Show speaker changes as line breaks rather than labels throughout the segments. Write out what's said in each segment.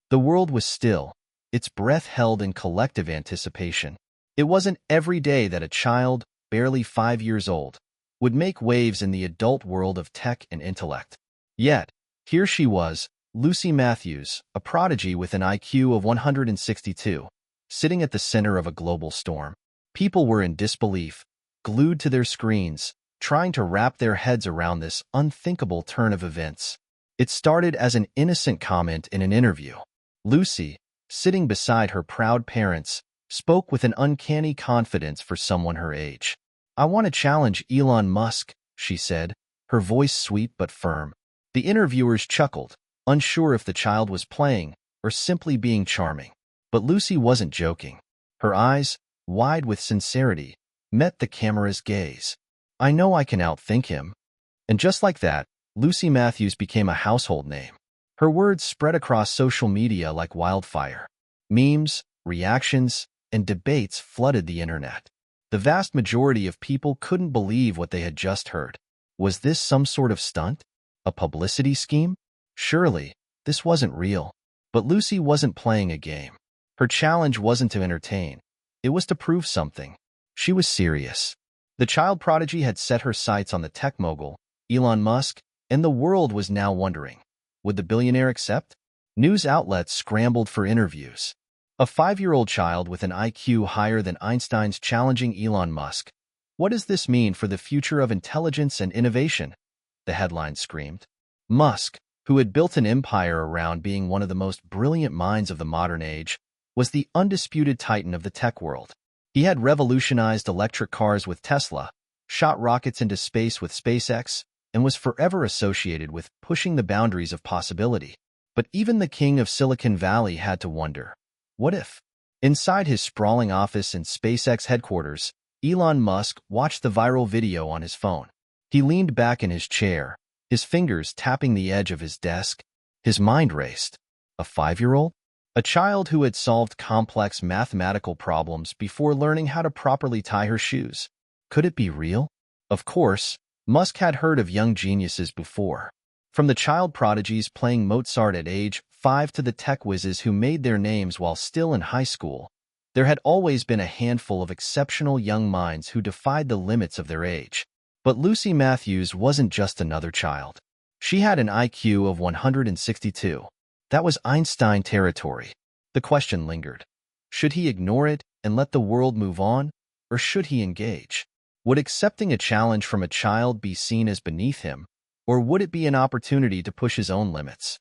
The world was still, its breath held in collective anticipation. It wasn't every day that a child, barely 5 years old, would make waves in the adult world of tech and intellect. Yet, here she was, Lucy Matthews, a prodigy with an IQ of 162, sitting at the center of a global storm. People were in disbelief, glued to their screens, trying to wrap their heads around this unthinkable turn of events. It started as an innocent comment in an interview. Lucy, sitting beside her proud parents, spoke with an uncanny confidence for someone her age. "I want to challenge Elon Musk," she said, her voice sweet but firm. The interviewers chuckled, unsure if the child was playing or simply being charming. But Lucy wasn't joking. Her eyes, wide with sincerity, met the camera's gaze. "I know I can outthink him." And just like that, Lucy Matthews became a household name. Her words spread across social media like wildfire. Memes, reactions, and debates flooded the internet. The vast majority of people couldn't believe what they had just heard. Was this some sort of stunt? A publicity scheme? Surely, this wasn't real. But Lucy wasn't playing a game. Her challenge wasn't to entertain. It was to prove something. She was serious. The child prodigy had set her sights on the tech mogul, Elon Musk, and the world was now wondering, would the billionaire accept? News outlets scrambled for interviews. A 5-year-old child with an IQ higher than Einstein's challenging Elon Musk. "What does this mean for the future of intelligence and innovation?" the headline screamed. Musk, who had built an empire around being one of the most brilliant minds of the modern age, was the undisputed titan of the tech world. He had revolutionized electric cars with Tesla, shot rockets into space with SpaceX, and was forever associated with pushing the boundaries of possibility. But even the king of Silicon Valley had to wonder, what if? Inside his sprawling office in SpaceX headquarters, Elon Musk watched the viral video on his phone. He leaned back in his chair, his fingers tapping the edge of his desk. His mind raced. A 5-year-old? A child who had solved complex mathematical problems before learning how to properly tie her shoes. Could it be real? Of course, Musk had heard of young geniuses before. From the child prodigies playing Mozart at age 5 to the tech whizzes who made their names while still in high school, there had always been a handful of exceptional young minds who defied the limits of their age. But Lucy Matthews wasn't just another child. She had an IQ of 162. That was Einstein territory. The question lingered. Should he ignore it and let the world move on, or should he engage? Would accepting a challenge from a child be seen as beneath him, or would it be an opportunity to push his own limits?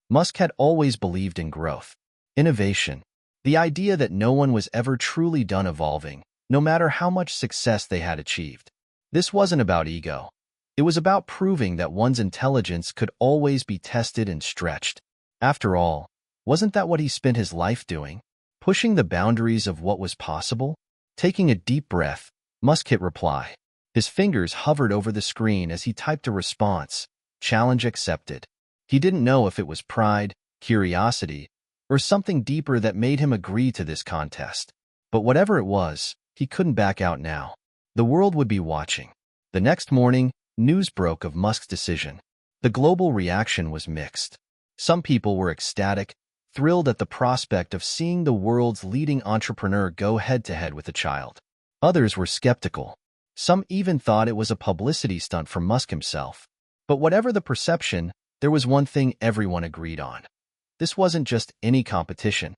Musk had always believed in growth, innovation, the idea that no one was ever truly done evolving, no matter how much success they had achieved. This wasn't about ego. It was about proving that one's intelligence could always be tested and stretched. After all, wasn't that what he spent his life doing? Pushing the boundaries of what was possible? Taking a deep breath, Musk hit reply. His fingers hovered over the screen as he typed a response. Challenge accepted. He didn't know if it was pride, curiosity, or something deeper that made him agree to this contest. But whatever it was, he couldn't back out now. The world would be watching. The next morning, news broke of Musk's decision. The global reaction was mixed. Some people were ecstatic, thrilled at the prospect of seeing the world's leading entrepreneur go head-to-head with a child. Others were skeptical. Some even thought it was a publicity stunt from Musk himself. But whatever the perception, there was one thing everyone agreed on. This wasn't just any competition.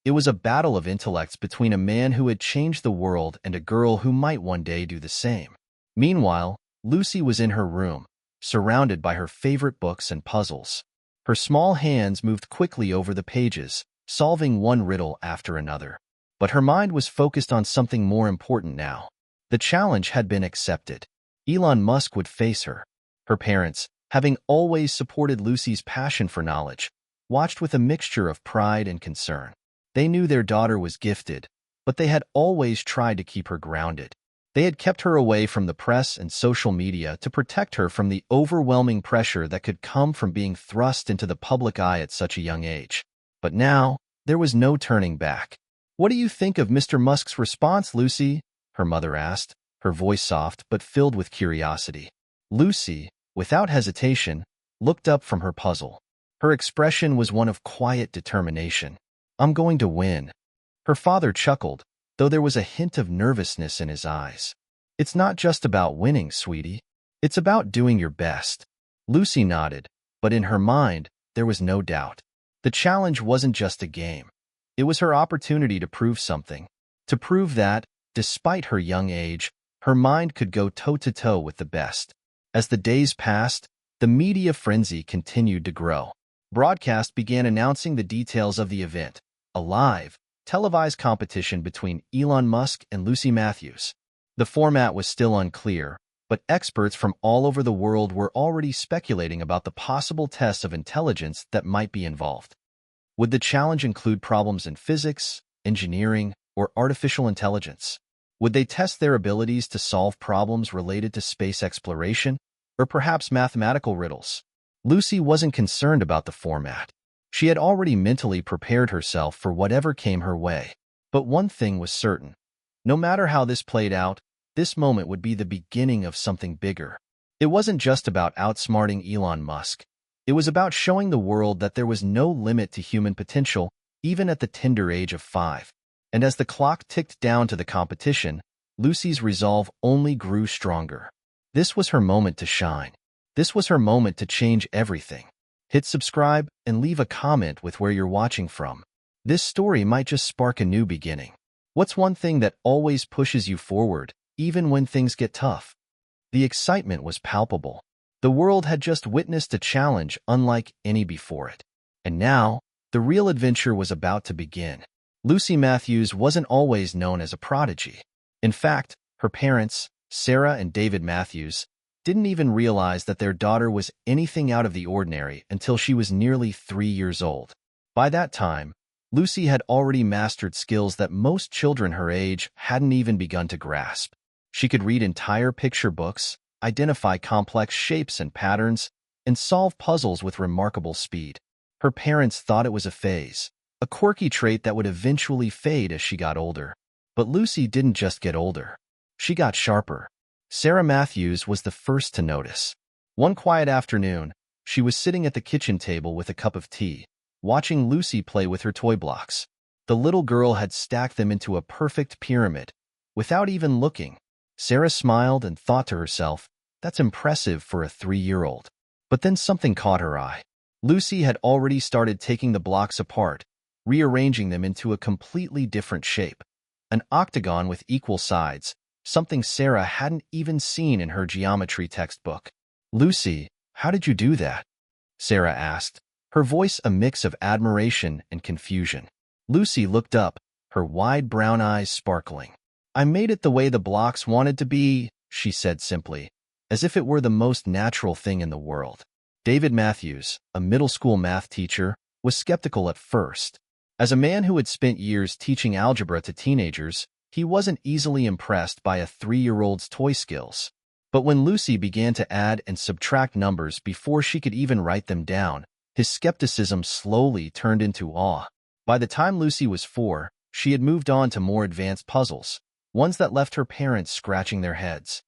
It was a battle of intellects between a man who had changed the world and a girl who might one day do the same. Meanwhile, Lucy was in her room, surrounded by her favorite books and puzzles. Her small hands moved quickly over the pages, solving one riddle after another. But her mind was focused on something more important now. The challenge had been accepted. Elon Musk would face her. Her parents, having always supported Lucy's passion for knowledge, watched with a mixture of pride and concern. They knew their daughter was gifted, but they had always tried to keep her grounded. They had kept her away from the press and social media to protect her from the overwhelming pressure that could come from being thrust into the public eye at such a young age. But now, there was no turning back. "What do you think of Mr. Musk's response, Lucy?" her mother asked, her voice soft but filled with curiosity. Lucy, without hesitation, looked up from her puzzle. Her expression was one of quiet determination. "I'm going to win." Her father chuckled, though there was a hint of nervousness in his eyes. "It's not just about winning, sweetie. It's about doing your best." Lucy nodded, but in her mind, there was no doubt. The challenge wasn't just a game. It was her opportunity to prove something. To prove that, despite her young age, her mind could go toe-to-toe with the best. As the days passed, the media frenzy continued to grow. Broadcast began announcing the details of the event, a live, televised competition between Elon Musk and Lucy Matthews. The format was still unclear, but experts from all over the world were already speculating about the possible tests of intelligence that might be involved. Would the challenge include problems in physics, engineering, or artificial intelligence? Would they test their abilities to solve problems related to space exploration, or perhaps mathematical riddles? Lucy wasn't concerned about the format. She had already mentally prepared herself for whatever came her way. But one thing was certain. No matter how this played out, this moment would be the beginning of something bigger. It wasn't just about outsmarting Elon Musk. It was about showing the world that there was no limit to human potential, even at the tender age of 5. And as the clock ticked down to the competition, Lucy's resolve only grew stronger. This was her moment to shine. This was her moment to change everything. Hit subscribe and leave a comment with where you're watching from. This story might just spark a new beginning. What's one thing that always pushes you forward, even when things get tough? The excitement was palpable. The world had just witnessed a challenge unlike any before it. And now, the real adventure was about to begin. Lucy Matthews wasn't always known as a prodigy. In fact, her parents, Sarah and David Matthews, didn't even realize that their daughter was anything out of the ordinary until she was nearly 3 years old. By that time, Lucy had already mastered skills that most children her age hadn't even begun to grasp. She could read entire picture books, identify complex shapes and patterns, and solve puzzles with remarkable speed. Her parents thought it was a phase, a quirky trait that would eventually fade as she got older. But Lucy didn't just get older. She got sharper. Sarah Matthews was the first to notice. One quiet afternoon, she was sitting at the kitchen table with a cup of tea, watching Lucy play with her toy blocks. The little girl had stacked them into a perfect pyramid, without even looking. Sarah smiled and thought to herself, "That's impressive for a 3-year-old. But then something caught her eye. Lucy had already started taking the blocks apart, rearranging them into a completely different shape. An octagon with equal sides, something Sarah hadn't even seen in her geometry textbook. "Lucy, how did you do that?" Sarah asked, her voice a mix of admiration and confusion. Lucy looked up, her wide brown eyes sparkling. "I made it the way the blocks wanted to be," she said simply, as if it were the most natural thing in the world. David Matthews, a middle school math teacher, was skeptical at first. As a man who had spent years teaching algebra to teenagers, he wasn't easily impressed by a 3-year-old's toy skills. But when Lucy began to add and subtract numbers before she could even write them down, his skepticism slowly turned into awe. By the time Lucy was 4, she had moved on to more advanced puzzles, ones that left her parents scratching their heads.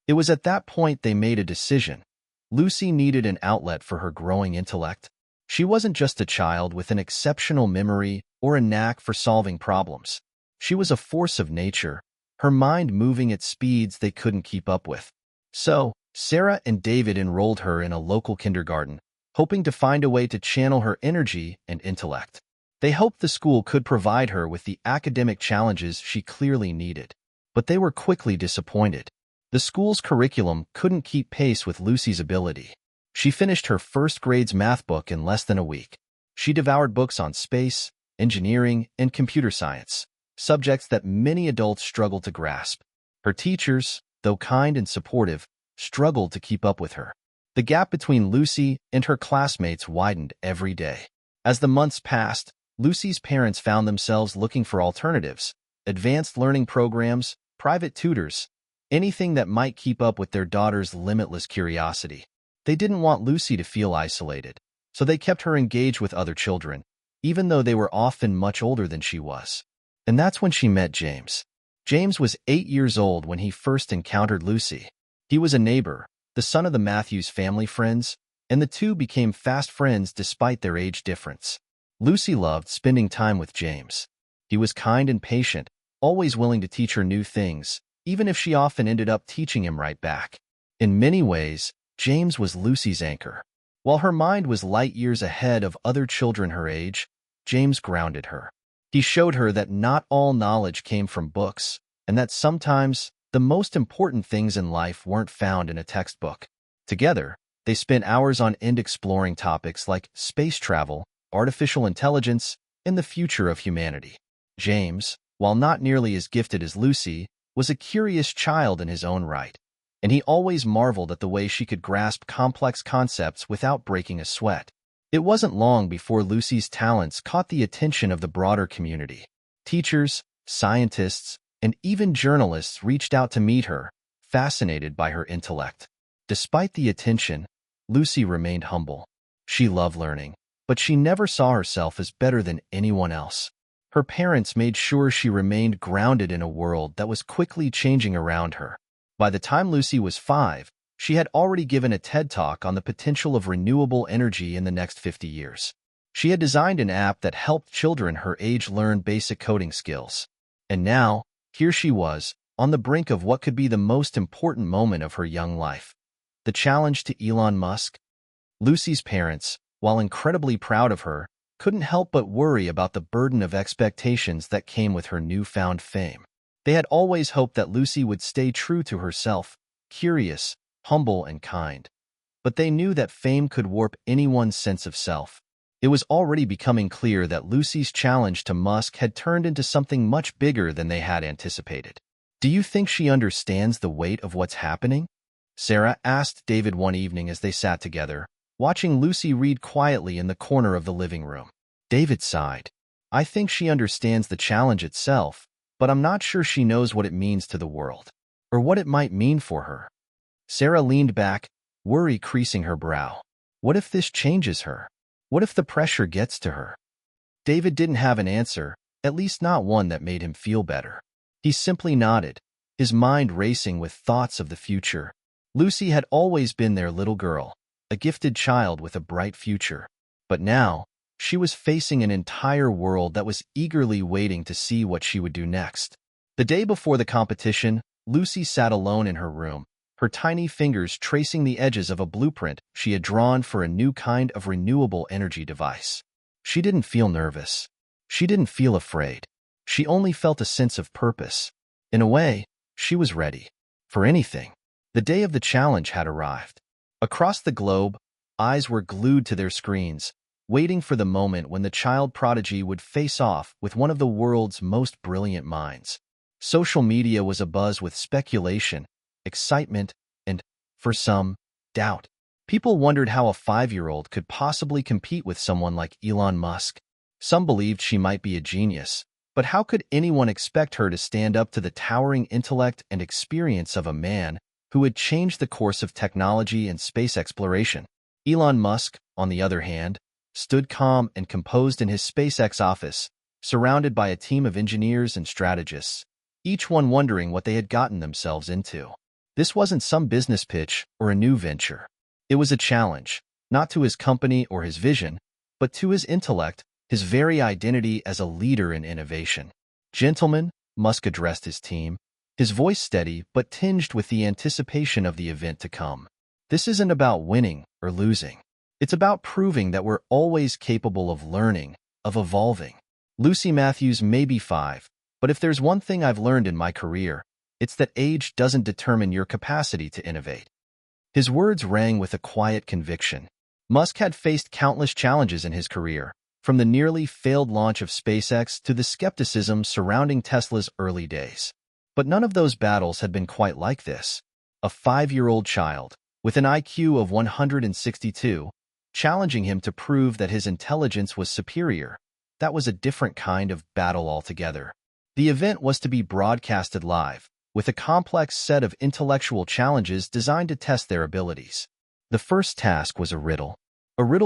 It was at that point they made a decision. Lucy needed an outlet for her growing intellect. She wasn't just a child with an exceptional memory or a knack for solving problems. She was a force of nature, her mind moving at speeds they couldn't keep up with. So, Sarah and David enrolled her in a local kindergarten, hoping to find a way to channel her energy and intellect. They hoped the school could provide her with the academic challenges she clearly needed. But they were quickly disappointed. The school's curriculum couldn't keep pace with Lucy's ability. She finished her first grade's math book in less than a week. She devoured books on space, engineering, and computer science, subjects that many adults struggle to grasp. Her teachers, though kind and supportive, struggled to keep up with her. The gap between Lucy and her classmates widened every day. As the months passed, Lucy's parents found themselves looking for alternatives, advanced learning programs, private tutors, anything that might keep up with their daughter's limitless curiosity. They didn't want Lucy to feel isolated, so they kept her engaged with other children, even though they were often much older than she was. And that's when she met James. James was 8 years old when he first encountered Lucy. He was a neighbor, the son of the Matthews family friends, and the two became fast friends despite their age difference. Lucy loved spending time with James. He was kind and patient, always willing to teach her new things, even if she often ended up teaching him right back. In many ways, James was Lucy's anchor. While her mind was light years ahead of other children her age, James grounded her. He showed her that not all knowledge came from books, and that sometimes the most important things in life weren't found in a textbook. Together, they spent hours on end exploring topics like space travel, artificial intelligence, and the future of humanity. James, while not nearly as gifted as Lucy, was a curious child in his own right, and he always marveled at the way she could grasp complex concepts without breaking a sweat. It wasn't long before Lucy's talents caught the attention of the broader community. Teachers, scientists, and even journalists reached out to meet her, fascinated by her intellect. Despite the attention, Lucy remained humble. She loved learning, but she never saw herself as better than anyone else. Her parents made sure she remained grounded in a world that was quickly changing around her. By the time Lucy was 5, she had already given a TED Talk on the potential of renewable energy in the next 50 years. She had designed an app that helped children her age learn basic coding skills. And now, here she was, on the brink of what could be the most important moment of her young life. The challenge to Elon Musk. Lucy's parents, while incredibly proud of her, couldn't help but worry about the burden of expectations that came with her newfound fame. They had always hoped that Lucy would stay true to herself, curious, humble, and kind. But they knew that fame could warp anyone's sense of self. It was already becoming clear that Lucy's challenge to Musk had turned into something much bigger than they had anticipated. "Do you think she understands the weight of what's happening?" Sarah asked David one evening as they sat together, watching Lucy read quietly in the corner of the living room. David sighed. "I think she understands the challenge itself, but I'm not sure she knows what it means to the world, or what it might mean for her." Sarah leaned back, worry creasing her brow. What if this changes her? What if the pressure gets to her? David didn't have an answer, at least not one that made him feel better. He simply nodded, his mind racing with thoughts of the future. Lucy had always been their little girl, a gifted child with a bright future. But now, she was facing an entire world that was eagerly waiting to see what she would do next. The day before the competition, Lucy sat alone in her room, her tiny fingers tracing the edges of a blueprint she had drawn for a new kind of renewable energy device. She didn't feel nervous. She didn't feel afraid. She only felt a sense of purpose. In a way, she was ready. For anything. The day of the challenge had arrived. Across the globe, eyes were glued to their screens, waiting for the moment when the child prodigy would face off with one of the world's most brilliant minds. Social media was abuzz with speculation, excitement, and, for some, doubt. People wondered how a 5-year-old could possibly compete with someone like Elon Musk. Some believed she might be a genius, but how could anyone expect her to stand up to the towering intellect and experience of a man who had changed the course of technology and space exploration? Elon Musk, on the other hand, stood calm and composed in his SpaceX office, surrounded by a team of engineers and strategists, each one wondering what they had gotten themselves into. This wasn't some business pitch or a new venture. It was a challenge, not to his company or his vision, but to his intellect, his very identity as a leader in innovation. "Gentlemen," Musk addressed his team, his voice steady but tinged with the anticipation of the event to come. "This isn't about winning or losing. It's about proving that we're always capable of learning, of evolving. Lucy Matthews may be 5, but if there's one thing I've learned in my career, it's that age doesn't determine your capacity to innovate." His words rang with a quiet conviction. Musk had faced countless challenges in his career, from the nearly failed launch of SpaceX to the skepticism surrounding Tesla's early days. But none of those battles had been quite like this. A 5-year-old child, with an IQ of 162, challenging him to prove that his intelligence was superior. That was a different kind of battle altogether. The event was to be broadcasted live, with a complex set of intellectual challenges designed to test their abilities. The first task was a riddle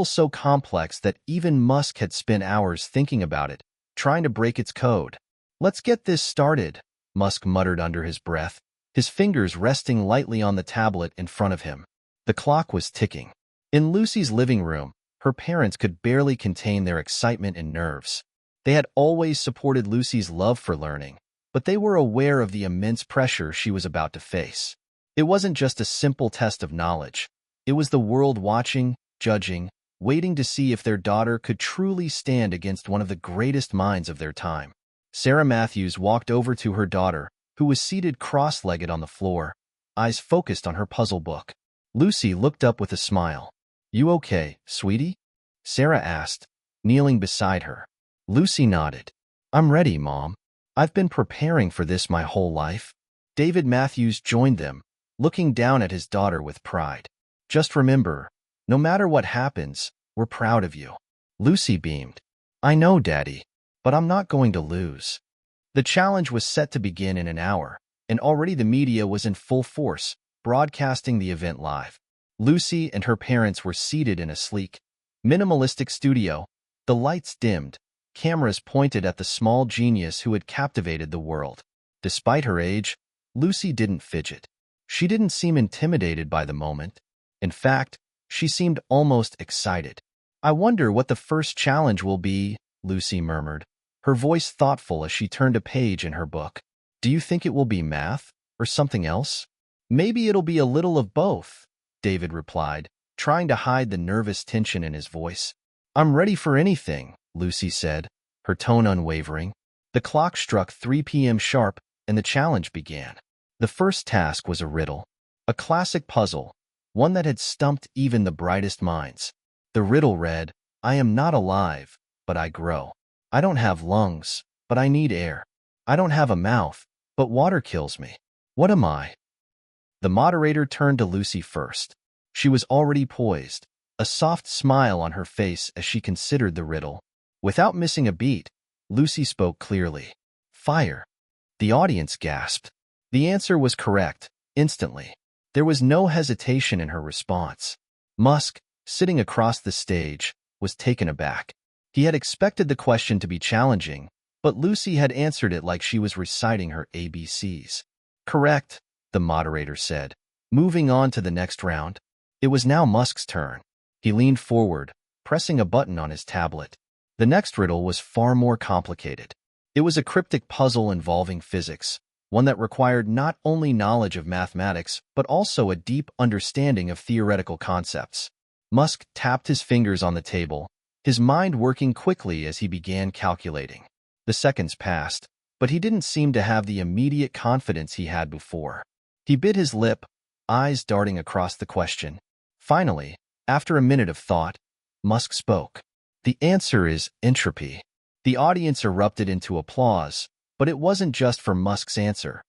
so complex that even Musk had spent hours thinking about it, trying to break its code. "Let's get this started," Musk muttered under his breath, his fingers resting lightly on the tablet in front of him. The clock was ticking. In Lucy's living room, her parents could barely contain their excitement and nerves. They had always supported Lucy's love for learning, but they were aware of the immense pressure she was about to face. It wasn't just a simple test of knowledge. It was the world watching, judging, waiting to see if their daughter could truly stand against one of the greatest minds of their time. Sarah Matthews walked over to her daughter, who was seated cross-legged on the floor, eyes focused on her puzzle book. Lucy looked up with a smile. "You okay, sweetie?" Sarah asked, kneeling beside her. Lucy nodded. "I'm ready, Mom. I've been preparing for this my whole life." David Matthews joined them, looking down at his daughter with pride. "Just remember, no matter what happens, we're proud of you." Lucy beamed. "I know, Daddy, but I'm not going to lose." The challenge was set to begin in an hour, and already the media was in full force, broadcasting the event live. Lucy and her parents were seated in a sleek, minimalistic studio, the lights dimmed, cameras pointed at the small genius who had captivated the world. Despite her age, Lucy didn't fidget. She didn't seem intimidated by the moment. In fact, she seemed almost excited. "I wonder what the first challenge will be," Lucy murmured, her voice thoughtful as she turned a page in her book. "Do you think it will be math or something else?" "Maybe it'll be a little of both," David replied, trying to hide the nervous tension in his voice. "I'm ready for anything," Lucy said, her tone unwavering. The clock struck 3 p.m. sharp, and the challenge began. The first task was a riddle, a classic puzzle, one that had stumped even the brightest minds. The riddle read, "I am not alive, but I grow. I don't have lungs, but I need air. I don't have a mouth, but water kills me. What am I?" The moderator turned to Lucy first. She was already poised, a soft smile on her face as she considered the riddle. Without missing a beat, Lucy spoke clearly. "Fire." The audience gasped. The answer was correct, instantly. There was no hesitation in her response. Musk, sitting across the stage, was taken aback. He had expected the question to be challenging, but Lucy had answered it like she was reciting her ABCs. "Correct," the moderator said. Moving on to the next round. It was now Musk's turn. He leaned forward, pressing a button on his tablet. The next riddle was far more complicated. It was a cryptic puzzle involving physics, one that required not only knowledge of mathematics, but also a deep understanding of theoretical concepts. Musk tapped his fingers on the table, his mind working quickly as he began calculating. The seconds passed, but he didn't seem to have the immediate confidence he had before. He bit his lip, eyes darting across the question. Finally, after a minute of thought, Musk spoke. "The answer is entropy." The audience erupted into applause, but it wasn't just for Musk's answer.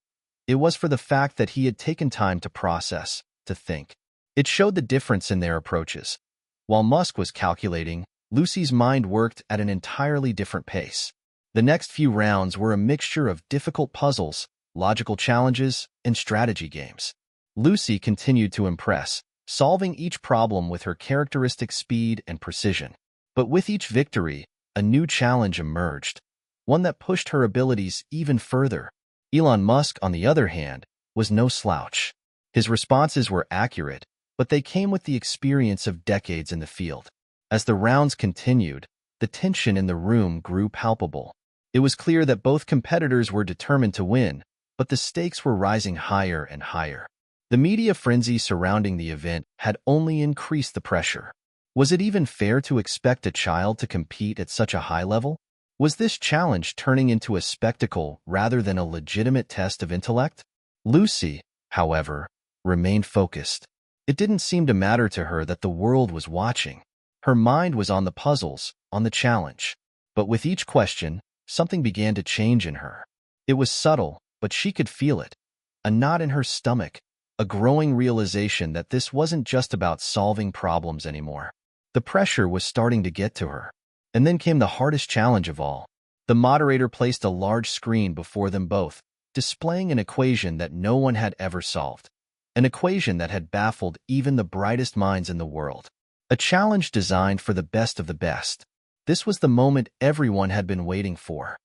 It was for the fact that he had taken time to process, to think. It showed the difference in their approaches. While Musk was calculating, Lucy's mind worked at an entirely different pace. The next few rounds were a mixture of difficult puzzles, logical challenges, and strategy games. Lucy continued to impress, solving each problem with her characteristic speed and precision. But with each victory, a new challenge emerged, one that pushed her abilities even further. Elon Musk, on the other hand, was no slouch. His responses were accurate, but they came with the experience of decades in the field. As the rounds continued, the tension in the room grew palpable. It was clear that both competitors were determined to win, but the stakes were rising higher and higher. The media frenzy surrounding the event had only increased the pressure. Was it even fair to expect a child to compete at such a high level? Was this challenge turning into a spectacle rather than a legitimate test of intellect? Lucy, however, remained focused. It didn't seem to matter to her that the world was watching. Her mind was on the puzzles, on the challenge. But with each question, something began to change in her. It was subtle, but she could feel it. A knot in her stomach, a growing realization that this wasn't just about solving problems anymore. The pressure was starting to get to her. And then came the hardest challenge of all. The moderator placed a large screen before them both, displaying an equation that no one had ever solved. An equation that had baffled even the brightest minds in the world. A challenge designed for the best of the best. This was the moment everyone had been waiting for.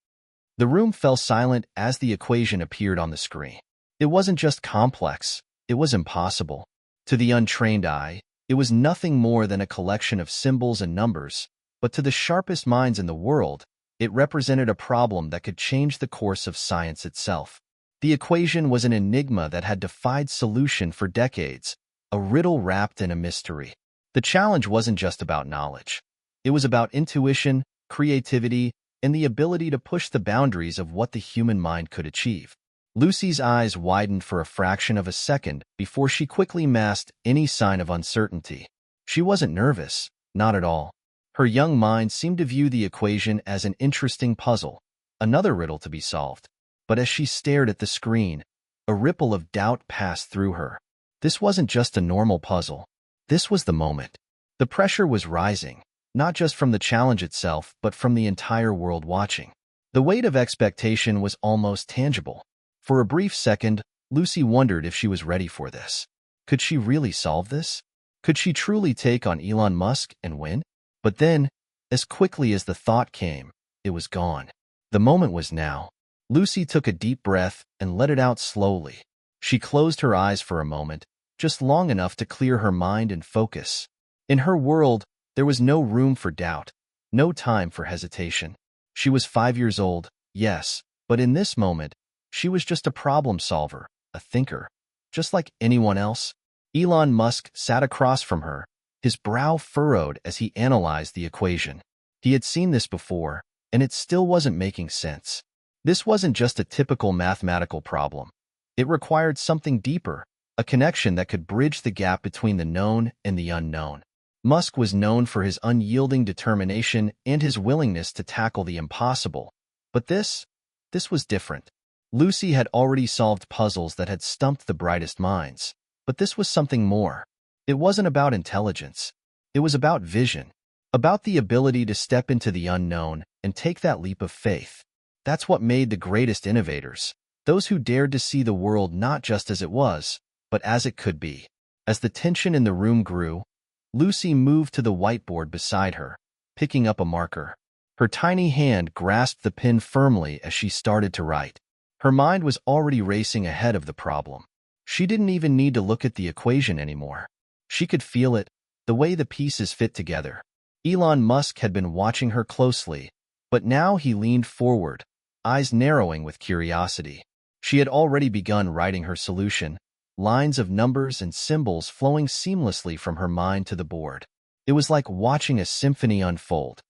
The room fell silent as the equation appeared on the screen. It wasn't just complex, it was impossible. To the untrained eye, It was nothing more than a collection of symbols and numbers, but to the sharpest minds in the world, it represented a problem that could change the course of science itself. The equation was an enigma that had defied solution for decades, a riddle wrapped in a mystery. The challenge wasn't just about knowledge. It was about intuition, creativity, and the ability to push the boundaries of what the human mind could achieve. Lucy's eyes widened for a fraction of a second before she quickly masked any sign of uncertainty. She wasn't nervous, not at all. Her young mind seemed to view the equation as an interesting puzzle, another riddle to be solved. But as she stared at the screen, a ripple of doubt passed through her. This wasn't just a normal puzzle. This was the moment. The pressure was rising, not just from the challenge itself, but from the entire world watching. The weight of expectation was almost tangible. For a brief second, Lucy wondered if she was ready for this. Could she really solve this? Could she truly take on Elon Musk and win? But then, as quickly as the thought came, it was gone. The moment was now. Lucy took a deep breath and let it out slowly. She closed her eyes for a moment, just long enough to clear her mind and focus. In her world, there was no room for doubt, no time for hesitation. She was 5 years old, yes, but in this moment, she was just a problem solver, a thinker. Just like anyone else, Elon Musk sat across from her, his brow furrowed as he analyzed the equation. He had seen this before, and it still wasn't making sense. This wasn't just a typical mathematical problem. It required something deeper, a connection that could bridge the gap between the known and the unknown. Musk was known for his unyielding determination and his willingness to tackle the impossible. But this was different. Lucy had already solved puzzles that had stumped the brightest minds. But this was something more. It wasn't about intelligence. It was about vision, about the ability to step into the unknown and take that leap of faith. That's what made the greatest innovators, those who dared to see the world not just as it was, but as it could be. As the tension in the room grew, Lucy moved to the whiteboard beside her, picking up a marker. Her tiny hand grasped the pen firmly as she started to write. Her mind was already racing ahead of the problem. She didn't even need to look at the equation anymore. She could feel it, the way the pieces fit together. Elon Musk had been watching her closely, but now he leaned forward, eyes narrowing with curiosity. She had already begun writing her solution, lines of numbers and symbols flowing seamlessly from her mind to the board. It was like watching a symphony unfold.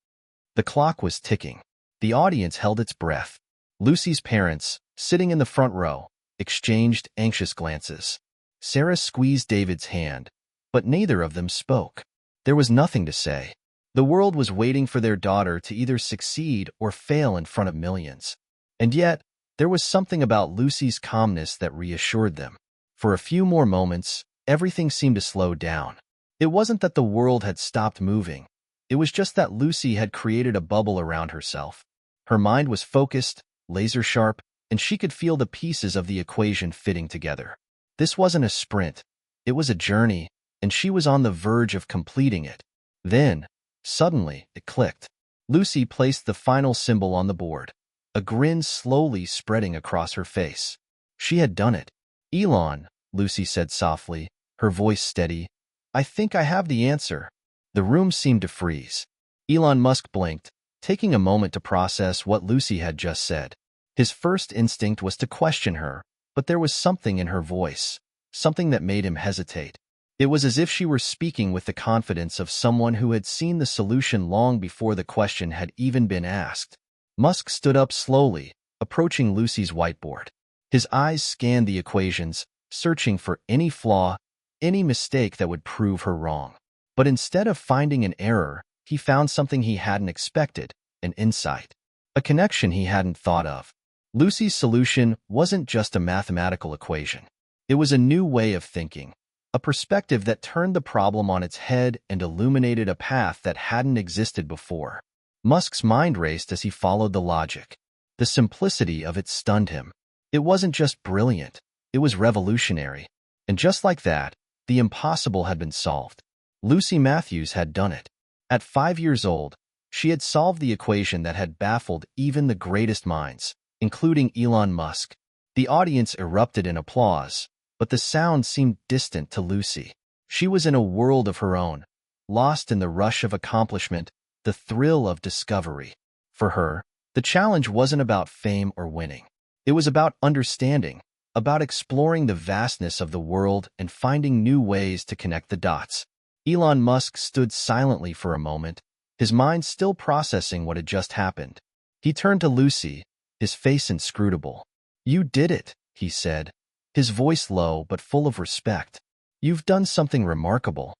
The clock was ticking. The audience held its breath. Lucy's parents, sitting in the front row, exchanged anxious glances. Sarah squeezed David's hand, but neither of them spoke. There was nothing to say. The world was waiting for their daughter to either succeed or fail in front of millions. And yet, there was something about Lucy's calmness that reassured them. For a few more moments, everything seemed to slow down. It wasn't that the world had stopped moving. It was just that Lucy had created a bubble around herself. Her mind was focused, laser-sharp, and she could feel the pieces of the equation fitting together. This wasn't a sprint. It was a journey, and she was on the verge of completing it. Then, suddenly, it clicked. Lucy placed the final symbol on the board, a grin slowly spreading across her face. She had done it. "Elon," Lucy said softly, her voice steady, "I think I have the answer." The room seemed to freeze. Elon Musk blinked, taking a moment to process what Lucy had just said. His first instinct was to question her, but there was something in her voice, something that made him hesitate. It was as if she were speaking with the confidence of someone who had seen the solution long before the question had even been asked. Musk stood up slowly, approaching Lucy's whiteboard. His eyes scanned the equations, searching for any flaw, any mistake that would prove her wrong. But instead of finding an error, he found something he hadn't expected, an insight, a connection he hadn't thought of. Lucy's solution wasn't just a mathematical equation. It was a new way of thinking, a perspective that turned the problem on its head and illuminated a path that hadn't existed before. Musk's mind raced as he followed the logic. The simplicity of it stunned him. It wasn't just brilliant, it was revolutionary. And just like that, the impossible had been solved. Lucy Matthews had done it. At 5 years old, she had solved the equation that had baffled even the greatest minds, including Elon Musk. The audience erupted in applause, but the sound seemed distant to Lucy. She was in a world of her own, lost in the rush of accomplishment, the thrill of discovery. For her, the challenge wasn't about fame or winning. It was about understanding, about exploring the vastness of the world and finding new ways to connect the dots. Elon Musk stood silently for a moment, his mind still processing what had just happened. He turned to Lucy, his face inscrutable. "You did it," he said, his voice low but full of respect. "You've done something remarkable."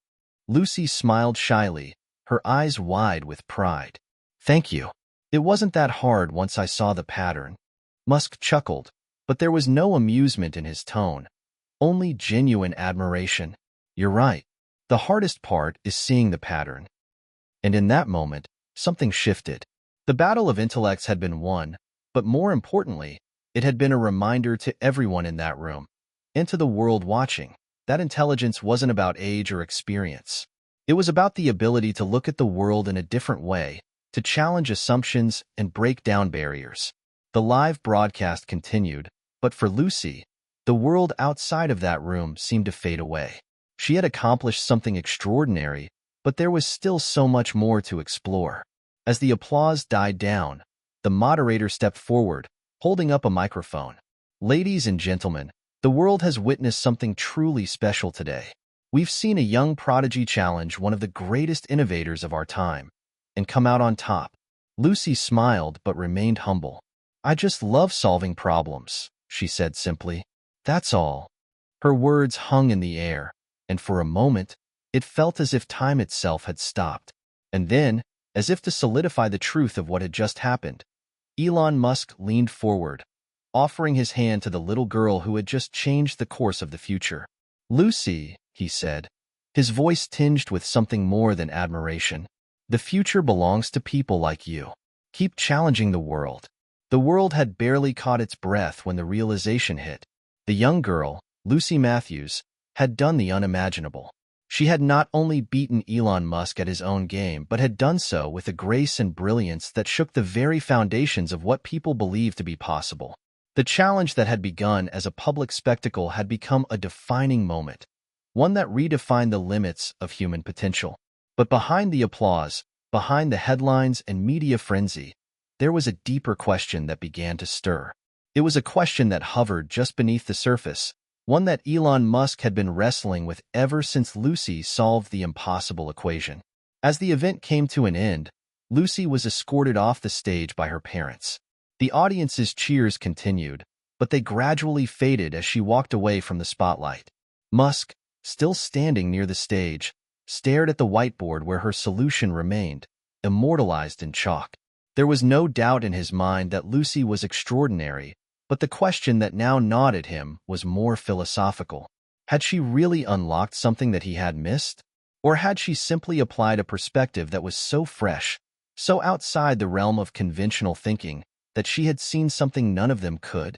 Lucy smiled shyly, her eyes wide with pride. "Thank you. It wasn't that hard once I saw the pattern." Musk chuckled, but there was no amusement in his tone, only genuine admiration. "You're right. The hardest part is seeing the pattern." And in that moment, something shifted. The battle of intellects had been won, but more importantly, it had been a reminder to everyone in that room, and to the world watching, that intelligence wasn't about age or experience. It was about the ability to look at the world in a different way, to challenge assumptions and break down barriers. The live broadcast continued, but for Lucy, the world outside of that room seemed to fade away. She had accomplished something extraordinary, but there was still so much more to explore. As the applause died down, the moderator stepped forward, holding up a microphone. "Ladies and gentlemen, the world has witnessed something truly special today. We've seen a young prodigy challenge one of the greatest innovators of our time, and come out on top." Lucy smiled but remained humble. "I just love solving problems," she said simply. "That's all." Her words hung in the air, and for a moment, it felt as if time itself had stopped. And then, as if to solidify the truth of what had just happened, Elon Musk leaned forward, offering his hand to the little girl who had just changed the course of the future. "Lucy," he said, his voice tinged with something more than admiration, "the future belongs to people like you. Keep challenging the world." The world had barely caught its breath when the realization hit. The young girl, Lucy Matthews, had done the unimaginable. She had not only beaten Elon Musk at his own game, but had done so with a grace and brilliance that shook the very foundations of what people believed to be possible. The challenge that had begun as a public spectacle had become a defining moment, one that redefined the limits of human potential. But behind the applause, behind the headlines and media frenzy, there was a deeper question that began to stir. It was a question that hovered just beneath the surface, one that Elon Musk had been wrestling with ever since Lucy solved the impossible equation. As the event came to an end, Lucy was escorted off the stage by her parents. The audience's cheers continued, but they gradually faded as she walked away from the spotlight. Musk, still standing near the stage, stared at the whiteboard where her solution remained, immortalized in chalk. There was no doubt in his mind that Lucy was extraordinary, but the question that now gnawed at him was more philosophical. Had she really unlocked something that he had missed? Or had she simply applied a perspective that was so fresh, so outside the realm of conventional thinking, that she had seen something none of them could?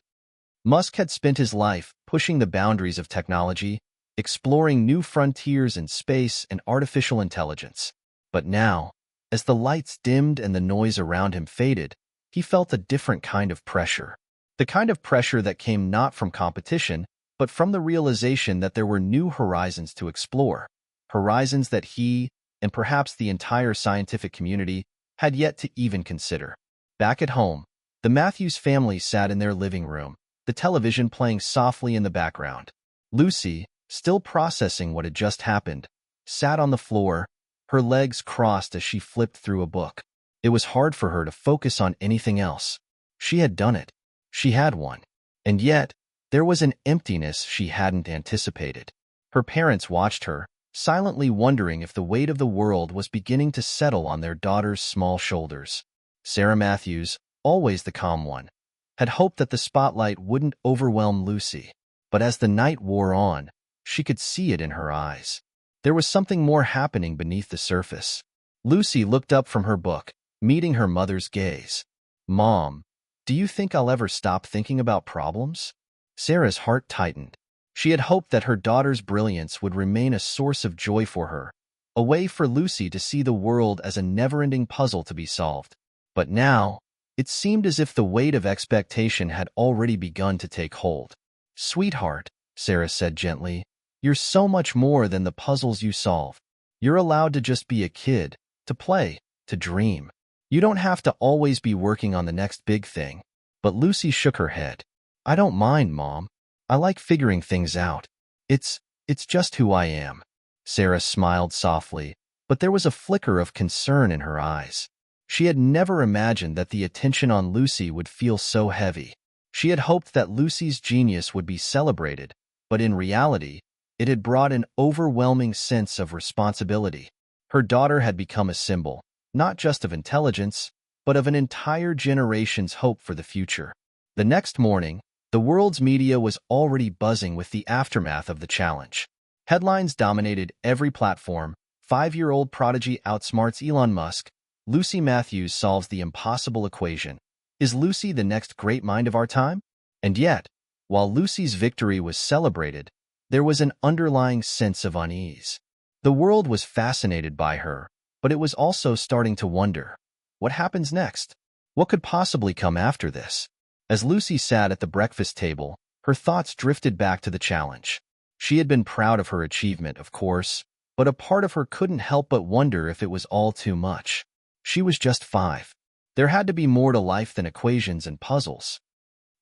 Musk had spent his life pushing the boundaries of technology, exploring new frontiers in space and artificial intelligence. But now, as the lights dimmed and the noise around him faded, he felt a different kind of pressure. The kind of pressure that came not from competition, but from the realization that there were new horizons to explore, horizons that he, and perhaps the entire scientific community, had yet to even consider. Back at home, the Matthews family sat in their living room, the television playing softly in the background. Lucy, still processing what had just happened, sat on the floor, her legs crossed as she flipped through a book. It was hard for her to focus on anything else. She had done it. She had won. And yet, there was an emptiness she hadn't anticipated. Her parents watched her, silently wondering if the weight of the world was beginning to settle on their daughter's small shoulders. Sarah Matthews, always the calm one, had hoped that the spotlight wouldn't overwhelm Lucy. But as the night wore on, she could see it in her eyes. There was something more happening beneath the surface. Lucy looked up from her book, meeting her mother's gaze. "Mom, do you think I'll ever stop thinking about problems?" Sarah's heart tightened. She had hoped that her daughter's brilliance would remain a source of joy for her, a way for Lucy to see the world as a never-ending puzzle to be solved. But now, it seemed as if the weight of expectation had already begun to take hold. "Sweetheart," Sarah said gently, You're so much more than the puzzles you solve. You're allowed to just be a kid, to play, to dream. You don't have to always be working on the next big thing." But Lucy shook her head. "I don't mind, Mom. I like figuring things out. It's just who I am." Sarah smiled softly, but there was a flicker of concern in her eyes. She had never imagined that the attention on Lucy would feel so heavy. She had hoped that Lucy's genius would be celebrated, but in reality, it had brought an overwhelming sense of responsibility. Her daughter had become a symbol, not just of intelligence, but of an entire generation's hope for the future. The next morning, the world's media was already buzzing with the aftermath of the challenge. Headlines dominated every platform. 5-year-old Prodigy outsmarts Elon Musk. Lucy Matthews solves the impossible equation. Is Lucy the next great mind of our time? And yet, while Lucy's victory was celebrated, there was an underlying sense of unease. The world was fascinated by her, but it was also starting to wonder, what happens next? What could possibly come after this? As Lucy sat at the breakfast table, her thoughts drifted back to the challenge. She had been proud of her achievement, of course, but a part of her couldn't help but wonder if it was all too much. She was just 5. There had to be more to life than equations and puzzles.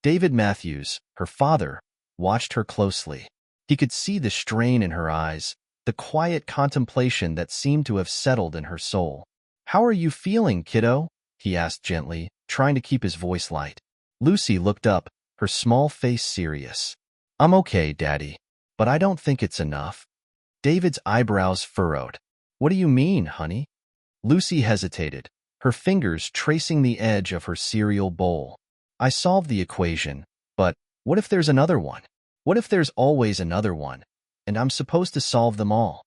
David Matthews, her father, watched her closely. He could see the strain in her eyes, the quiet contemplation that seemed to have settled in her soul. "How are you feeling, kiddo?" he asked gently, trying to keep his voice light. Lucy looked up, her small face serious. "I'm okay, Daddy, but I don't think it's enough." David's eyebrows furrowed. "What do you mean, honey?" Lucy hesitated, her fingers tracing the edge of her cereal bowl. "I solved the equation, but what if there's another one? What if there's always another one, and I'm supposed to solve them all?"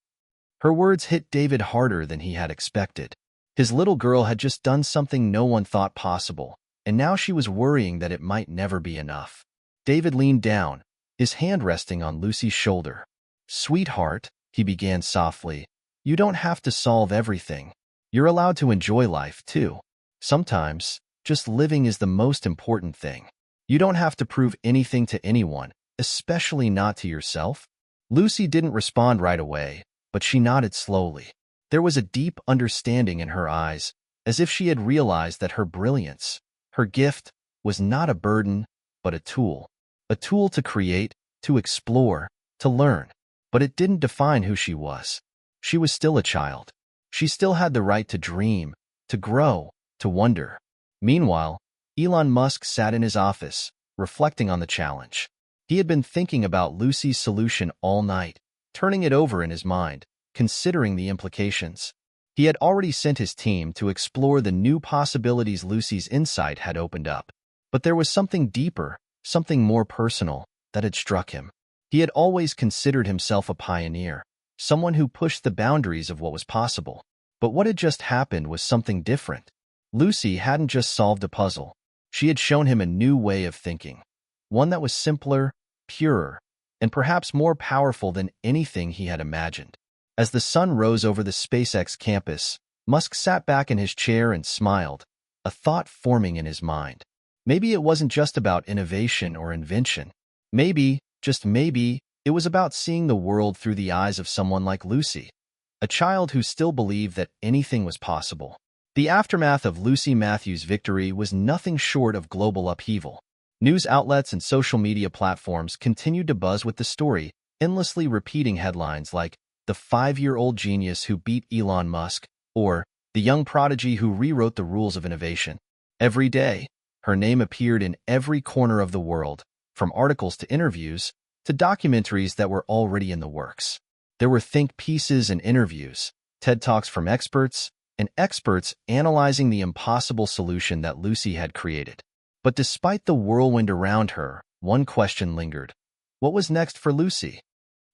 Her words hit David harder than he had expected. His little girl had just done something no one thought possible, and now she was worrying that it might never be enough. David leaned down, his hand resting on Lucy's shoulder. "Sweetheart," he began softly, "you don't have to solve everything. You're allowed to enjoy life, too. Sometimes, just living is the most important thing. You don't have to prove anything to anyone, especially not to yourself." Lucy didn't respond right away, but she nodded slowly. There was a deep understanding in her eyes, as if she had realized that her brilliance, her gift, was not a burden, but a tool. A tool to create, to explore, to learn. But it didn't define who she was. She was still a child. She still had the right to dream, to grow, to wonder. Meanwhile, Elon Musk sat in his office, reflecting on the challenge. He had been thinking about Lucy's solution all night, turning it over in his mind, considering the implications. He had already sent his team to explore the new possibilities Lucy's insight had opened up. But there was something deeper, something more personal, that had struck him. He had always considered himself a pioneer, someone who pushed the boundaries of what was possible. But what had just happened was something different. Lucy hadn't just solved a puzzle. She had shown him a new way of thinking, one that was simpler, purer, and perhaps more powerful than anything he had imagined. As the sun rose over the SpaceX campus, Musk sat back in his chair and smiled, a thought forming in his mind. Maybe it wasn't just about innovation or invention. Maybe, just maybe, it was about seeing the world through the eyes of someone like Lucy, a child who still believed that anything was possible. The aftermath of Lucy Matthews' victory was nothing short of global upheaval. News outlets and social media platforms continued to buzz with the story, endlessly repeating headlines like, "The 5-year-old genius who beat Elon Musk," or "The young prodigy who rewrote the rules of innovation." Every day, her name appeared in every corner of the world, from articles to interviews, to documentaries that were already in the works. There were think pieces and interviews, TED Talks from experts, and experts analyzing the impossible solution that Lucy had created. But despite the whirlwind around her, one question lingered. What was next for Lucy?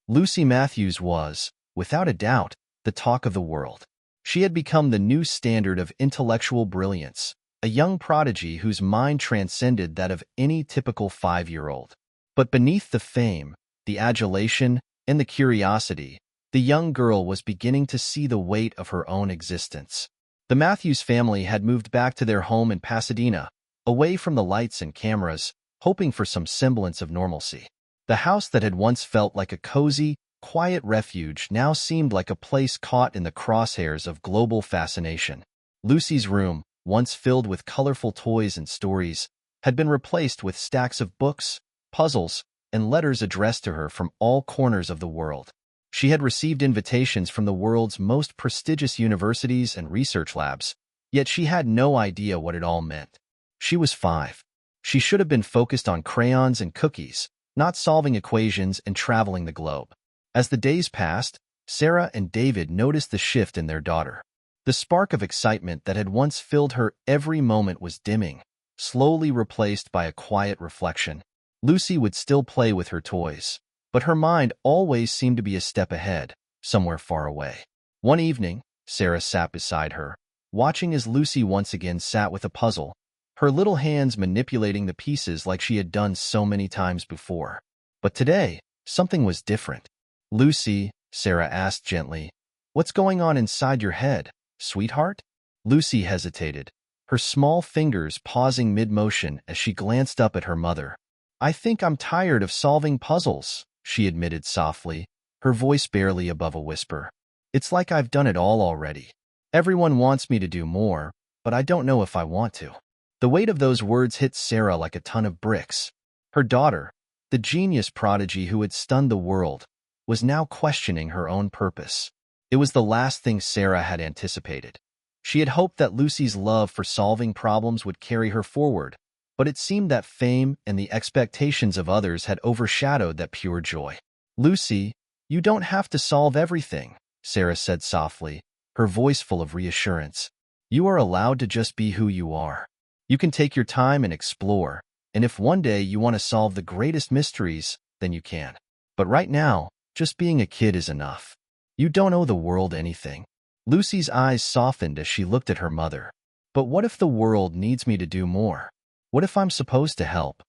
Lucy Matthews was, without a doubt, the talk of the world. She had become the new standard of intellectual brilliance, a young prodigy whose mind transcended that of any typical 5-year-old. But beneath the fame, the adulation, and the curiosity, the young girl was beginning to see the weight of her own existence. The Matthews family had moved back to their home in Pasadena, away from the lights and cameras, hoping for some semblance of normalcy. The house that had once felt like a cozy, quiet refuge now seemed like a place caught in the crosshairs of global fascination. Lucy's room, once filled with colorful toys and stories, had been replaced with stacks of books, puzzles, and letters addressed to her from all corners of the world. She had received invitations from the world's most prestigious universities and research labs, yet she had no idea what it all meant. She was 5. She should have been focused on crayons and cookies, not solving equations and traveling the globe. As the days passed, Sarah and David noticed the shift in their daughter. The spark of excitement that had once filled her every moment was dimming, slowly replaced by a quiet reflection. Lucy would still play with her toys, but her mind always seemed to be a step ahead, somewhere far away. One evening, Sarah sat beside her, watching as Lucy once again sat with a puzzle, her little hands manipulating the pieces like she had done so many times before. But today, something was different. "Lucy," Sarah asked gently, "what's going on inside your head, sweetheart?" Lucy hesitated, her small fingers pausing mid-motion as she glanced up at her mother. "I think I'm tired of solving puzzles," she admitted softly, her voice barely above a whisper. "It's like I've done it all already. Everyone wants me to do more, but I don't know if I want to." The weight of those words hit Sarah like a ton of bricks. Her daughter, the genius prodigy who had stunned the world, was now questioning her own purpose. It was the last thing Sarah had anticipated. She had hoped that Lucy's love for solving problems would carry her forward, but it seemed that fame and the expectations of others had overshadowed that pure joy. "Lucy, you don't have to solve everything," Sarah said softly, her voice full of reassurance. "You are allowed to just be who you are. You can take your time and explore, and if one day you want to solve the greatest mysteries, then you can. But right now, just being a kid is enough. You don't owe the world anything." Lucy's eyes softened as she looked at her mother. "But what if the world needs me to do more? What if I'm supposed to help?"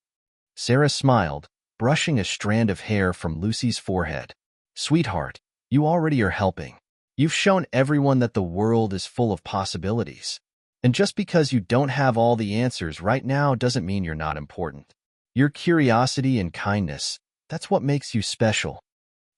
Sarah smiled, brushing a strand of hair from Lucy's forehead. "Sweetheart, you already are helping. You've shown everyone that the world is full of possibilities. And just because you don't have all the answers right now doesn't mean you're not important. Your curiosity and kindness, that's what makes you special."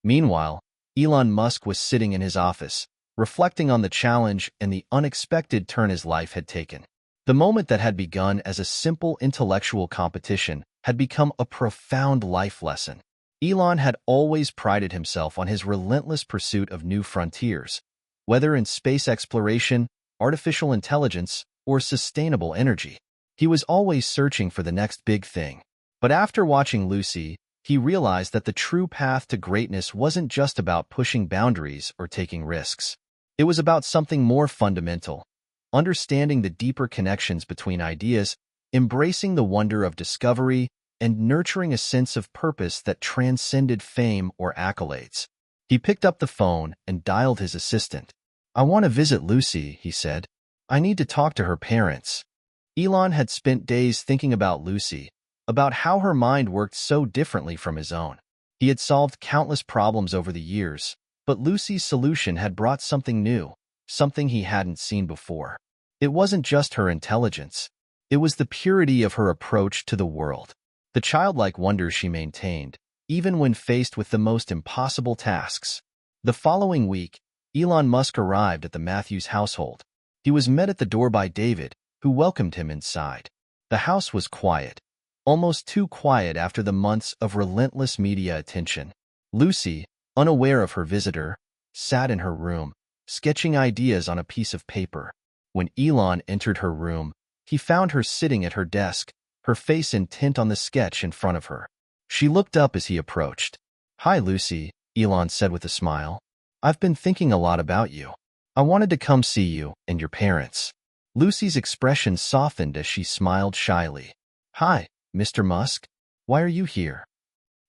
Meanwhile, Elon Musk was sitting in his office, reflecting on the challenge and the unexpected turn his life had taken. The moment that had begun as a simple intellectual competition had become a profound life lesson. Elon had always prided himself on his relentless pursuit of new frontiers, whether in space exploration, artificial intelligence, or sustainable energy. He was always searching for the next big thing. But after watching Lucy, he realized that the true path to greatness wasn't just about pushing boundaries or taking risks. It was about something more fundamental, understanding the deeper connections between ideas, embracing the wonder of discovery, and nurturing a sense of purpose that transcended fame or accolades. He picked up the phone and dialed his assistant. "I want to visit Lucy," he said. "I need to talk to her parents." Elon had spent days thinking about Lucy, about how her mind worked so differently from his own. He had solved countless problems over the years, but Lucy's solution had brought something new, something he hadn't seen before. It wasn't just her intelligence. It was the purity of her approach to the world, the childlike wonder she maintained, even when faced with the most impossible tasks. The following week, Elon Musk arrived at the Matthews household. He was met at the door by David, who welcomed him inside. The house was quiet, almost too quiet after the months of relentless media attention. Lucy, unaware of her visitor, sat in her room, sketching ideas on a piece of paper. When Elon entered her room, he found her sitting at her desk, her face intent on the sketch in front of her. She looked up as he approached. "Hi, Lucy," Elon said with a smile. "I've been thinking a lot about you. I wanted to come see you and your parents." Lucy's expression softened as she smiled shyly. "Hi, Mr. Musk. Why are you here?"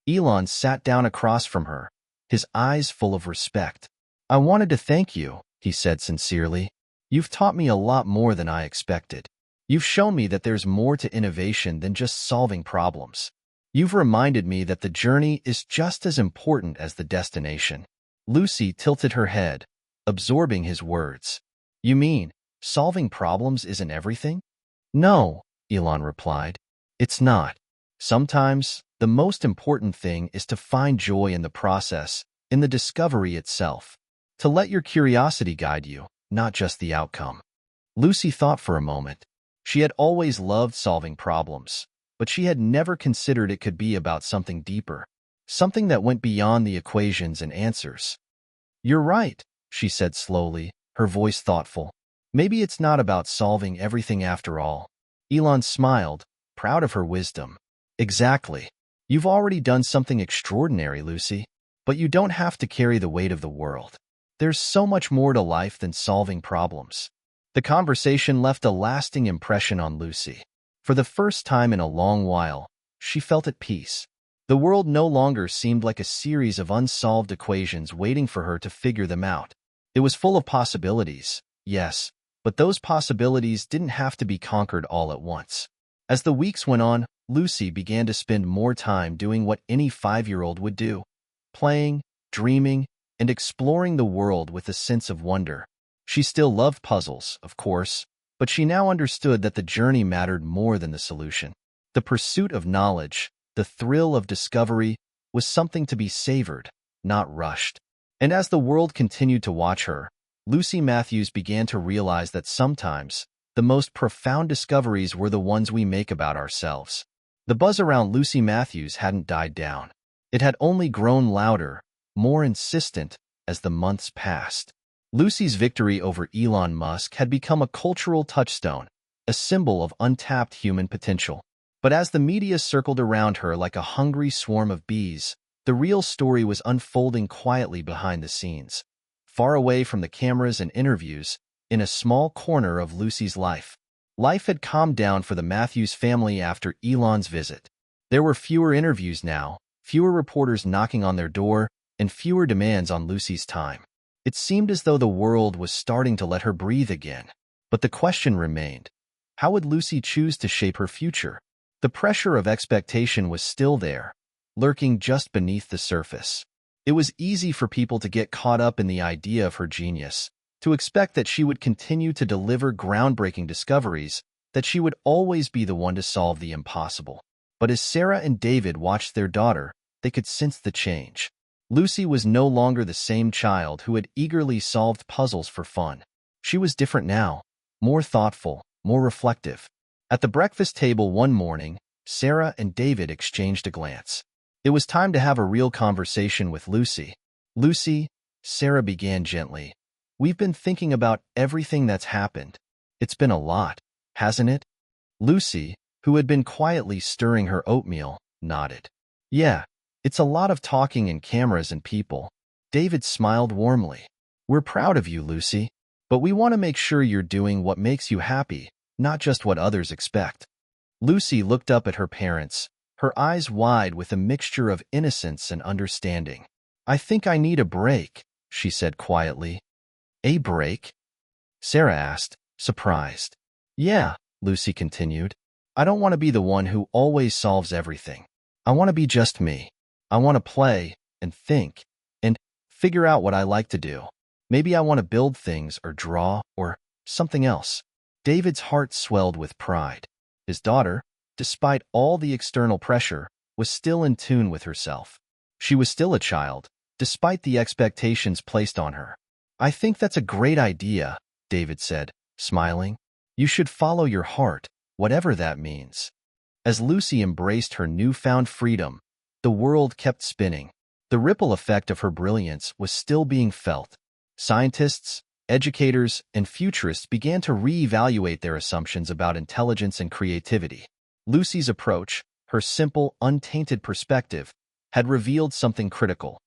Elon sat down across from her, his eyes full of respect. "I wanted to thank you," he said sincerely. "You've taught me a lot more than I expected. You've shown me that there's more to innovation than just solving problems. You've reminded me that the journey is just as important as the destination." Lucy tilted her head, absorbing his words. "You mean, solving problems isn't everything?" "No," Elon replied. "It's not. Sometimes, the most important thing is to find joy in the process in the discovery itself. To let your curiosity guide you, not just the outcome. Lucy thought for a moment. She had always loved solving problems, but she had never considered it could be about something deeper, something that went beyond the equations and answers. "You're right," she said slowly, her voice thoughtful. "Maybe it's not about solving everything after all." Elon smiled, proud of her wisdom. "Exactly. You've already done something extraordinary, Lucy. But you don't have to carry the weight of the world. There's so much more to life than solving problems." The conversation left a lasting impression on Lucy. For the first time in a long while, she felt at peace. The world no longer seemed like a series of unsolved equations waiting for her to figure them out. It was full of possibilities, yes, but those possibilities didn't have to be conquered all at once. As the weeks went on, Lucy began to spend more time doing what any 5-year-old would do: playing, dreaming, and exploring the world with a sense of wonder. She still loved puzzles, of course, but she now understood that the journey mattered more than the solution. The pursuit of knowledge, the thrill of discovery, was something to be savored, not rushed. And as the world continued to watch her, Lucy Matthews began to realize that sometimes the most profound discoveries were the ones we make about ourselves. The buzz around Lucy Matthews hadn't died down. It had only grown louder, more insistent, as the months passed. Lucy's victory over Elon Musk had become a cultural touchstone, a symbol of untapped human potential. But as the media circled around her like a hungry swarm of bees, the real story was unfolding quietly behind the scenes. Far away from the cameras and interviews, in a small corner of Lucy's life. Life had calmed down for the Matthews family after Elon's visit. There were fewer interviews now, fewer reporters knocking on their door, and fewer demands on Lucy's time. It seemed as though the world was starting to let her breathe again. But the question remained: how would Lucy choose to shape her future? The pressure of expectation was still there, lurking just beneath the surface. It was easy for people to get caught up in the idea of her genius, to expect that she would continue to deliver groundbreaking discoveries, that she would always be the one to solve the impossible. But as Sarah and David watched their daughter, they could sense the change. Lucy was no longer the same child who had eagerly solved puzzles for fun. She was different now, more thoughtful, more reflective. At the breakfast table one morning, Sarah and David exchanged a glance. It was time to have a real conversation with Lucy. "Lucy," Sarah began gently, "we've been thinking about everything that's happened. It's been a lot, hasn't it?" Lucy, who had been quietly stirring her oatmeal, nodded. "Yeah. It's a lot of talking and cameras and people." David smiled warmly. "We're proud of you, Lucy, but we want to make sure you're doing what makes you happy, not just what others expect." Lucy looked up at her parents, her eyes wide with a mixture of innocence and understanding. "I think I need a break," she said quietly. "A break?" Sarah asked, surprised. "Yeah," Lucy continued. "I don't want to be the one who always solves everything. I want to be just me. I want to play and think and figure out what I like to do. Maybe I want to build things or draw or something else." David's heart swelled with pride. His daughter, despite all the external pressure, was still in tune with herself. She was still a child, despite the expectations placed on her. "I think that's a great idea," David said, smiling. "You should follow your heart, whatever that means." As Lucy embraced her newfound freedom, the world kept spinning. The ripple effect of her brilliance was still being felt. Scientists, educators, and futurists began to reevaluate their assumptions about intelligence and creativity. Lucy's approach, her simple, untainted perspective, had revealed something critical: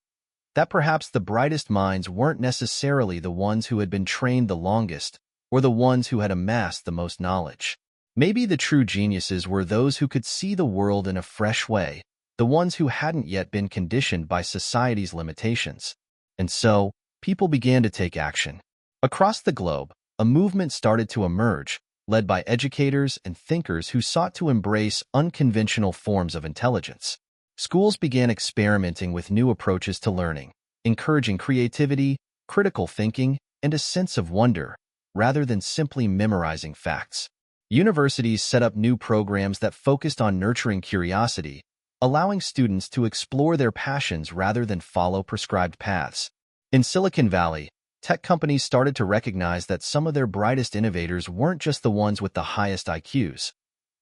that perhaps the brightest minds weren't necessarily the ones who had been trained the longest, or the ones who had amassed the most knowledge. Maybe the true geniuses were those who could see the world in a fresh way, the ones who hadn't yet been conditioned by society's limitations. And so, people began to take action. Across the globe, a movement started to emerge, led by educators and thinkers who sought to embrace unconventional forms of intelligence. Schools began experimenting with new approaches to learning, encouraging creativity, critical thinking, and a sense of wonder, rather than simply memorizing facts. Universities set up new programs that focused on nurturing curiosity, allowing students to explore their passions rather than follow prescribed paths. In Silicon Valley, tech companies started to recognize that some of their brightest innovators weren't just the ones with the highest IQs.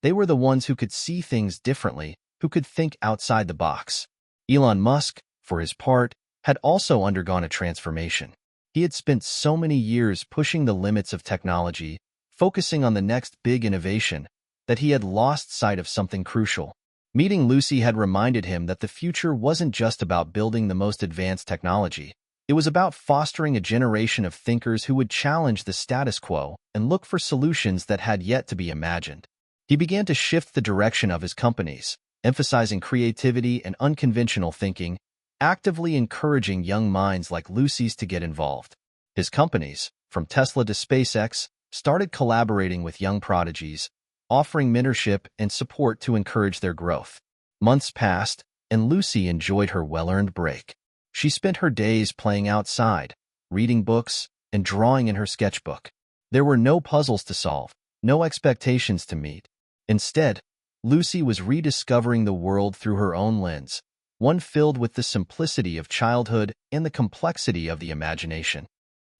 They were the ones who could see things differently, who could think outside the box. Elon Musk, for his part, had also undergone a transformation. He had spent so many years pushing the limits of technology, focusing on the next big innovation, that he had lost sight of something crucial. Meeting Lucy had reminded him that the future wasn't just about building the most advanced technology. It was about fostering a generation of thinkers who would challenge the status quo and look for solutions that had yet to be imagined. He began to shift the direction of his companies, emphasizing creativity and unconventional thinking, actively encouraging young minds like Lucy's to get involved. His companies, from Tesla to SpaceX, started collaborating with young prodigies, offering mentorship and support to encourage their growth. Months passed, and Lucy enjoyed her well-earned break. She spent her days playing outside, reading books, and drawing in her sketchbook. There were no puzzles to solve, no expectations to meet. Instead, Lucy was rediscovering the world through her own lens, one filled with the simplicity of childhood and the complexity of the imagination.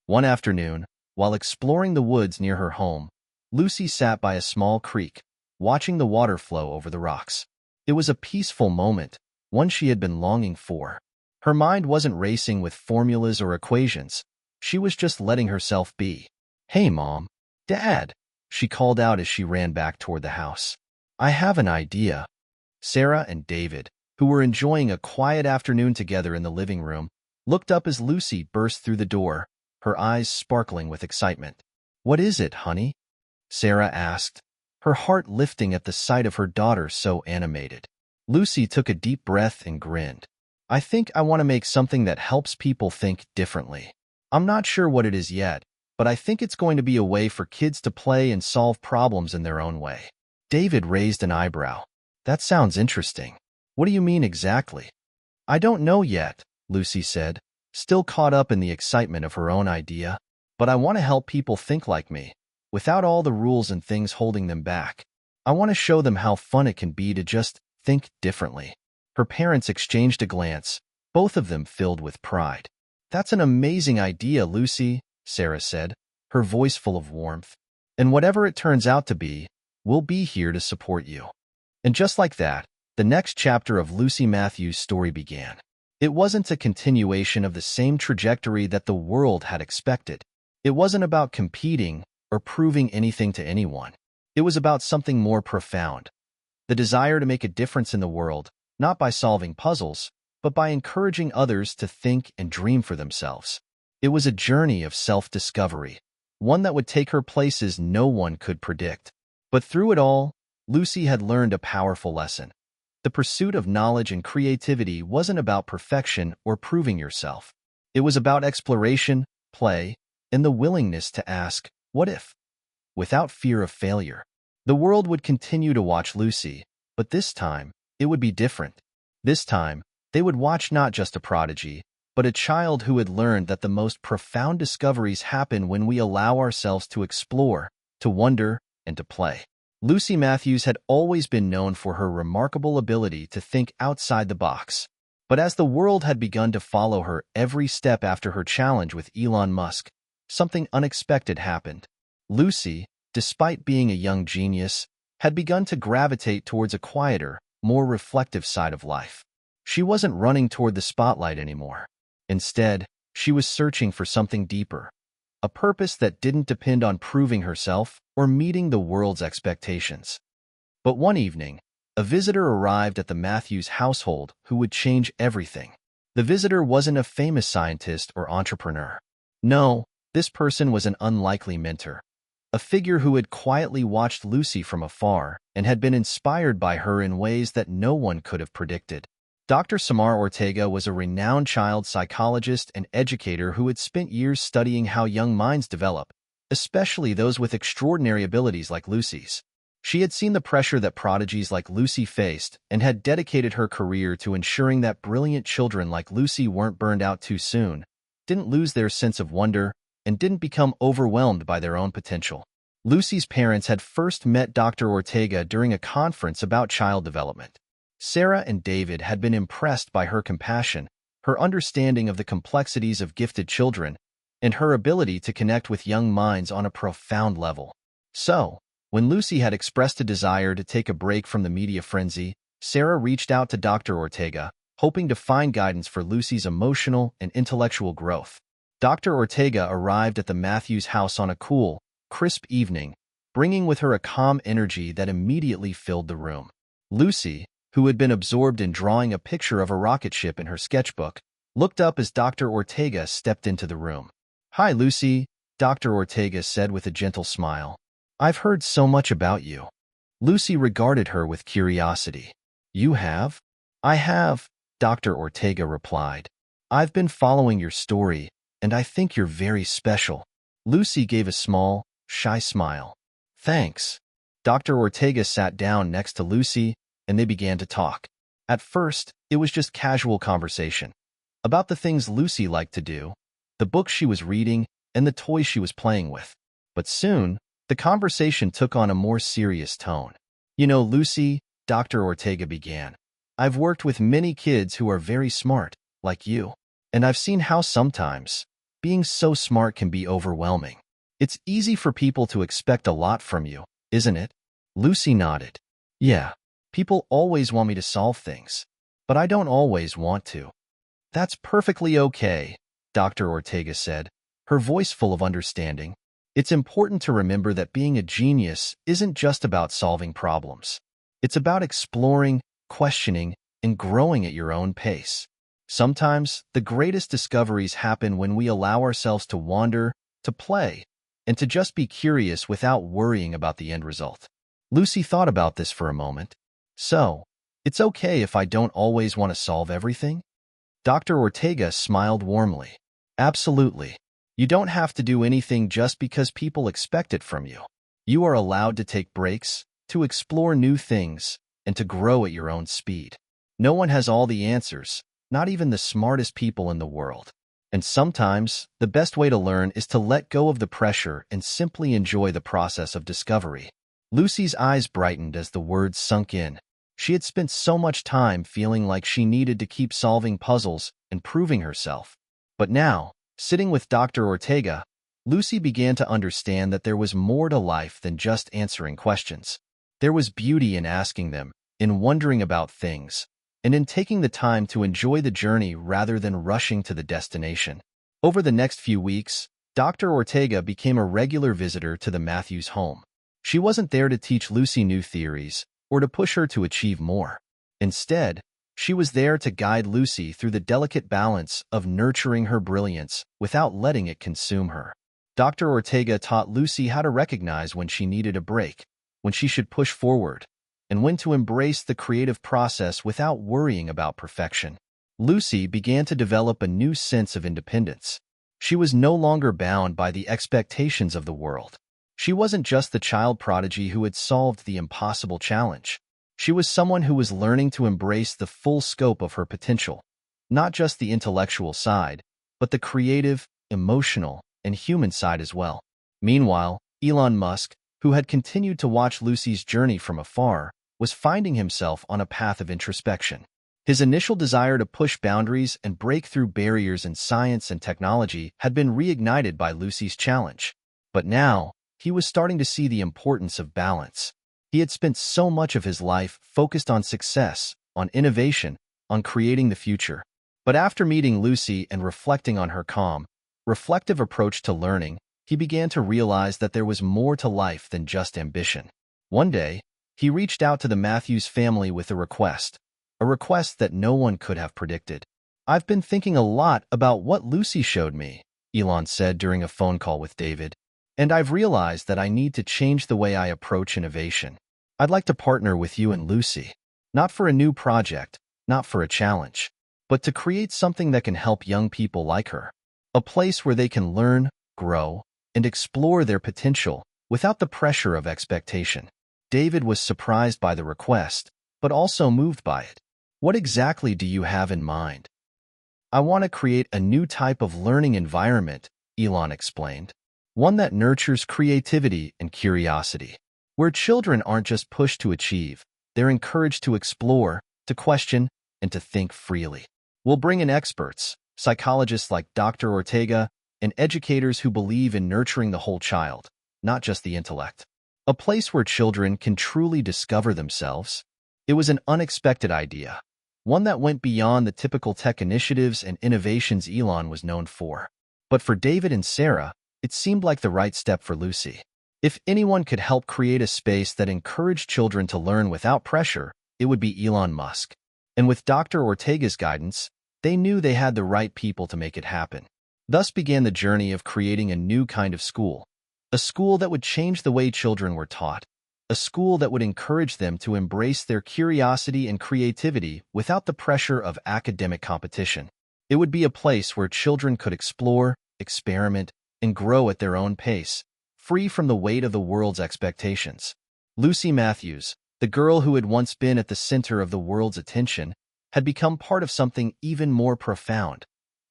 One afternoon, while exploring the woods near her home, Lucy sat by a small creek, watching the water flow over the rocks. It was a peaceful moment, one she had been longing for. Her mind wasn't racing with formulas or equations. She was just letting herself be. "Hey, Mom. Dad," she called out as she ran back toward the house. "I have an idea." Sarah and David, who were enjoying a quiet afternoon together in the living room, looked up as Lucy burst through the door, her eyes sparkling with excitement. "What is it, honey?" Sarah asked, her heart lifting at the sight of her daughter so animated. Lucy took a deep breath and grinned. "I think I want to make something that helps people think differently. I'm not sure what it is yet, but I think it's going to be a way for kids to play and solve problems in their own way." David raised an eyebrow. "That sounds interesting. What do you mean exactly?" "I don't know yet," Lucy said, still caught up in the excitement of her own idea. "But I want to help people think like me, without all the rules and things holding them back. I want to show them how fun it can be to just think differently." Her parents exchanged a glance, both of them filled with pride. "That's an amazing idea, Lucy," Sarah said, her voice full of warmth. "And whatever it turns out to be, we'll be here to support you." And just like that, the next chapter of Lucy Matthews' story began. It wasn't a continuation of the same trajectory that the world had expected. It wasn't about competing or proving anything to anyone. It was about something more profound. The desire to make a difference in the world, not by solving puzzles, but by encouraging others to think and dream for themselves. It was a journey of self-discovery, one that would take her places no one could predict. But through it all, Lucy had learned a powerful lesson. The pursuit of knowledge and creativity wasn't about perfection or proving yourself. It was about exploration, play, and the willingness to ask, "What if?" without fear of failure. The world would continue to watch Lucy, but this time, it would be different. This time, they would watch not just a prodigy, but a child who had learned that the most profound discoveries happen when we allow ourselves to explore, to wonder, and to play. Lucy Matthews had always been known for her remarkable ability to think outside the box. But as the world had begun to follow her every step after her challenge with Elon Musk, something unexpected happened. Lucy, despite being a young genius, had begun to gravitate towards a quieter, more reflective side of life. She wasn't running toward the spotlight anymore. Instead, she was searching for something deeper, a purpose that didn't depend on proving herself or meeting the world's expectations. But one evening, a visitor arrived at the Matthews household who would change everything. The visitor wasn't a famous scientist or entrepreneur. No, this person was an unlikely mentor, a figure who had quietly watched Lucy from afar and had been inspired by her in ways that no one could have predicted. Dr. Samar Ortega was a renowned child psychologist and educator who had spent years studying how young minds develop, especially those with extraordinary abilities like Lucy's. She had seen the pressure that prodigies like Lucy faced and had dedicated her career to ensuring that brilliant children like Lucy weren't burned out too soon, didn't lose their sense of wonder, and didn't become overwhelmed by their own potential. Lucy's parents had first met Dr. Ortega during a conference about child development. Sarah and David had been impressed by her compassion, her understanding of the complexities of gifted children, and her ability to connect with young minds on a profound level. So, when Lucy had expressed a desire to take a break from the media frenzy, Sarah reached out to Dr. Ortega, hoping to find guidance for Lucy's emotional and intellectual growth. Dr. Ortega arrived at the Matthews house on a cool, crisp evening, bringing with her a calm energy that immediately filled the room. Lucy, who had been absorbed in drawing a picture of a rocket ship in her sketchbook, looked up as Dr. Ortega stepped into the room. "Hi, Lucy," Dr. Ortega said with a gentle smile. "I've heard so much about you." Lucy regarded her with curiosity. "You have?" "I have," Dr. Ortega replied. "I've been following your story, and I think you're very special." Lucy gave a small, shy smile. "Thanks." Dr. Ortega sat down next to Lucy, and they began to talk. At first, it was just casual conversation about the things Lucy liked to do, the books she was reading, and the toys she was playing with. But soon, the conversation took on a more serious tone. "You know, Lucy," Dr. Ortega began, "I've worked with many kids who are very smart, like you, and I've seen how sometimes being so smart can be overwhelming. It's easy for people to expect a lot from you, isn't it?" Lucy nodded. "Yeah, people always want me to solve things, but I don't always want to." "That's perfectly okay," Dr. Ortega said, her voice full of understanding. "It's important to remember that being a genius isn't just about solving problems. It's about exploring, questioning, and growing at your own pace. Sometimes, the greatest discoveries happen when we allow ourselves to wander, to play, and to just be curious without worrying about the end result." Lucy thought about this for a moment. "So, it's okay if I don't always want to solve everything?" Dr. Ortega smiled warmly. "Absolutely. You don't have to do anything just because people expect it from you. You are allowed to take breaks, to explore new things, and to grow at your own speed. No one has all the answers, not even the smartest people in the world. And sometimes, the best way to learn is to let go of the pressure and simply enjoy the process of discovery." Lucy's eyes brightened as the words sunk in. She had spent so much time feeling like she needed to keep solving puzzles and proving herself. But now, sitting with Dr. Ortega, Lucy began to understand that there was more to life than just answering questions. There was beauty in asking them, in wondering about things, and in taking the time to enjoy the journey rather than rushing to the destination. Over the next few weeks, Dr. Ortega became a regular visitor to the Matthews home. She wasn't there to teach Lucy new theories or to push her to achieve more. Instead, she was there to guide Lucy through the delicate balance of nurturing her brilliance without letting it consume her. Dr. Ortega taught Lucy how to recognize when she needed a break, when she should push forward, and when to embrace the creative process without worrying about perfection. Lucy began to develop a new sense of independence. She was no longer bound by the expectations of the world. She wasn't just the child prodigy who had solved the impossible challenge. She was someone who was learning to embrace the full scope of her potential, not just the intellectual side, but the creative, emotional, and human side as well. Meanwhile, Elon Musk, who had continued to watch Lucy's journey from afar, was finding himself on a path of introspection. His initial desire to push boundaries and break through barriers in science and technology had been reignited by Lucy's challenge. But now, he was starting to see the importance of balance. He had spent so much of his life focused on success, on innovation, on creating the future. But after meeting Lucy and reflecting on her calm, reflective approach to learning, he began to realize that there was more to life than just ambition. One day, he reached out to the Matthews family with a request that no one could have predicted. "I've been thinking a lot about what Lucy showed me," Elon said during a phone call with David. "And I've realized that I need to change the way I approach innovation. I'd like to partner with you and Lucy, not for a new project, not for a challenge, but to create something that can help young people like her. A place where they can learn, grow, and explore their potential without the pressure of expectation." David was surprised by the request, but also moved by it. "What exactly do you have in mind?" "I want to create a new type of learning environment," Elon explained. "One that nurtures creativity and curiosity, where children aren't just pushed to achieve, they're encouraged to explore, to question, and to think freely. We'll bring in experts, psychologists like Dr. Ortega, and educators who believe in nurturing the whole child, not just the intellect. A place where children can truly discover themselves. It was an unexpected idea, one that went beyond the typical tech initiatives and innovations Elon was known for. But for David and Sarah, it seemed like the right step for Lucy. If anyone could help create a space that encouraged children to learn without pressure, it would be Elon Musk. And with Dr. Ortega's guidance, they knew they had the right people to make it happen. Thus began the journey of creating a new kind of school, a school that would change the way children were taught, a school that would encourage them to embrace their curiosity and creativity without the pressure of academic competition. It would be a place where children could explore, experiment, and grow at their own pace, free from the weight of the world's expectations. Lucy Matthews, the girl who had once been at the center of the world's attention, had become part of something even more profound,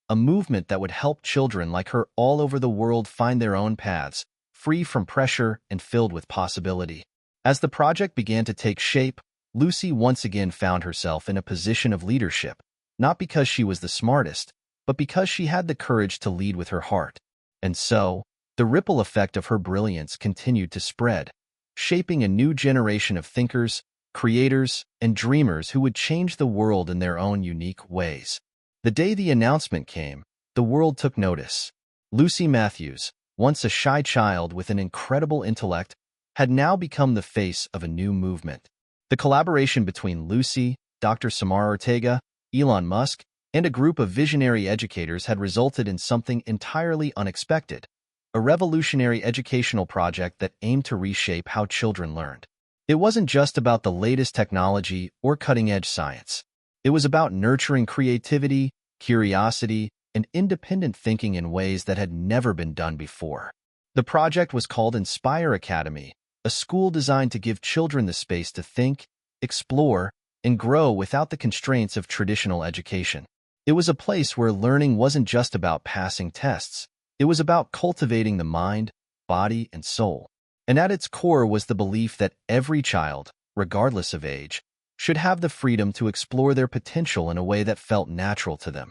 a movement that would help children like her all over the world find their own paths, free from pressure and filled with possibility. As the project began to take shape, Lucy once again found herself in a position of leadership, not because she was the smartest, but because she had the courage to lead with her heart. And so, the ripple effect of her brilliance continued to spread, shaping a new generation of thinkers, creators, and dreamers who would change the world in their own unique ways. The day the announcement came, the world took notice. Lucy Matthews, once a shy child with an incredible intellect, had now become the face of a new movement. The collaboration between Lucy, Dr. Samar Ortega, Elon Musk, and a group of visionary educators had resulted in something entirely unexpected, a revolutionary educational project that aimed to reshape how children learned. It wasn't just about the latest technology or cutting-edge science. It was about nurturing creativity, curiosity, and independent thinking in ways that had never been done before. The project was called Inspire Academy, a school designed to give children the space to think, explore, and grow without the constraints of traditional education. It was a place where learning wasn't just about passing tests. It was about cultivating the mind, body, and soul. And at its core was the belief that every child, regardless of age, should have the freedom to explore their potential in a way that felt natural to them.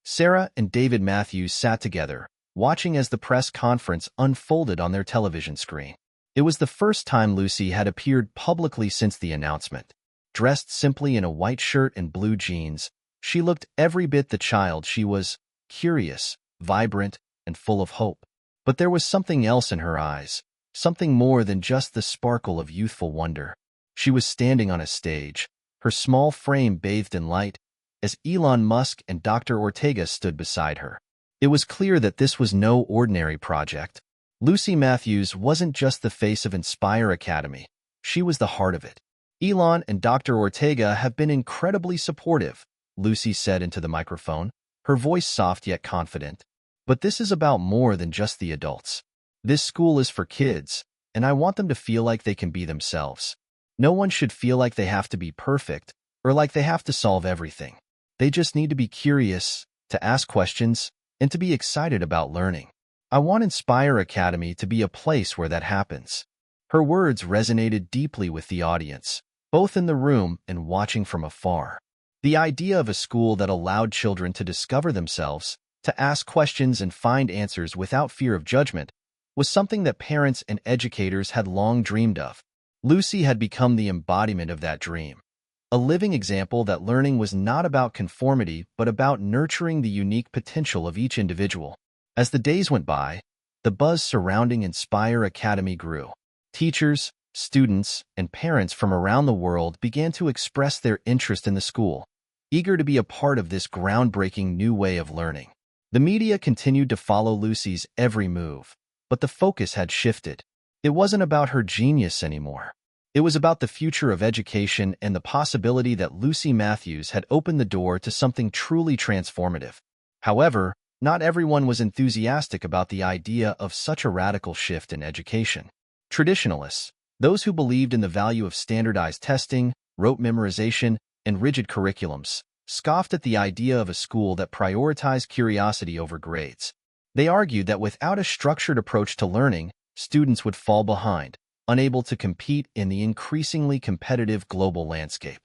Sarah and David Matthews sat together, watching as the press conference unfolded on their television screen. It was the first time Lucy had appeared publicly since the announcement. Dressed simply in a white shirt and blue jeans, she looked every bit the child she was, curious, vibrant, and full of hope. But there was something else in her eyes, something more than just the sparkle of youthful wonder. She was standing on a stage, her small frame bathed in light, as Elon Musk and Dr. Ortega stood beside her. It was clear that this was no ordinary project. Lucy Matthews wasn't just the face of Inspire Academy, she was the heart of it. Elon and Dr. Ortega have been incredibly supportive, Lucy said into the microphone, her voice soft yet confident. But this is about more than just the adults. This school is for kids, and I want them to feel like they can be themselves. No one should feel like they have to be perfect or like they have to solve everything. They just need to be curious, to ask questions, and to be excited about learning. I want Inspire Academy to be a place where that happens. Her words resonated deeply with the audience, both in the room and watching from afar. The idea of a school that allowed children to discover themselves, to ask questions and find answers without fear of judgment, was something that parents and educators had long dreamed of. Lucy had become the embodiment of that dream, a living example that learning was not about conformity but about nurturing the unique potential of each individual. As the days went by, the buzz surrounding Inspire Academy grew. Teachers, students, and parents from around the world began to express their interest in the school, eager to be a part of this groundbreaking new way of learning. The media continued to follow Lucy's every move, but the focus had shifted. It wasn't about her genius anymore. It was about the future of education and the possibility that Lucy Matthews had opened the door to something truly transformative. However, not everyone was enthusiastic about the idea of such a radical shift in education. Traditionalists, those who believed in the value of standardized testing, rote memorization, and rigid curriculums, scoffed at the idea of a school that prioritized curiosity over grades. They argued that without a structured approach to learning, students would fall behind, unable to compete in the increasingly competitive global landscape.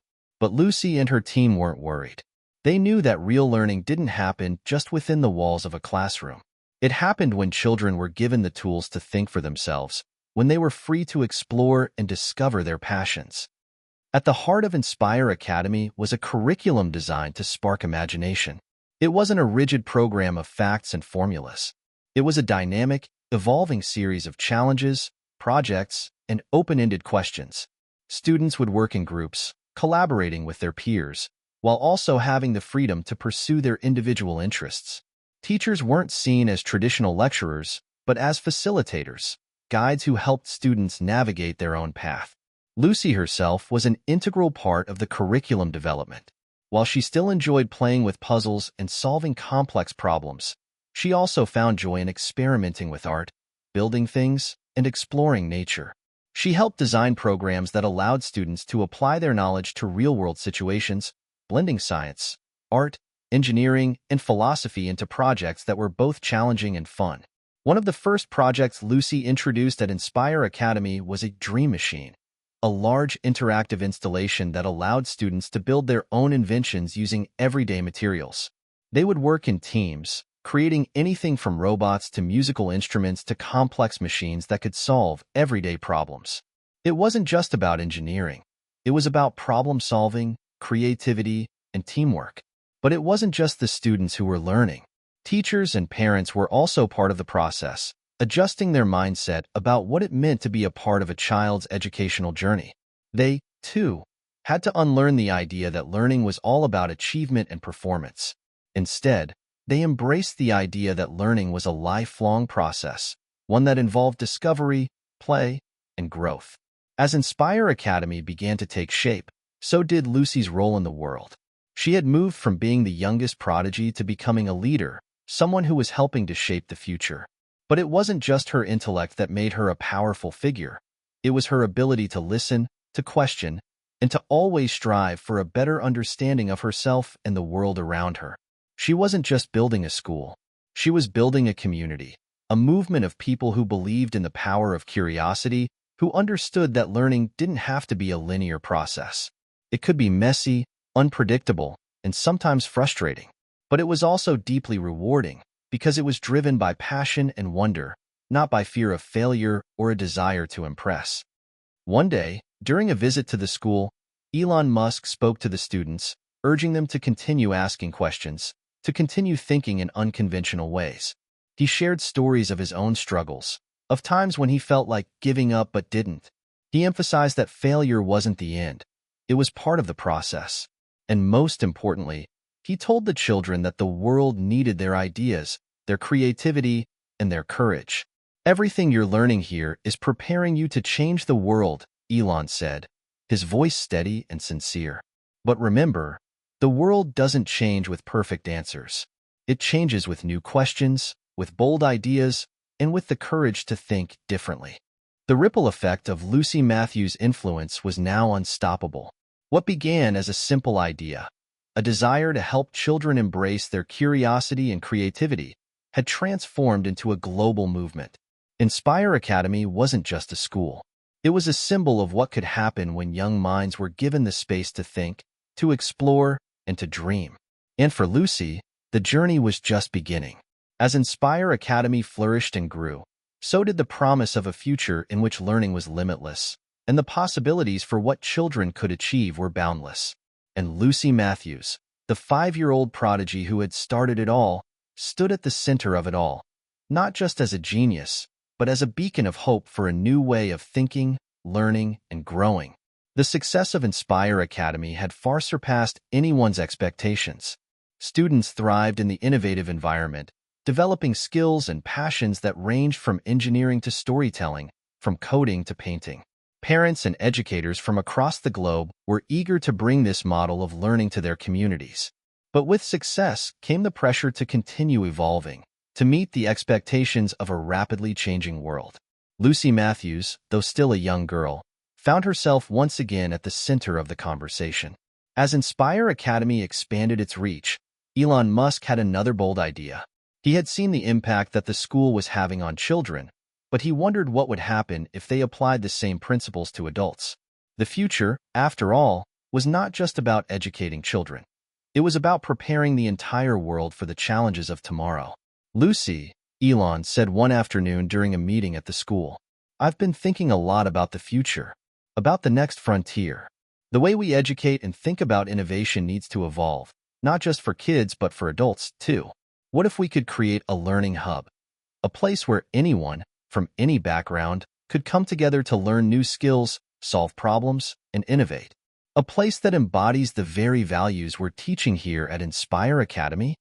But Lucy and her team weren't worried. They knew that real learning didn't happen just within the walls of a classroom. It happened when children were given the tools to think for themselves, when they were free to explore and discover their passions. At the heart of Inspire Academy was a curriculum designed to spark imagination. It wasn't a rigid program of facts and formulas. It was a dynamic, evolving series of challenges, projects, and open-ended questions. Students would work in groups, collaborating with their peers, while also having the freedom to pursue their individual interests. Teachers weren't seen as traditional lecturers, but as facilitators, guides who helped students navigate their own path. Lucy herself was an integral part of the curriculum development. While she still enjoyed playing with puzzles and solving complex problems, she also found joy in experimenting with art, building things, and exploring nature. She helped design programs that allowed students to apply their knowledge to real-world situations, blending science, art, engineering, and philosophy into projects that were both challenging and fun. One of the first projects Lucy introduced at Inspire Academy was a dream machine, a large interactive installation that allowed students to build their own inventions using everyday materials. They would work in teams, creating anything from robots to musical instruments to complex machines that could solve everyday problems. It wasn't just about engineering. It was about problem-solving, creativity, and teamwork. But it wasn't just the students who were learning. Teachers and parents were also part of the process, adjusting their mindset about what it meant to be a part of a child's educational journey. They, too, had to unlearn the idea that learning was all about achievement and performance. Instead, they embraced the idea that learning was a lifelong process, one that involved discovery, play, and growth. As Inspire Academy began to take shape, so did Lucy's role in the world. She had moved from being the youngest prodigy to becoming a leader, someone who was helping to shape the future. But it wasn't just her intellect that made her a powerful figure. It was her ability to listen, to question, and to always strive for a better understanding of herself and the world around her. She wasn't just building a school. She was building a community, a movement of people who believed in the power of curiosity, who understood that learning didn't have to be a linear process. It could be messy, unpredictable, and sometimes frustrating. But it was also deeply rewarding, because it was driven by passion and wonder, not by fear of failure or a desire to impress. One day, during a visit to the school, Elon Musk spoke to the students, urging them to continue asking questions, to continue thinking in unconventional ways. He shared stories of his own struggles, of times when he felt like giving up but didn't. He emphasized that failure wasn't the end. It was part of the process. And most importantly, he told the children that the world needed their ideas, their creativity, and their courage. Everything you're learning here is preparing you to change the world, Elon said, his voice steady and sincere. But remember, the world doesn't change with perfect answers. It changes with new questions, with bold ideas, and with the courage to think differently. The ripple effect of Lucy Matthews' influence was now unstoppable. What began as a simple idea, a desire to help children embrace their curiosity and creativity, had transformed into a global movement. Inspire Academy wasn't just a school. It was a symbol of what could happen when young minds were given the space to think, to explore, and to dream. And for Lucy, the journey was just beginning. As Inspire Academy flourished and grew, so did the promise of a future in which learning was limitless, and the possibilities for what children could achieve were boundless. And Lucy Matthews, the 5-year-old prodigy who had started it all, stood at the center of it all, not just as a genius, but as a beacon of hope for a new way of thinking, learning, and growing. The success of Inspire Academy had far surpassed anyone's expectations. Students thrived in the innovative environment, developing skills and passions that ranged from engineering to storytelling, from coding to painting. Parents and educators from across the globe were eager to bring this model of learning to their communities. But with success came the pressure to continue evolving, to meet the expectations of a rapidly changing world. Lucy Matthews, though still a young girl, found herself once again at the center of the conversation. As Inspire Academy expanded its reach, Elon Musk had another bold idea. He had seen the impact that the school was having on children, but he wondered what would happen if they applied the same principles to adults. The future, after all, was not just about educating children. It was about preparing the entire world for the challenges of tomorrow. Lucy, Elon said one afternoon during a meeting at the school, I've been thinking a lot about the future, about the next frontier. The way we educate and think about innovation needs to evolve, not just for kids but for adults, too. What if we could create a learning hub? A place where anyone, from any background, could come together to learn new skills, solve problems, and innovate. A place that embodies the very values we're teaching here at Inspire Academy?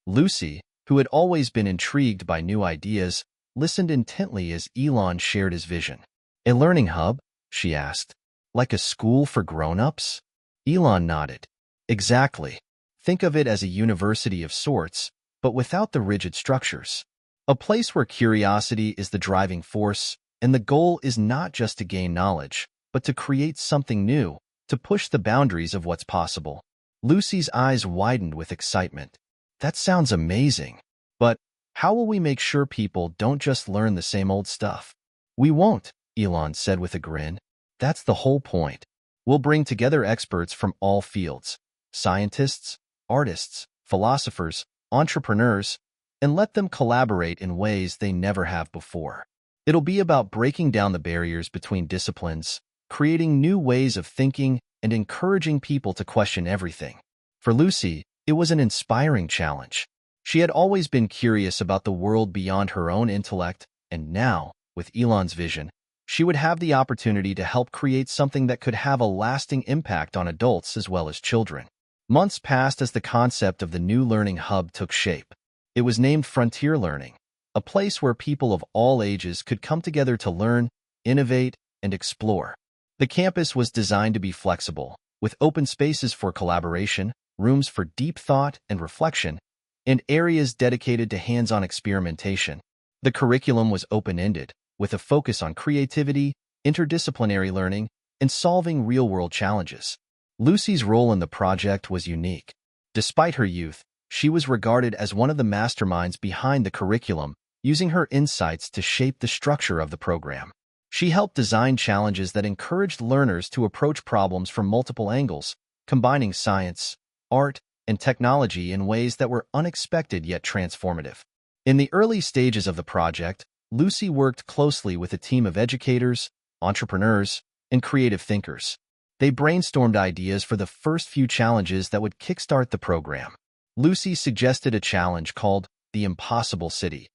Lucy, who had always been intrigued by new ideas, listened intently as Elon shared his vision. A learning hub? She asked. Like a school for grown-ups? Elon nodded. Exactly. Think of it as a university of sorts, but without the rigid structures. A place where curiosity is the driving force, and the goal is not just to gain knowledge, but to create something new, to push the boundaries of what's possible. Lucy's eyes widened with excitement. That sounds amazing. But how will we make sure people don't just learn the same old stuff? We won't, Elon said with a grin. That's the whole point. We'll bring together experts from all fields, scientists, artists, philosophers, entrepreneurs, and let them collaborate in ways they never have before. It'll be about breaking down the barriers between disciplines, creating new ways of thinking, and encouraging people to question everything. For Lucy, it was an inspiring challenge. She had always been curious about the world beyond her own intellect, and now, with Elon's vision, she would have the opportunity to help create something that could have a lasting impact on adults as well as children. Months passed as the concept of the new learning hub took shape. It was named Frontier Learning, a place where people of all ages could come together to learn, innovate, and explore. The campus was designed to be flexible, with open spaces for collaboration, rooms for deep thought and reflection, and areas dedicated to hands-on experimentation. The curriculum was open-ended, with a focus on creativity, interdisciplinary learning, and solving real-world challenges. Lucy's role in the project was unique. Despite her youth, she was regarded as one of the masterminds behind the curriculum, using her insights to shape the structure of the program. She helped design challenges that encouraged learners to approach problems from multiple angles, combining science, art, and technology in ways that were unexpected yet transformative. In the early stages of the project, Lucy worked closely with a team of educators, entrepreneurs, and creative thinkers. They brainstormed ideas for the first few challenges that would kickstart the program. Lucy suggested a challenge called the Impossible City,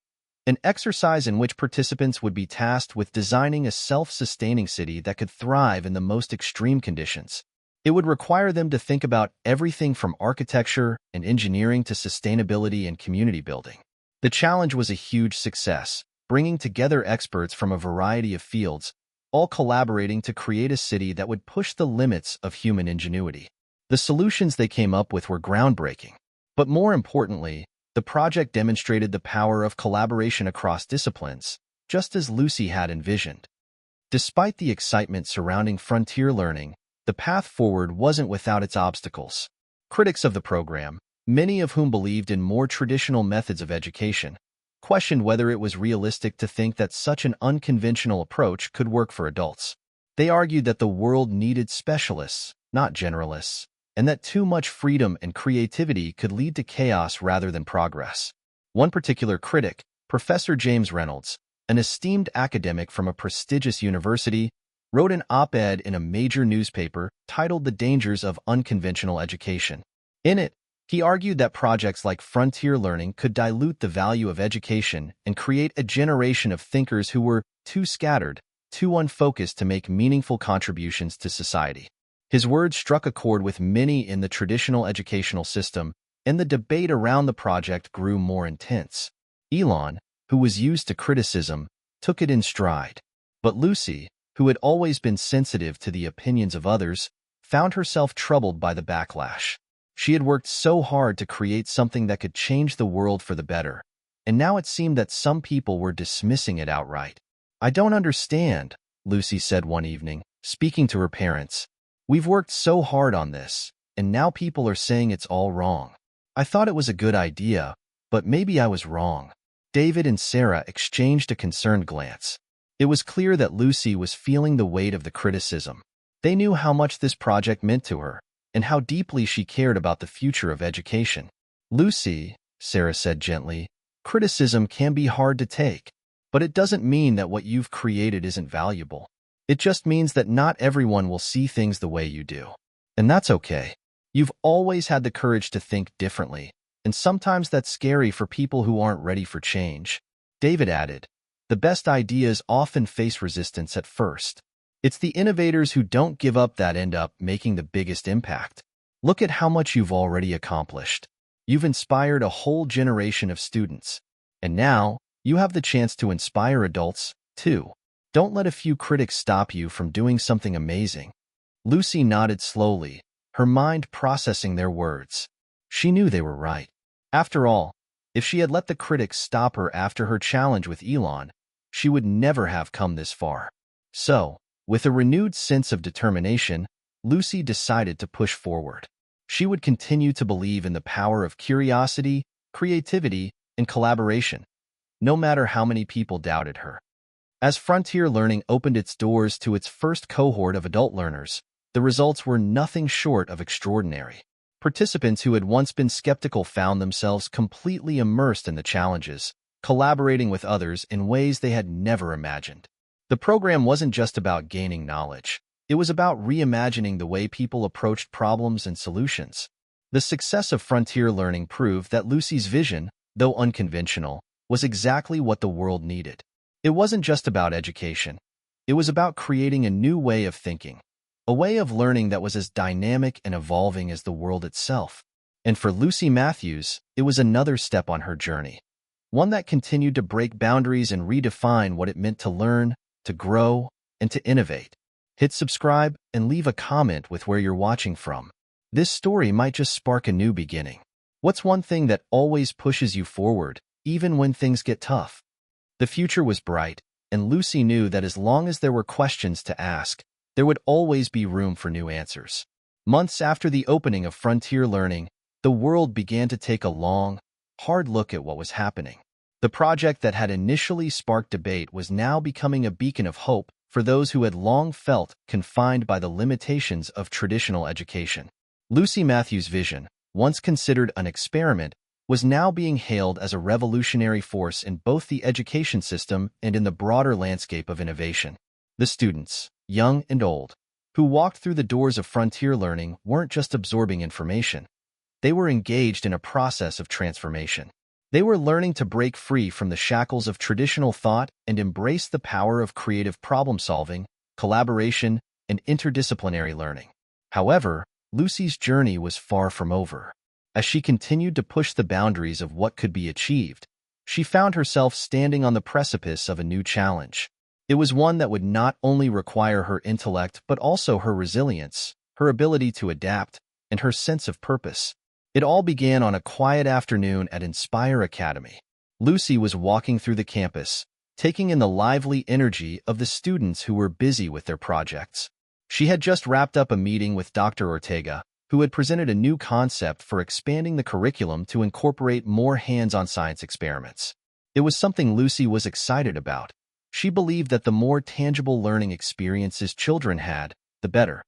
an exercise in which participants would be tasked with designing a self-sustaining city that could thrive in the most extreme conditions. It would require them to think about everything from architecture and engineering to sustainability and community building. The challenge was a huge success, bringing together experts from a variety of fields, all collaborating to create a city that would push the limits of human ingenuity. The solutions they came up with were groundbreaking. But more importantly, the project demonstrated the power of collaboration across disciplines, just as Lucy had envisioned. Despite the excitement surrounding frontier learning, the path forward wasn't without its obstacles. Critics of the program, many of whom believed in more traditional methods of education, questioned whether it was realistic to think that such an unconventional approach could work for adults. They argued that the world needed specialists, not generalists, and that too much freedom and creativity could lead to chaos rather than progress. One particular critic, Professor James Reynolds, an esteemed academic from a prestigious university, wrote an op-ed in a major newspaper titled The Dangers of Unconventional Education. In it, he argued that projects like frontier learning could dilute the value of education and create a generation of thinkers who were too scattered, too unfocused to make meaningful contributions to society. His words struck a chord with many in the traditional educational system, and the debate around the project grew more intense. Elon, who was used to criticism, took it in stride. But Lucy, who had always been sensitive to the opinions of others, found herself troubled by the backlash. She had worked so hard to create something that could change the world for the better, and now it seemed that some people were dismissing it outright. "I don't understand," Lucy said one evening, speaking to her parents. "We've worked so hard on this, and now people are saying it's all wrong. I thought it was a good idea, but maybe I was wrong." David and Sarah exchanged a concerned glance. It was clear that Lucy was feeling the weight of the criticism. They knew how much this project meant to her, and how deeply she cared about the future of education. "Lucy," Sarah said gently, "criticism can be hard to take, but it doesn't mean that what you've created isn't valuable. It just means that not everyone will see things the way you do. And that's okay. You've always had the courage to think differently, and sometimes that's scary for people who aren't ready for change." David added, "The best ideas often face resistance at first. It's the innovators who don't give up that end up making the biggest impact. Look at how much you've already accomplished. You've inspired a whole generation of students. And now, you have the chance to inspire adults, too. Don't let a few critics stop you from doing something amazing." Lucy nodded slowly, her mind processing their words. She knew they were right. After all, if she had let the critics stop her after her challenge with Elon, she would never have come this far. So, with a renewed sense of determination, Lucy decided to push forward. She would continue to believe in the power of curiosity, creativity, and collaboration, no matter how many people doubted her. As Frontier Learning opened its doors to its first cohort of adult learners, the results were nothing short of extraordinary. Participants who had once been skeptical found themselves completely immersed in the challenges, collaborating with others in ways they had never imagined. The program wasn't just about gaining knowledge. It was about reimagining the way people approached problems and solutions. The success of Frontier Learning proved that Lucy's vision, though unconventional, was exactly what the world needed. It wasn't just about education. It was about creating a new way of thinking, a way of learning that was as dynamic and evolving as the world itself. And for Lucy Matthews, it was another step on her journey, one that continued to break boundaries and redefine what it meant to learn, to grow, and to innovate. Hit subscribe and leave a comment with where you're watching from. This story might just spark a new beginning. What's one thing that always pushes you forward, even when things get tough? The future was bright, and Lucy knew that as long as there were questions to ask, there would always be room for new answers. Months after the opening of Frontier Learning, the world began to take a long, hard look at what was happening. The project that had initially sparked debate was now becoming a beacon of hope for those who had long felt confined by the limitations of traditional education. Lucy Matthews' vision, once considered an experiment, was now being hailed as a revolutionary force in both the education system and in the broader landscape of innovation. The students, young and old, who walked through the doors of Frontier Learning weren't just absorbing information. They were engaged in a process of transformation. They were learning to break free from the shackles of traditional thought and embrace the power of creative problem-solving, collaboration, and interdisciplinary learning. However, Lucy's journey was far from over. As she continued to push the boundaries of what could be achieved, she found herself standing on the precipice of a new challenge. It was one that would not only require her intellect but also her resilience, her ability to adapt, and her sense of purpose. It all began on a quiet afternoon at Inspire Academy. Lucy was walking through the campus, taking in the lively energy of the students who were busy with their projects. She had just wrapped up a meeting with Dr. Ortega, who had presented a new concept for expanding the curriculum to incorporate more hands-on science experiments. It was something Lucy was excited about. She believed that the more tangible learning experiences children had, the better.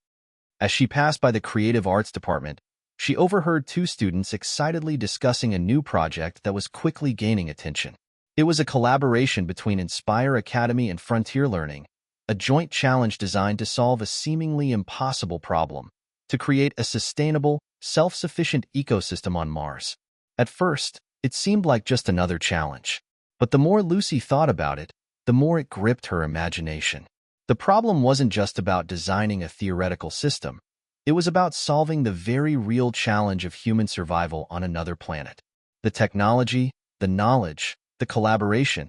As she passed by the creative arts department, she overheard two students excitedly discussing a new project that was quickly gaining attention. It was a collaboration between Inspire Academy and Frontier Learning, a joint challenge designed to solve a seemingly impossible problem, to create a sustainable, self-sufficient ecosystem on Mars. At first, it seemed like just another challenge. But the more Lucy thought about it, the more it gripped her imagination. The problem wasn't just about designing a theoretical system. It was about solving the very real challenge of human survival on another planet. The technology, the knowledge, the collaboration,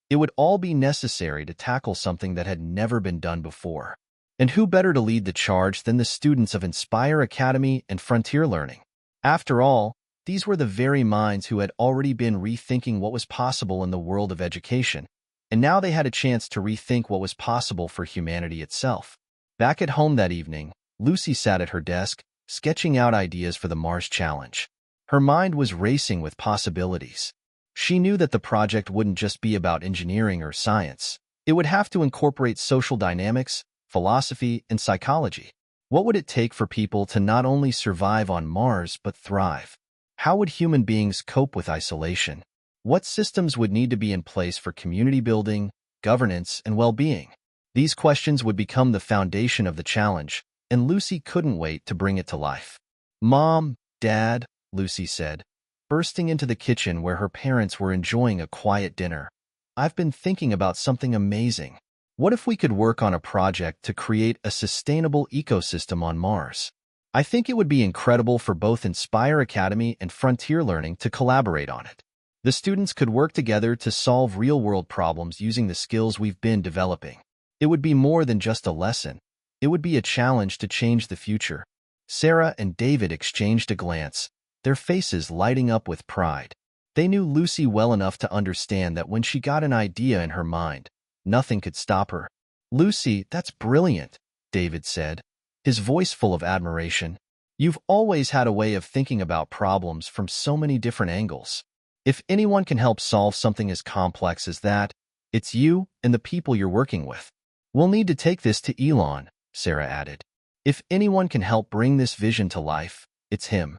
it would all be necessary to tackle something that had never been done before. And who better to lead the charge than the students of Inspire Academy and Frontier Learning? After all, these were the very minds who had already been rethinking what was possible in the world of education, and now they had a chance to rethink what was possible for humanity itself. Back at home that evening, Lucy sat at her desk, sketching out ideas for the Mars Challenge. Her mind was racing with possibilities. She knew that the project wouldn't just be about engineering or science. It would have to incorporate social dynamics, philosophy, and psychology. What would it take for people to not only survive on Mars but thrive? How would human beings cope with isolation? What systems would need to be in place for community building, governance, and well-being? These questions would become the foundation of the challenge, and Lucy couldn't wait to bring it to life. "Mom, Dad," Lucy said, bursting into the kitchen where her parents were enjoying a quiet dinner. "I've been thinking about something amazing. What if we could work on a project to create a sustainable ecosystem on Mars? I think it would be incredible for both Inspire Academy and Frontier Learning to collaborate on it. The students could work together to solve real-world problems using the skills we've been developing. It would be more than just a lesson. It would be a challenge to change the future." Sarah and David exchanged a glance, their faces lighting up with pride. They knew Lucy well enough to understand that when she got an idea in her mind, nothing could stop her. "Lucy, that's brilliant," David said, his voice full of admiration. "You've always had a way of thinking about problems from so many different angles. If anyone can help solve something as complex as that, it's you and the people you're working with." "We'll need to take this to Elon," Sarah added. "If anyone can help bring this vision to life, it's him."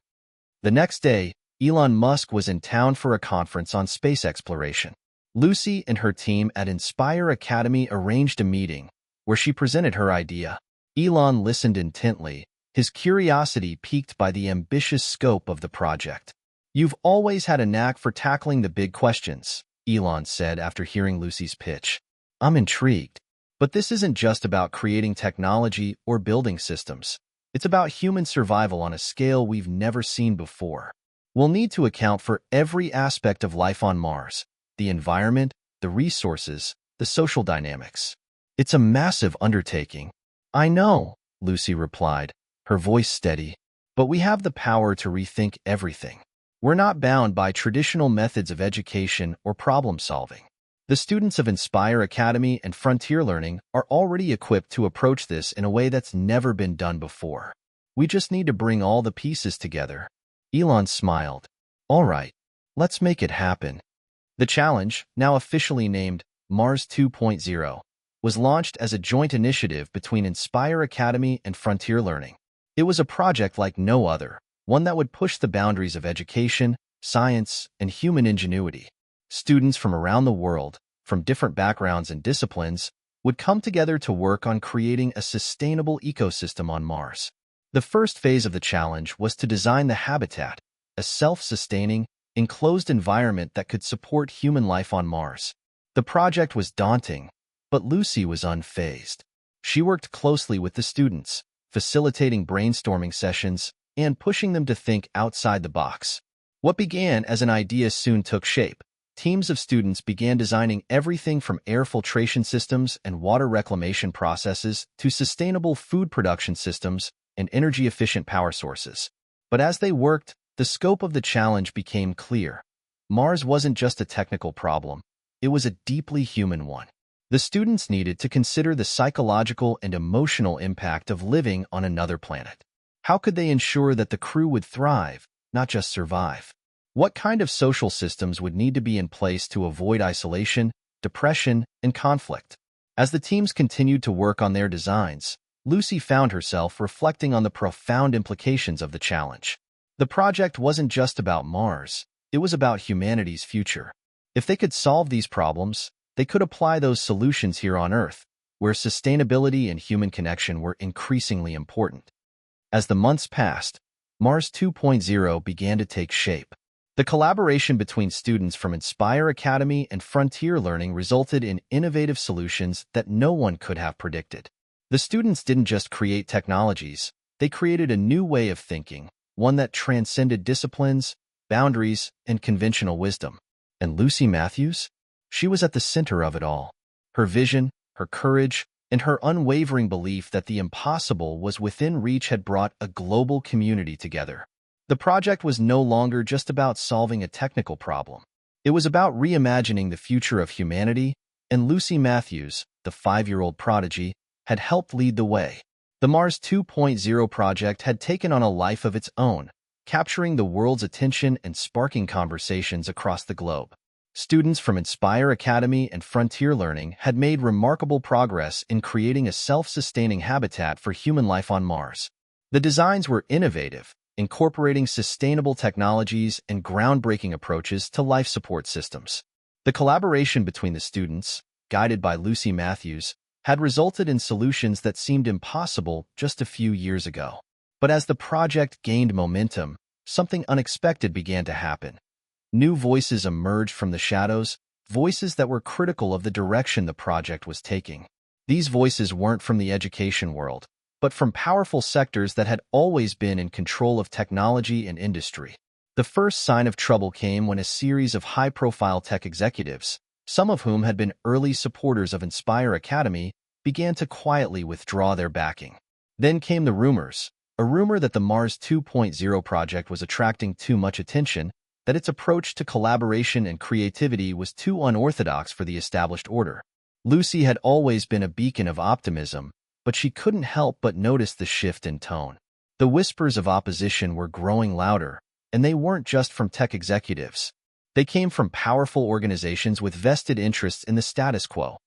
The next day, Elon Musk was in town for a conference on space exploration. Lucy and her team at Inspire Academy arranged a meeting where she presented her idea. Elon listened intently, his curiosity piqued by the ambitious scope of the project. "You've always had a knack for tackling the big questions," Elon said after hearing Lucy's pitch. "I'm intrigued. But this isn't just about creating technology or building systems. It's about human survival on a scale we've never seen before. We'll need to account for every aspect of life on Mars: the environment, the resources, the social dynamics. It's a massive undertaking." "I know," Lucy replied, her voice steady, "but we have the power to rethink everything. We're not bound by traditional methods of education or problem-solving. The students of Inspire Academy and Frontier Learning are already equipped to approach this in a way that's never been done before. We just need to bring all the pieces together." Elon smiled. "All right, let's make it happen." The challenge, now officially named Mars 2.0, was launched as a joint initiative between Inspire Academy and Frontier Learning. It was a project like no other, one that would push the boundaries of education, science, and human ingenuity. Students from around the world, from different backgrounds and disciplines, would come together to work on creating a sustainable ecosystem on Mars. The first phase of the challenge was to design the habitat, a self-sustaining, enclosed environment that could support human life on Mars. The project was daunting, but Lucy was unfazed. She worked closely with the students, facilitating brainstorming sessions and pushing them to think outside the box. What began as an idea soon took shape. Teams of students began designing everything from air filtration systems and water reclamation processes to sustainable food production systems and energy-efficient power sources. But as they worked, the scope of the challenge became clear. Mars wasn't just a technical problem, it was a deeply human one. The students needed to consider the psychological and emotional impact of living on another planet. How could they ensure that the crew would thrive, not just survive? What kind of social systems would need to be in place to avoid isolation, depression, and conflict? As the teams continued to work on their designs, Lucy found herself reflecting on the profound implications of the challenge. The project wasn't just about Mars, it was about humanity's future. If they could solve these problems, they could apply those solutions here on Earth, where sustainability and human connection were increasingly important. As the months passed, Mars 2.0 began to take shape. The collaboration between students from Inspire Academy and Frontier Learning resulted in innovative solutions that no one could have predicted. The students didn't just create technologies, they created a new way of thinking, one that transcended disciplines, boundaries, and conventional wisdom. And Lucy Matthews? She was at the center of it all. Her vision, her courage, and her unwavering belief that the impossible was within reach had brought a global community together. The project was no longer just about solving a technical problem. It was about reimagining the future of humanity, and Lucy Matthews, the 5-year-old prodigy, had helped lead the way. The Mars 2.0 project had taken on a life of its own, capturing the world's attention and sparking conversations across the globe. Students from Inspire Academy and Frontier Learning had made remarkable progress in creating a self-sustaining habitat for human life on Mars. The designs were innovative, incorporating sustainable technologies and groundbreaking approaches to life support systems. The collaboration between the students, guided by Lucy Matthews, had resulted in solutions that seemed impossible just a few years ago. But as the project gained momentum, something unexpected began to happen. New voices emerged from the shadows, voices that were critical of the direction the project was taking. These voices weren't from the education world, but from powerful sectors that had always been in control of technology and industry. The first sign of trouble came when a series of high-profile tech executives, some of whom had been early supporters of Inspire Academy, began to quietly withdraw their backing. Then came the rumors, a rumor that the Mars 2.0 project was attracting too much attention, that its approach to collaboration and creativity was too unorthodox for the established order. Lucy had always been a beacon of optimism, but she couldn't help but notice the shift in tone. The whispers of opposition were growing louder, and they weren't just from tech executives. They came from powerful organizations with vested interests in the status quo,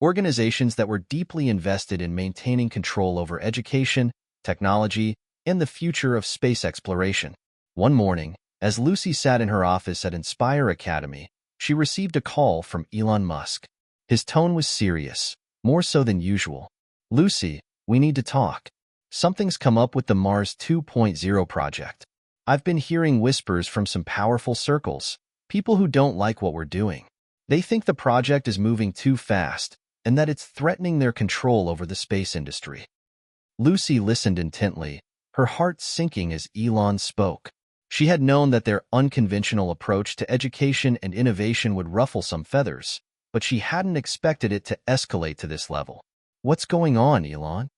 organizations that were deeply invested in maintaining control over education, technology, and the future of space exploration. One morning, as Lucy sat in her office at Inspire Academy, she received a call from Elon Musk. His tone was serious, more so than usual. "Lucy, we need to talk. Something's come up with the Mars 2.0 project. I've been hearing whispers from some powerful circles, people who don't like what we're doing. They think the project is moving too fast and that it's threatening their control over the space industry." Lucy listened intently, her heart sinking as Elon spoke. She had known that their unconventional approach to education and innovation would ruffle some feathers, but she hadn't expected it to escalate to this level. "What's going on, Elon?"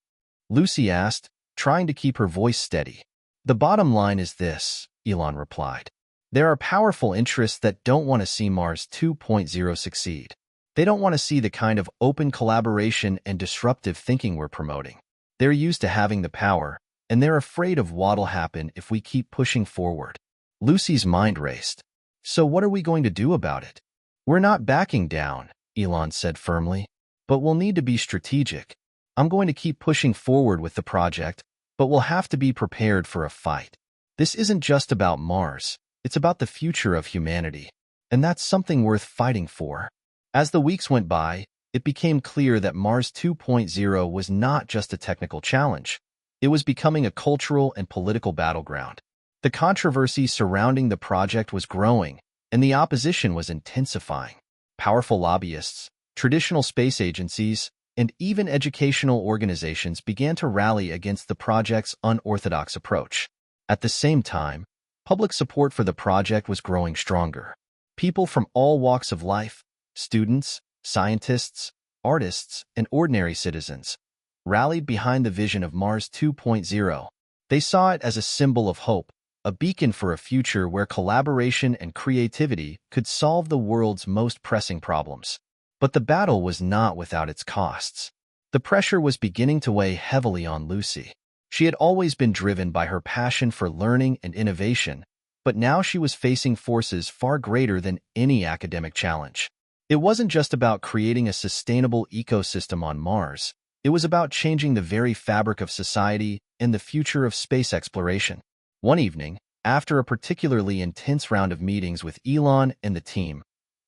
Lucy asked, trying to keep her voice steady. "The bottom line is this," Elon replied. "There are powerful interests that don't want to see Mars 2.0 succeed. They don't want to see the kind of open collaboration and disruptive thinking we're promoting. They're used to having the power, and they're afraid of what'll happen if we keep pushing forward." Lucy's mind raced. "So what are we going to do about it?" "We're not backing down," Elon said firmly, "but we'll need to be strategic. I'm going to keep pushing forward with the project, but we'll have to be prepared for a fight. This isn't just about Mars, it's about the future of humanity, and that's something worth fighting for." As the weeks went by, it became clear that Mars 2.0 was not just a technical challenge. It was becoming a cultural and political battleground. The controversy surrounding the project was growing, and the opposition was intensifying. Powerful lobbyists, traditional space agencies, and even educational organizations began to rally against the project's unorthodox approach. At the same time, public support for the project was growing stronger. People from all walks of life, students, scientists, artists, and ordinary citizens, rallied behind the vision of Mars 2.0. They saw it as a symbol of hope, a beacon for a future where collaboration and creativity could solve the world's most pressing problems. But the battle was not without its costs. The pressure was beginning to weigh heavily on Lucy. She had always been driven by her passion for learning and innovation, but now she was facing forces far greater than any academic challenge. It wasn't just about creating a sustainable ecosystem on Mars. It was about changing the very fabric of society and the future of space exploration. One evening, after a particularly intense round of meetings with Elon and the team,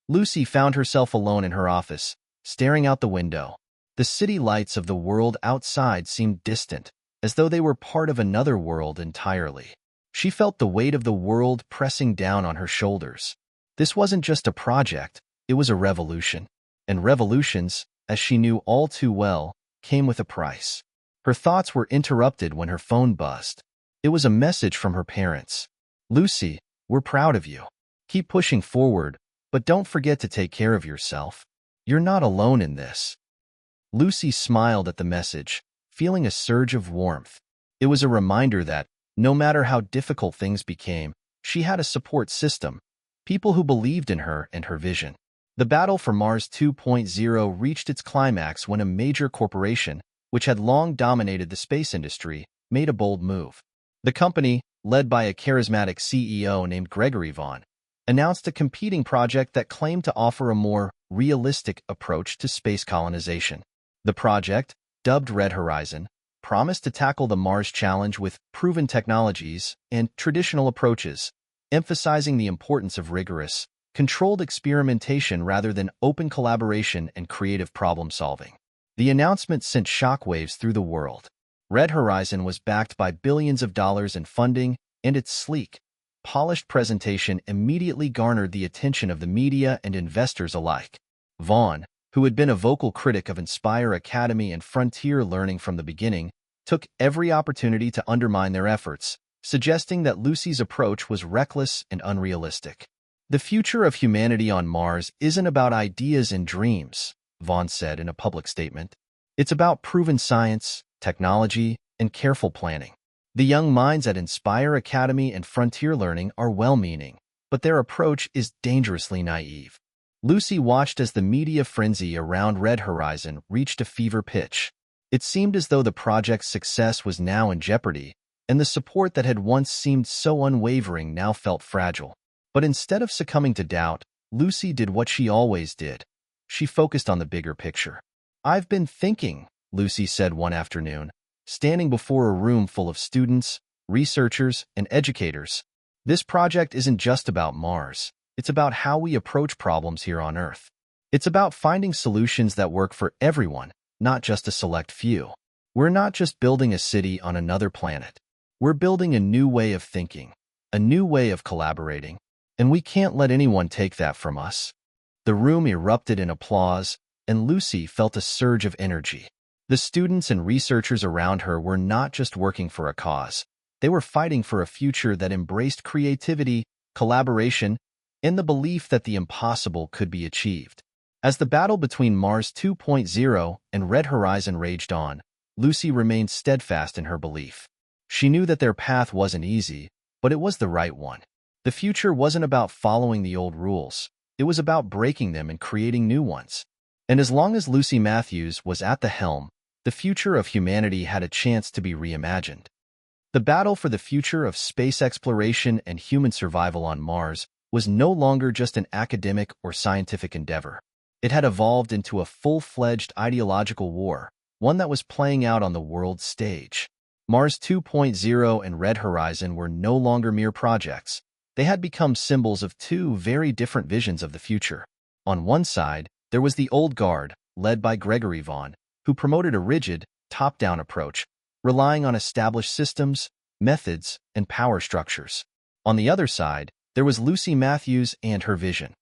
Lucy found herself alone in her office, staring out the window. The city lights of the world outside seemed distant, as though they were part of another world entirely. She felt the weight of the world pressing down on her shoulders. This wasn't just a project, it was a revolution. And revolutions, as she knew all too well, came with a price. Her thoughts were interrupted when her phone buzzed. It was a message from her parents. "Lucy, we're proud of you. Keep pushing forward, but don't forget to take care of yourself. You're not alone in this." Lucy smiled at the message, feeling a surge of warmth. It was a reminder that, no matter how difficult things became, she had a support system, people who believed in her and her vision. The battle for Mars 2.0 reached its climax when a major corporation, which had long dominated the space industry, made a bold move. The company, led by a charismatic CEO named Gregory Vaughn, announced a competing project that claimed to offer a more realistic approach to space colonization. The project, dubbed Red Horizon, promised to tackle the Mars challenge with proven technologies and traditional approaches, emphasizing the importance of rigorous, controlled experimentation rather than open collaboration and creative problem-solving. The announcement sent shockwaves through the world. Red Horizon was backed by billions of dollars in funding, and its sleek, polished presentation immediately garnered the attention of the media and investors alike. Vaughn, who had been a vocal critic of Inspire Academy and Frontier Learning from the beginning, took every opportunity to undermine their efforts, suggesting that Lucy's approach was reckless and unrealistic. "The future of humanity on Mars isn't about ideas and dreams," Vaughn said in a public statement. "It's about proven science, technology, and careful planning." The young minds at Inspire Academy and Frontier Learning are well-meaning, but their approach is dangerously naive. Lucy watched as the media frenzy around Red Horizon reached a fever pitch. It seemed as though the project's success was now in jeopardy, and the support that had once seemed so unwavering now felt fragile. But instead of succumbing to doubt, Lucy did what she always did. She focused on the bigger picture. "I've been thinking," Lucy said one afternoon, standing before a room full of students, researchers, and educators. "This project isn't just about Mars. It's about how we approach problems here on Earth. It's about finding solutions that work for everyone, not just a select few. We're not just building a city on another planet. We're building a new way of thinking, a new way of collaborating, and we can't let anyone take that from us." The room erupted in applause, and Lucy felt a surge of energy. The students and researchers around her were not just working for a cause. They were fighting for a future that embraced creativity, collaboration, and the belief that the impossible could be achieved. As the battle between Mars 2.0 and Red Horizon raged on, Lucy remained steadfast in her belief. She knew that their path wasn't easy, but it was the right one. The future wasn't about following the old rules. It was about breaking them and creating new ones. And as long as Lucy Matthews was at the helm, the future of humanity had a chance to be reimagined. The battle for the future of space exploration and human survival on Mars was no longer just an academic or scientific endeavor. It had evolved into a full-fledged ideological war, one that was playing out on the world stage. Mars 2.0 and Red Horizon were no longer mere projects. They had become symbols of two very different visions of the future. On one side, there was the old guard, led by Gregory Vaughn, who promoted a rigid, top-down approach, relying on established systems, methods, and power structures. On the other side, there was Lucy Matthews and her vision,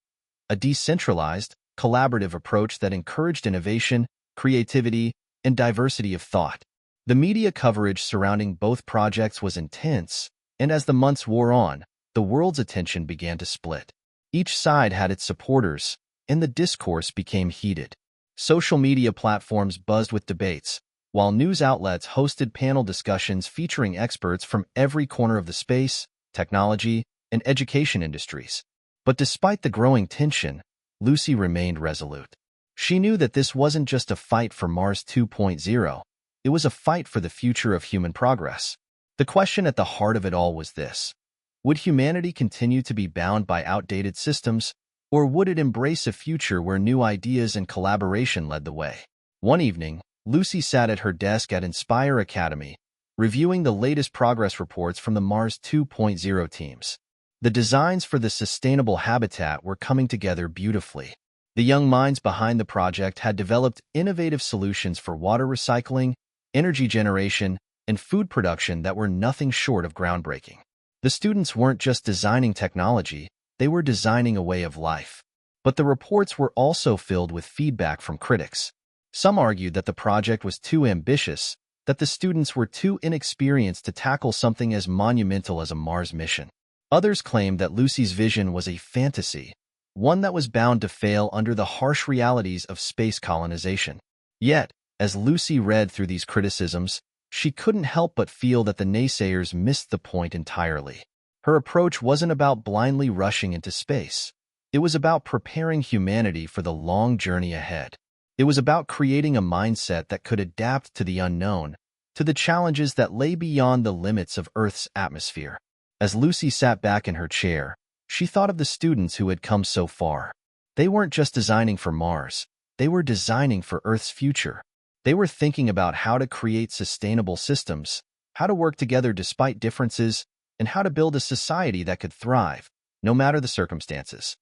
a decentralized, collaborative approach that encouraged innovation, creativity, and diversity of thought. The media coverage surrounding both projects was intense, and as the months wore on, the world's attention began to split. Each side had its supporters, and the discourse became heated. Social media platforms buzzed with debates, while news outlets hosted panel discussions featuring experts from every corner of the space, technology, and education industries. But despite the growing tension, Lucy remained resolute. She knew that this wasn't just a fight for Mars 2.0, it was a fight for the future of human progress. The question at the heart of it all was this: would humanity continue to be bound by outdated systems, or would it embrace a future where new ideas and collaboration led the way? One evening, Lucy sat at her desk at Inspire Academy, reviewing the latest progress reports from the Mars 2.0 teams. The designs for the sustainable habitat were coming together beautifully. The young minds behind the project had developed innovative solutions for water recycling, energy generation, and food production that were nothing short of groundbreaking. The students weren't just designing technology, they were designing a way of life. But the reports were also filled with feedback from critics. Some argued that the project was too ambitious, that the students were too inexperienced to tackle something as monumental as a Mars mission. Others claimed that Lucy's vision was a fantasy, one that was bound to fail under the harsh realities of space colonization. Yet, as Lucy read through these criticisms, she couldn't help but feel that the naysayers missed the point entirely. Her approach wasn't about blindly rushing into space. It was about preparing humanity for the long journey ahead. It was about creating a mindset that could adapt to the unknown, to the challenges that lay beyond the limits of Earth's atmosphere. As Lucy sat back in her chair, She thought of the students who had come so far. They weren't just designing for Mars. They were designing for Earth's future. They were thinking about how to create sustainable systems, how to work together despite differences, and how to build a society that could thrive, no matter the circumstances.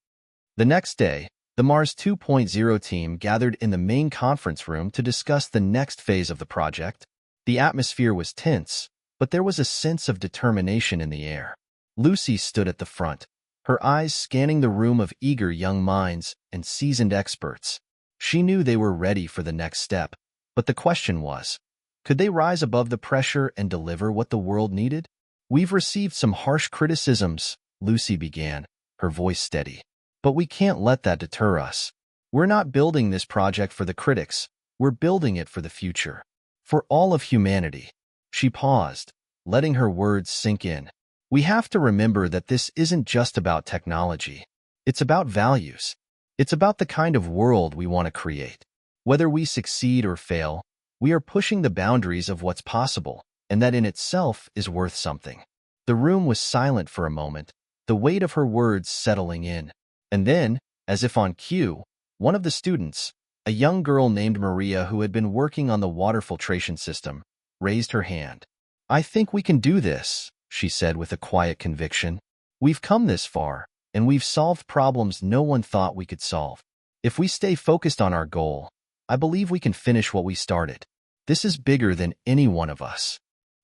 The next day, the Mars 2.0 team gathered in the main conference room to discuss the next phase of the project. The atmosphere was tense, but there was a sense of determination in the air. Lucy stood at the front, her eyes scanning the room of eager young minds and seasoned experts. She knew they were ready for the next step, but the question was, could they rise above the pressure and deliver what the world needed? "We've received some harsh criticisms," Lucy began, her voice steady. "But we can't let that deter us. We're not building this project for the critics. We're building it for the future. For all of humanity." She paused, letting her words sink in. "We have to remember that this isn't just about technology. It's about values. It's about the kind of world we want to create. Whether we succeed or fail, we are pushing the boundaries of what's possible, and that in itself is worth something." The room was silent for a moment, the weight of her words settling in. And then, as if on cue, one of the students, a young girl named Maria who had been working on the water filtration system, raised her hand. "I think we can do this," she said with a quiet conviction. "We've come this far, and we've solved problems no one thought we could solve. If we stay focused on our goal, I believe we can finish what we started. This is bigger than any one of us."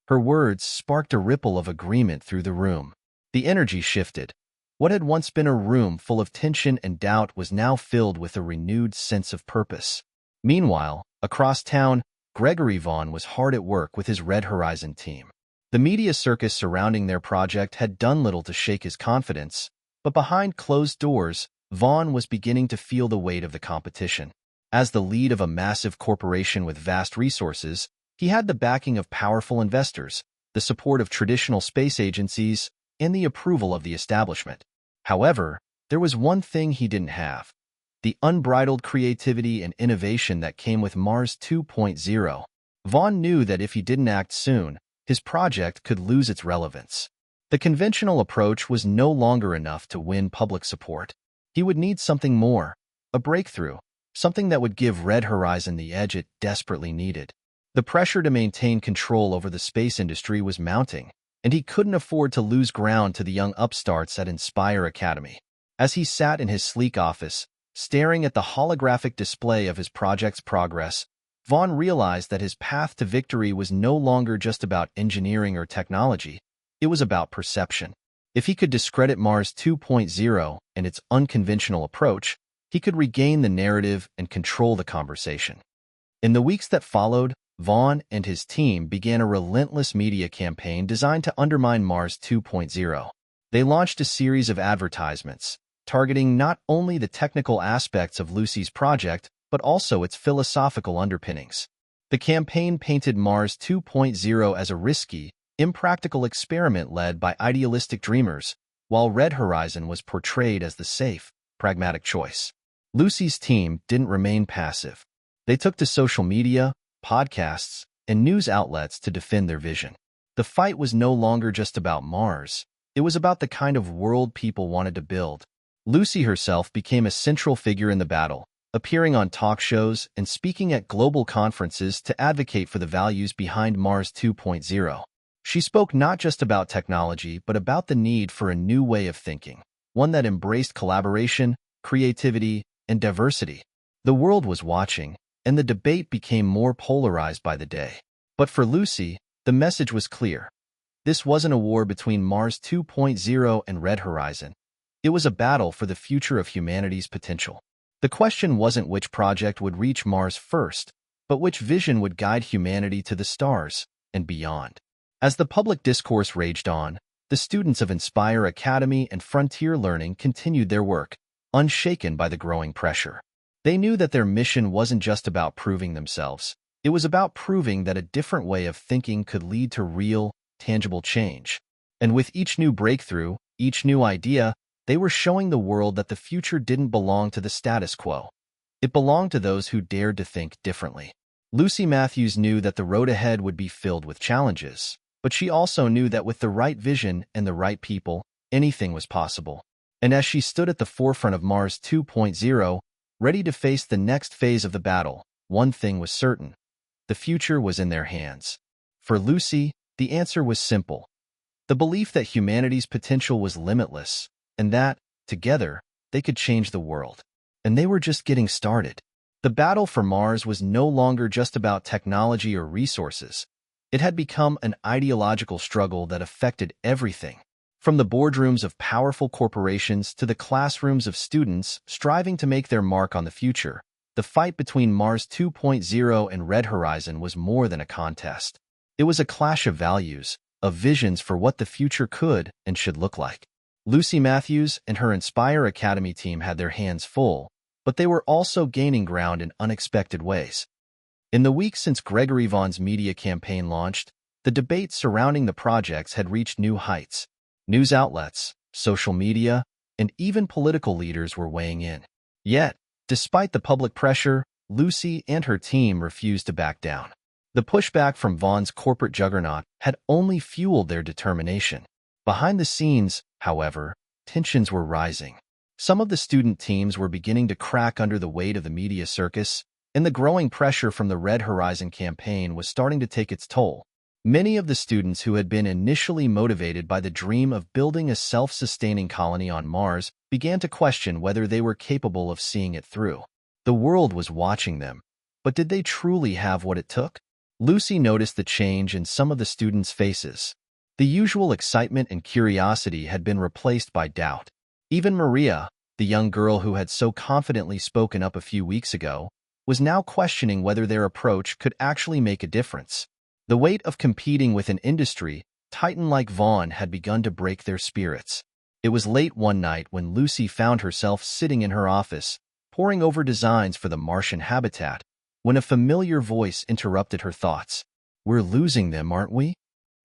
Her words sparked a ripple of agreement through the room. The energy shifted. What had once been a room full of tension and doubt was now filled with a renewed sense of purpose. Meanwhile, across town, Gregory Vaughn was hard at work with his Red Horizon team. The media circus surrounding their project had done little to shake his confidence, but behind closed doors, Vaughn was beginning to feel the weight of the competition. As the lead of a massive corporation with vast resources, he had the backing of powerful investors, the support of traditional space agencies, and the approval of the establishment. However, there was one thing he didn't have: the unbridled creativity and innovation that came with Mars 2.0. Vaughn knew that if he didn't act soon, his project could lose its relevance. The conventional approach was no longer enough to win public support. He would need something more, a breakthrough, something that would give Red Horizon the edge it desperately needed. The pressure to maintain control over the space industry was mounting, and he couldn't afford to lose ground to the young upstarts at Inspire Academy. As he sat in his sleek office, staring at the holographic display of his project's progress, Vaughn realized that his path to victory was no longer just about engineering or technology. It was about perception. If he could discredit Mars 2.0 and its unconventional approach, he could regain the narrative and control the conversation. In the weeks that followed, Vaughn and his team began a relentless media campaign designed to undermine Mars 2.0. They launched a series of advertisements, targeting not only the technical aspects of Lucy's project, but also its philosophical underpinnings. The campaign painted Mars 2.0 as a risky, impractical experiment led by idealistic dreamers, while Red Horizon was portrayed as the safe, pragmatic choice. Lucy's team didn't remain passive. They took to social media, podcasts, and news outlets to defend their vision. The fight was no longer just about Mars. It was about the kind of world people wanted to build. Lucy herself became a central figure in the battle, appearing on talk shows and speaking at global conferences to advocate for the values behind Mars 2.0. She spoke not just about technology, but about the need for a new way of thinking, one that embraced collaboration, creativity, and diversity. The world was watching, and the debate became more polarized by the day. But for Lucy, the message was clear. This wasn't a war between Mars 2.0 and Red Horizon. It was a battle for the future of humanity's potential. The question wasn't which project would reach Mars first, but which vision would guide humanity to the stars and beyond. As the public discourse raged on, the students of Inspire Academy and Frontier Learning continued their work, unshaken by the growing pressure. They knew that their mission wasn't just about proving themselves. It was about proving that a different way of thinking could lead to real, tangible change. And with each new breakthrough, each new idea, they were showing the world that the future didn't belong to the status quo. It belonged to those who dared to think differently. Lucy Matthews knew that the road ahead would be filled with challenges, but she also knew that with the right vision and the right people, anything was possible. And as she stood at the forefront of Mars 2.0, ready to face the next phase of the battle, one thing was certain. The future was in their hands. For Lucy, the answer was simple. The belief that humanity's potential was limitless, and that, together, they could change the world. And they were just getting started. The battle for Mars was no longer just about technology or resources. It had become an ideological struggle that affected everything, from the boardrooms of powerful corporations to the classrooms of students striving to make their mark on the future. The fight between Mars 2.0 and Red Horizon was more than a contest. It was a clash of values, of visions for what the future could and should look like. Lucy Matthews and her Inspire Academy team had their hands full, but they were also gaining ground in unexpected ways. In the weeks since Gregory Vaughn's media campaign launched, the debate surrounding the projects had reached new heights. News outlets, social media, and even political leaders were weighing in. Yet, despite the public pressure, Lucy and her team refused to back down. The pushback from Vaughn's corporate juggernaut had only fueled their determination. Behind the scenes, however, tensions were rising. Some of the student teams were beginning to crack under the weight of the media circus, and the growing pressure from the Red Horizon campaign was starting to take its toll. Many of the students who had been initially motivated by the dream of building a self-sustaining colony on Mars began to question whether they were capable of seeing it through. The world was watching them, but did they truly have what it took? Lucy noticed the change in some of the students' faces. The usual excitement and curiosity had been replaced by doubt. Even Maria, the young girl who had so confidently spoken up a few weeks ago, was now questioning whether their approach could actually make a difference. The weight of competing with an industry titan like Vaughn had begun to break their spirits. It was late one night when Lucy found herself sitting in her office, poring over designs for the Martian habitat, when a familiar voice interrupted her thoughts. "We're losing them, aren't we?"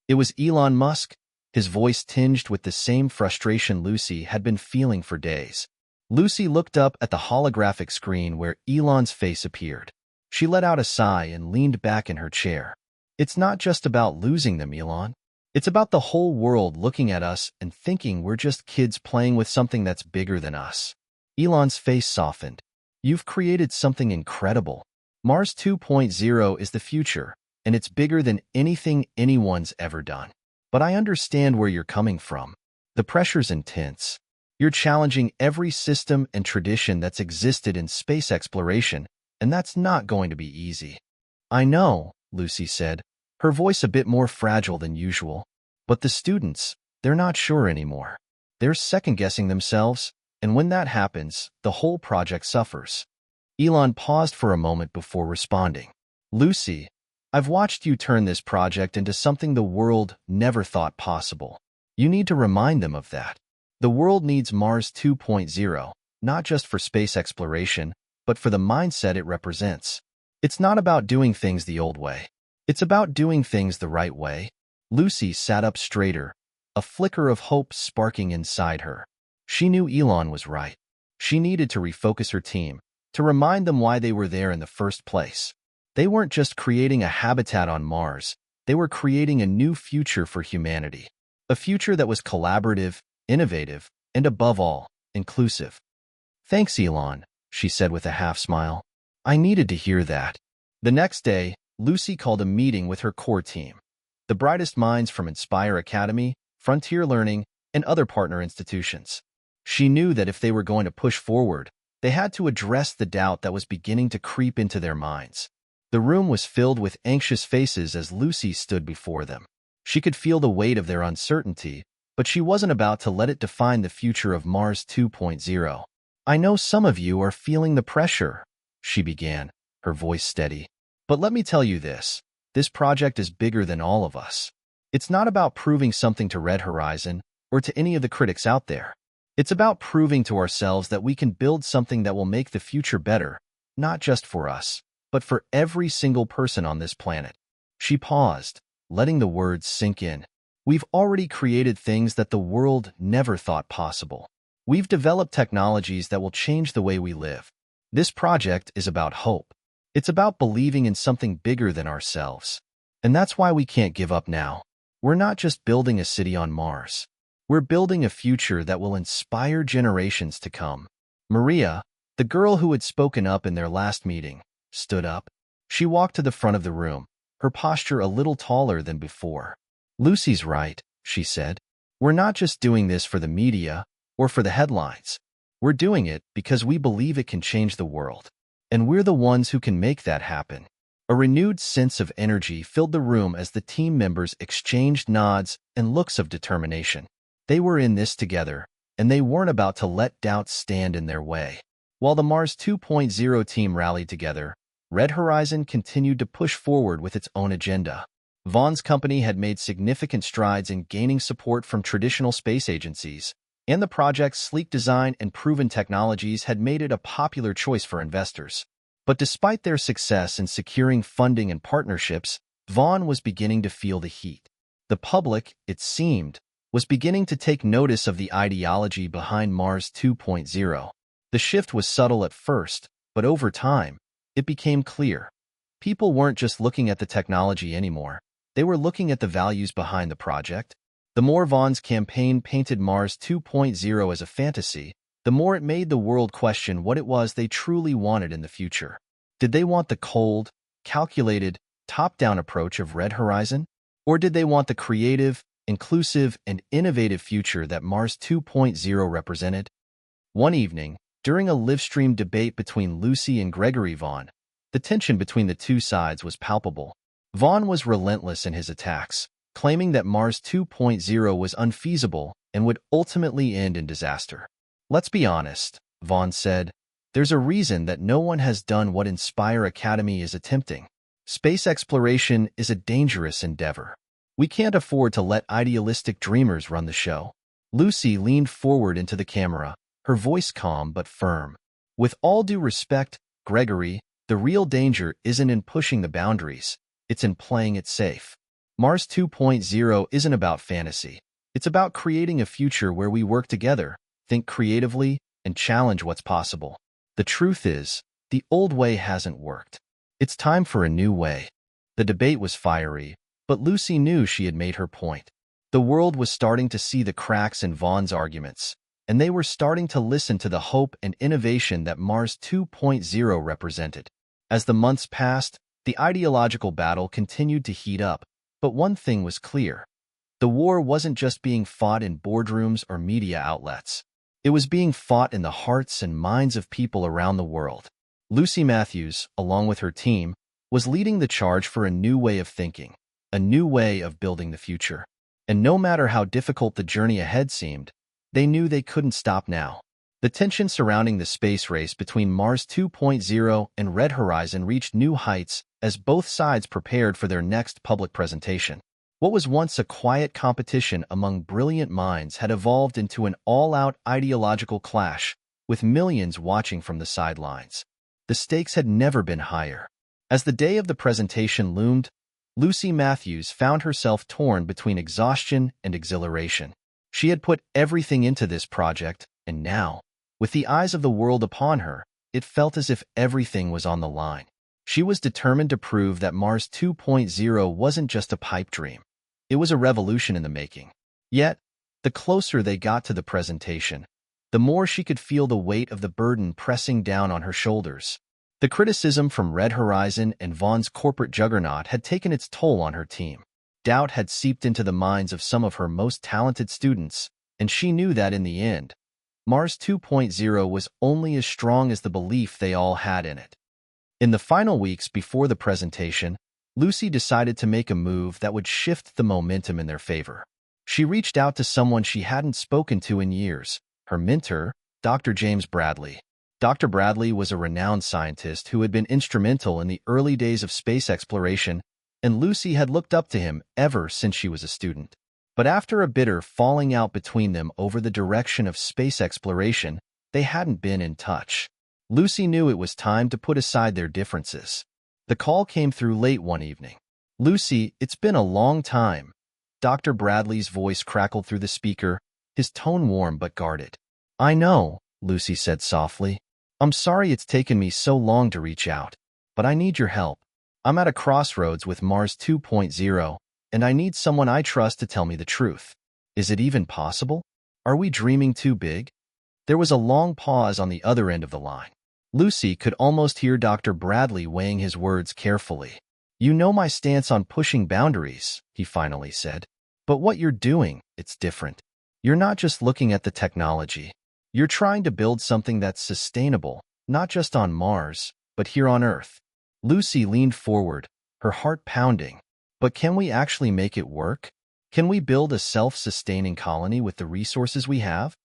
It was Elon Musk, his voice tinged with the same frustration Lucy had been feeling for days. Lucy looked up at the holographic screen where Elon's face appeared. She let out a sigh and leaned back in her chair. "It's not just about losing them, Elon. It's about the whole world looking at us and thinking we're just kids playing with something that's bigger than us." Elon's face softened. "You've created something incredible. Mars 2.0 is the future, and it's bigger than anything anyone's ever done. But I understand where you're coming from. The pressure's intense. You're challenging every system and tradition that's existed in space exploration, and that's not going to be easy." "I know," Lucy said, her voice a bit more fragile than usual. "But the students, they're not sure anymore. They're second-guessing themselves, and when that happens, the whole project suffers." Elon paused for a moment before responding. "Lucy, I've watched you turn this project into something the world never thought possible. You need to remind them of that. The world needs Mars 2.0, not just for space exploration, but for the mindset it represents. It's not about doing things the old way. It's about doing things the right way." Lucy sat up straighter, a flicker of hope sparking inside her. She knew Elon was right. She needed to refocus her team, to remind them why they were there in the first place. They weren't just creating a habitat on Mars, they were creating a new future for humanity. A future that was collaborative, innovative, and above all, inclusive. "Thanks, Elon," she said with a half-smile. "I needed to hear that." The next day, Lucy called a meeting with her core team, the brightest minds from Inspire Academy, Frontier Learning, and other partner institutions. She knew that if they were going to push forward, they had to address the doubt that was beginning to creep into their minds. The room was filled with anxious faces as Lucy stood before them. She could feel the weight of their uncertainty, but she wasn't about to let it define the future of Mars 2.0. "I know some of you are feeling the pressure," she began, her voice steady. "But let me tell you this project is bigger than all of us. It's not about proving something to Red Horizon or to any of the critics out there. It's about proving to ourselves that we can build something that will make the future better, not just for us, but for every single person on this planet." She paused, letting the words sink in. "We've already created things that the world never thought possible. We've developed technologies that will change the way we live. This project is about hope. It's about believing in something bigger than ourselves. And that's why we can't give up now. We're not just building a city on Mars. We're building a future that will inspire generations to come. Maria, the girl who had spoken up in their last meeting, stood up. She walked to the front of the room, her posture a little taller than before. Lucy's right, she said. We're not just doing this for the media or for the headlines. We're doing it because we believe it can change the world. And we're the ones who can make that happen. A renewed sense of energy filled the room as the team members exchanged nods and looks of determination. They were in this together, and they weren't about to let doubts stand in their way. While the Mars 2.0 team rallied together, Red Horizon continued to push forward with its own agenda. Vaughn's company had made significant strides in gaining support from traditional space agencies, and the project's sleek design and proven technologies had made it a popular choice for investors. But despite their success in securing funding and partnerships, Vaughn was beginning to feel the heat. The public, it seemed, was beginning to take notice of the ideology behind Mars 2.0. The shift was subtle at first, but over time, it became clear. People weren't just looking at the technology anymore. They were looking at the values behind the project. The more Vaughn's campaign painted Mars 2.0 as a fantasy, the more it made the world question what it was they truly wanted in the future. Did they want the cold, calculated, top-down approach of Red Horizon? Or did they want the creative, inclusive, and innovative future that Mars 2.0 represented? One evening, during a live-stream debate between Lucy and Gregory Vaughn, the tension between the two sides was palpable. Vaughn was relentless in his attacks, claiming that Mars 2.0 was unfeasible and would ultimately end in disaster. Let's be honest, Vaughn said. There's a reason that no one has done what Inspire Academy is attempting. Space exploration is a dangerous endeavor. We can't afford to let idealistic dreamers run the show. Lucy leaned forward into the camera, her voice calm but firm. With all due respect, Gregory, the real danger isn't in pushing the boundaries, it's in playing it safe. Mars 2.0 isn't about fantasy. It's about creating a future where we work together, think creatively, and challenge what's possible. The truth is, the old way hasn't worked. It's time for a new way. The debate was fiery, but Lucy knew she had made her point. The world was starting to see the cracks in Vaughn's arguments, and they were starting to listen to the hope and innovation that Mars 2.0 represented. As the months passed, the ideological battle continued to heat up, but one thing was clear. The war wasn't just being fought in boardrooms or media outlets. It was being fought in the hearts and minds of people around the world. Lucy Matthews, along with her team, was leading the charge for a new way of thinking, a new way of building the future. And no matter how difficult the journey ahead seemed, they knew they couldn't stop now. The tension surrounding the space race between Mars 2.0 and Red Horizon reached new heights as both sides prepared for their next public presentation. What was once a quiet competition among brilliant minds had evolved into an all-out ideological clash, with millions watching from the sidelines. The stakes had never been higher. As the day of the presentation loomed, Lucy Matthews found herself torn between exhaustion and exhilaration. She had put everything into this project, and now, with the eyes of the world upon her, it felt as if everything was on the line. She was determined to prove that Mars 2.0 wasn't just a pipe dream. It was a revolution in the making. Yet, the closer they got to the presentation, the more she could feel the weight of the burden pressing down on her shoulders. The criticism from Red Horizon and Vaughn's corporate juggernaut had taken its toll on her team. Doubt had seeped into the minds of some of her most talented students, and she knew that in the end, Mars 2.0 was only as strong as the belief they all had in it. In the final weeks before the presentation, Lucy decided to make a move that would shift the momentum in their favor. She reached out to someone she hadn't spoken to in years, her mentor, Dr. James Bradley. Dr. Bradley was a renowned scientist who had been instrumental in the early days of space exploration, and Lucy had looked up to him ever since she was a student. But after a bitter falling out between them over the direction of space exploration, they hadn't been in touch. Lucy knew it was time to put aside their differences. The call came through late one evening. "Lucy, it's been a long time." Dr. Bradley's voice crackled through the speaker, his tone warm but guarded. "I know," Lucy said softly. "I'm sorry it's taken me so long to reach out, but I need your help. I'm at a crossroads with Mars 2.0, and I need someone I trust to tell me the truth. Is it even possible? Are we dreaming too big? There was a long pause on the other end of the line. Lucy could almost hear Dr. Bradley weighing his words carefully. You know my stance on pushing boundaries, he finally said. But what you're doing, it's different. You're not just looking at the technology. You're trying to build something that's sustainable, not just on Mars, but here on Earth. Lucy leaned forward, her heart pounding. But can we actually make it work? Can we build a self-sustaining colony with the resources we have?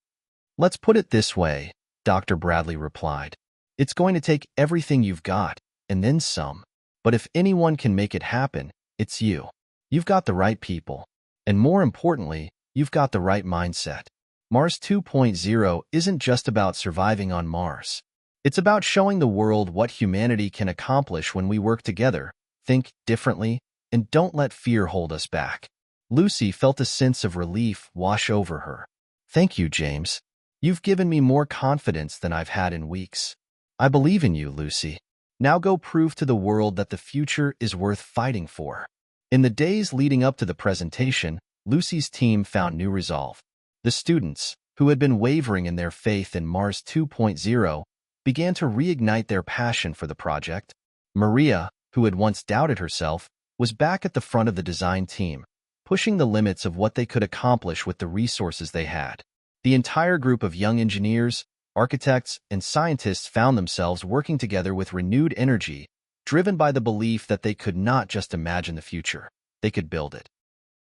Let's put it this way, Dr. Bradley replied. It's going to take everything you've got, and then some. But if anyone can make it happen, it's you. You've got the right people. And more importantly, you've got the right mindset. Mars 2.0 isn't just about surviving on Mars. It's about showing the world what humanity can accomplish when we work together, think differently, and don't let fear hold us back. Lucy felt a sense of relief wash over her. Thank you, James. You've given me more confidence than I've had in weeks. I believe in you, Lucy. Now go prove to the world that the future is worth fighting for. In the days leading up to the presentation, Lucy's team found new resolve. The students, who had been wavering in their faith in Mars 2.0, began to reignite their passion for the project. Maria, who had once doubted herself, was back at the front of the design team, pushing the limits of what they could accomplish with the resources they had. The entire group of young engineers, architects, and scientists found themselves working together with renewed energy, driven by the belief that they could not just imagine the future, they could build it.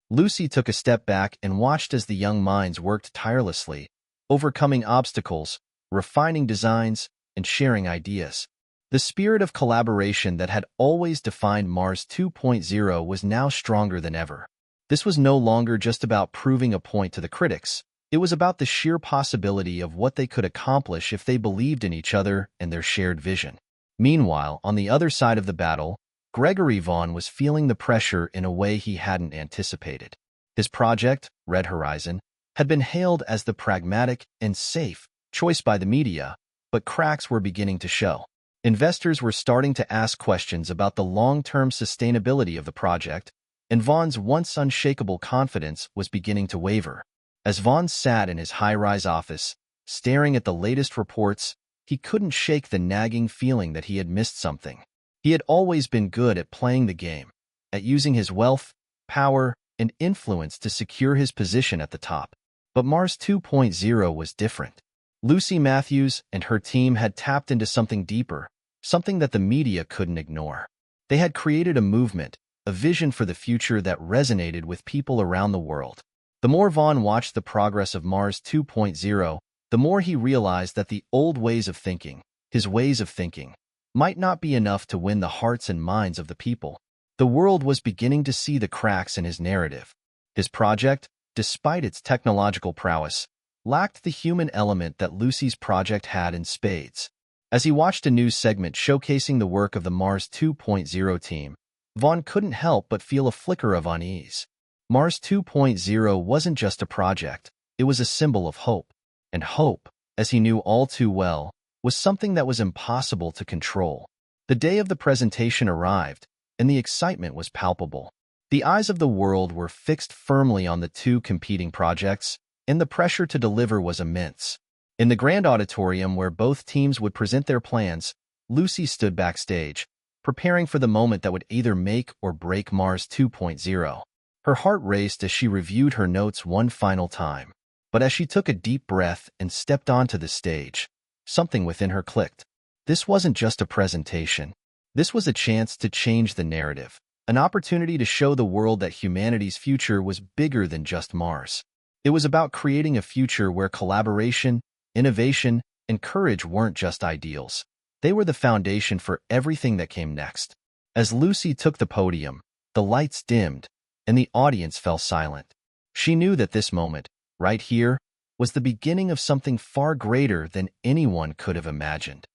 Lucy took a step back and watched as the young minds worked tirelessly, overcoming obstacles, refining designs, and sharing ideas. The spirit of collaboration that had always defined Mars 2.0 was now stronger than ever. This was no longer just about proving a point to the critics. It was about the sheer possibility of what they could accomplish if they believed in each other and their shared vision. Meanwhile, on the other side of the battle, Gregory Vaughn was feeling the pressure in a way he hadn't anticipated. His project, Red Horizon, had been hailed as the pragmatic and safe choice by the media, but cracks were beginning to show. Investors were starting to ask questions about the long-term sustainability of the project, and Vaughn's once unshakable confidence was beginning to waver. As Vaughn sat in his high-rise office, staring at the latest reports, he couldn't shake the nagging feeling that he had missed something. He had always been good at playing the game, at using his wealth, power, and influence to secure his position at the top. But Mars 2.0 was different. Lucy Matthews and her team had tapped into something deeper, something that the media couldn't ignore. They had created a movement, a vision for the future that resonated with people around the world. The more Vaughn watched the progress of Mars 2.0, the more he realized that the old ways of thinking, his ways of thinking, might not be enough to win the hearts and minds of the people. The world was beginning to see the cracks in his narrative. His project, despite its technological prowess, lacked the human element that Lucy's project had in spades. As he watched a news segment showcasing the work of the Mars 2.0 team, Vaughn couldn't help but feel a flicker of unease. Mars 2.0 wasn't just a project, it was a symbol of hope. And hope, as he knew all too well, was something that was impossible to control. The day of the presentation arrived, and the excitement was palpable. The eyes of the world were fixed firmly on the two competing projects, and the pressure to deliver was immense. In the grand auditorium where both teams would present their plans, Lucy stood backstage, preparing for the moment that would either make or break Mars 2.0. Her heart raced as she reviewed her notes one final time. But as she took a deep breath and stepped onto the stage, something within her clicked. This wasn't just a presentation. This was a chance to change the narrative, an opportunity to show the world that humanity's future was bigger than just Mars. It was about creating a future where collaboration, innovation, and courage weren't just ideals. They were the foundation for everything that came next. As Lucy took the podium, the lights dimmed, and the audience fell silent. She knew that this moment, right here, was the beginning of something far greater than anyone could have imagined.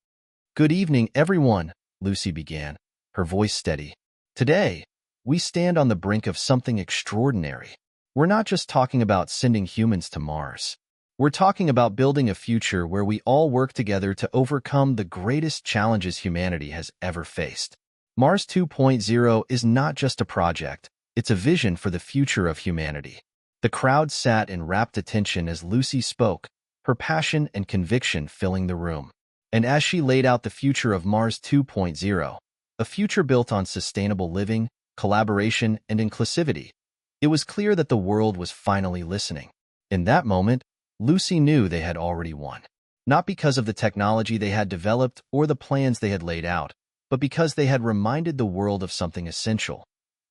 Good evening, everyone, Lucy began, her voice steady. Today, we stand on the brink of something extraordinary. We're not just talking about sending humans to Mars. We're talking about building a future where we all work together to overcome the greatest challenges humanity has ever faced. Mars 2.0 is not just a project, it's a vision for the future of humanity. The crowd sat in rapt attention as Lucy spoke, her passion and conviction filling the room. And as she laid out the future of Mars 2.0, a future built on sustainable living, collaboration, and inclusivity, it was clear that the world was finally listening. In that moment, Lucy knew they had already won. Not because of the technology they had developed or the plans they had laid out, but because they had reminded the world of something essential,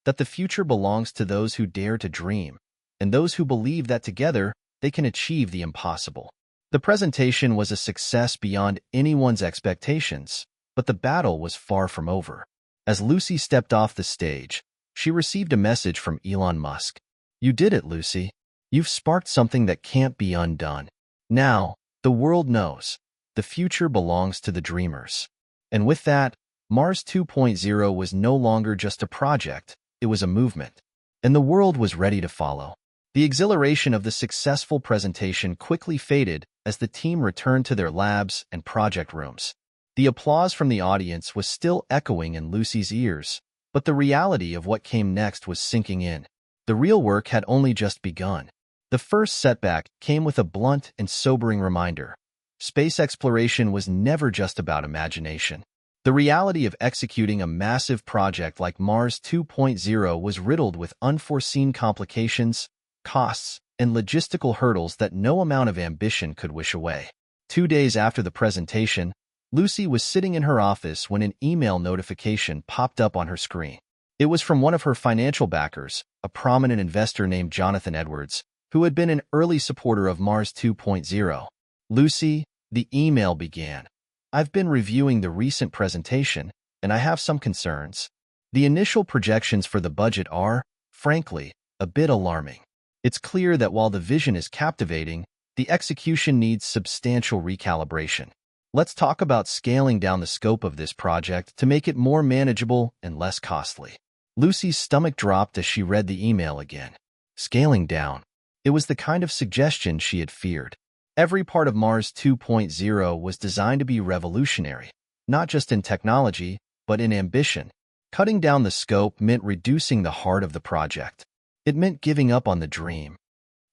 that the future belongs to those who dare to dream, and those who believe that together they can achieve the impossible. The presentation was a success beyond anyone's expectations, but the battle was far from over. As Lucy stepped off the stage, she received a message from Elon Musk. "You did it, Lucy. You've sparked something that can't be undone. Now, the world knows. The future belongs to the dreamers." And with that, Mars 2.0 was no longer just a project, it was a movement. And the world was ready to follow. The exhilaration of the successful presentation quickly faded as the team returned to their labs and project rooms. The applause from the audience was still echoing in Lucy's ears, but the reality of what came next was sinking in. The real work had only just begun. The first setback came with a blunt and sobering reminder. Space exploration was never just about imagination. The reality of executing a massive project like Mars 2.0 was riddled with unforeseen complications, costs, and logistical hurdles that no amount of ambition could wish away. 2 days after the presentation, Lucy was sitting in her office when an email notification popped up on her screen. It was from one of her financial backers, a prominent investor named Jonathan Edwards, who had been an early supporter of Mars 2.0. "Lucy," the email began, "I've been reviewing the recent presentation, and I have some concerns. The initial projections for the budget are, frankly, a bit alarming. It's clear that while the vision is captivating, the execution needs substantial recalibration. Let's talk about scaling down the scope of this project to make it more manageable and less costly." Lucy's stomach dropped as she read the email again. Scaling down. It was the kind of suggestion she had feared. Every part of Mars 2.0 was designed to be revolutionary, not just in technology, but in ambition. Cutting down the scope meant reducing the heart of the project. It meant giving up on the dream.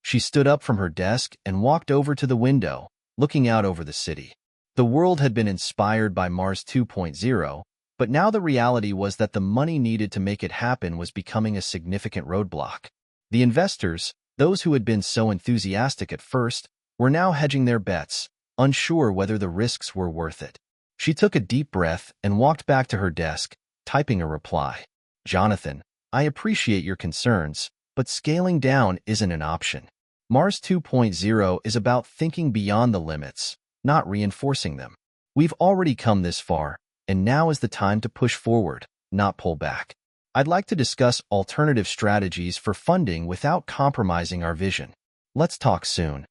She stood up from her desk and walked over to the window, looking out over the city. The world had been inspired by Mars 2.0, but now the reality was that the money needed to make it happen was becoming a significant roadblock. The investors, those who had been so enthusiastic at first, were now hedging their bets, unsure whether the risks were worth it. She took a deep breath and walked back to her desk, typing a reply. "Jonathan, I appreciate your concerns, but scaling down isn't an option. Mars 2.0 is about thinking beyond the limits, not reinforcing them. We've already come this far, and now is the time to push forward, not pull back. I'd like to discuss alternative strategies for funding without compromising our vision. Let's talk soon."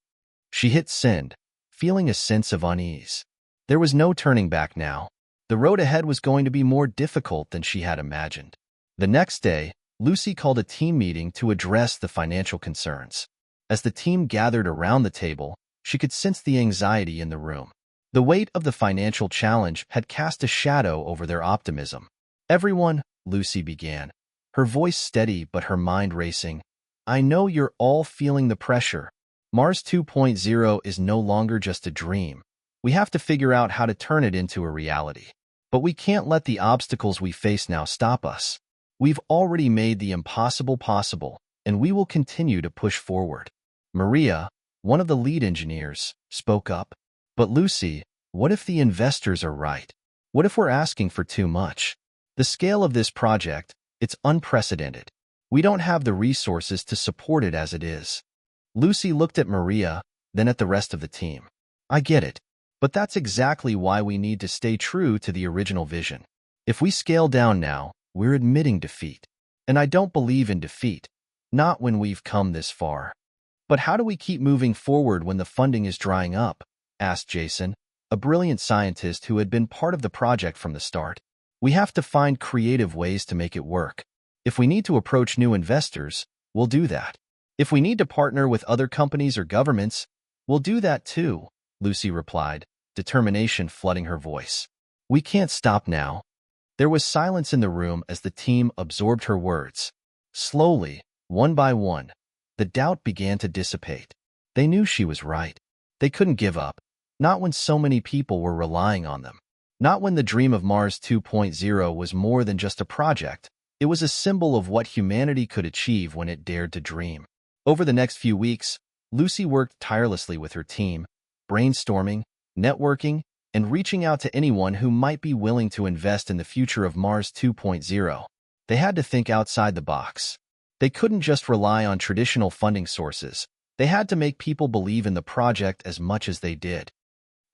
She hit send, feeling a sense of unease. There was no turning back now. The road ahead was going to be more difficult than she had imagined. The next day, Lucy called a team meeting to address the financial concerns. As the team gathered around the table, she could sense the anxiety in the room. The weight of the financial challenge had cast a shadow over their optimism. "Everyone," Lucy began, her voice steady but her mind racing, "I know you're all feeling the pressure. Mars 2.0 is no longer just a dream. We have to figure out how to turn it into a reality. But we can't let the obstacles we face now stop us. We've already made the impossible possible, and we will continue to push forward." Maria, one of the lead engineers, spoke up. "But Lucy, what if the investors are right? What if we're asking for too much? The scale of this project, it's unprecedented. We don't have the resources to support it as it is." Lucy looked at Maria, then at the rest of the team. "I get it, but that's exactly why we need to stay true to the original vision. If we scale down now, we're admitting defeat. And I don't believe in defeat, not when we've come this far." "But how do we keep moving forward when the funding is drying up?" asked Jason, a brilliant scientist who had been part of the project from the start. "We have to find creative ways to make it work. If we need to approach new investors, we'll do that. If we need to partner with other companies or governments, we'll do that too," Lucy replied, determination flooding her voice. "We can't stop now." There was silence in the room as the team absorbed her words. Slowly, one by one, the doubt began to dissipate. They knew she was right. They couldn't give up, not when so many people were relying on them. Not when the dream of Mars 2.0 was more than just a project. It was a symbol of what humanity could achieve when it dared to dream. Over the next few weeks, Lucy worked tirelessly with her team, brainstorming, networking, and reaching out to anyone who might be willing to invest in the future of Mars 2.0. They had to think outside the box. They couldn't just rely on traditional funding sources. They had to make people believe in the project as much as they did.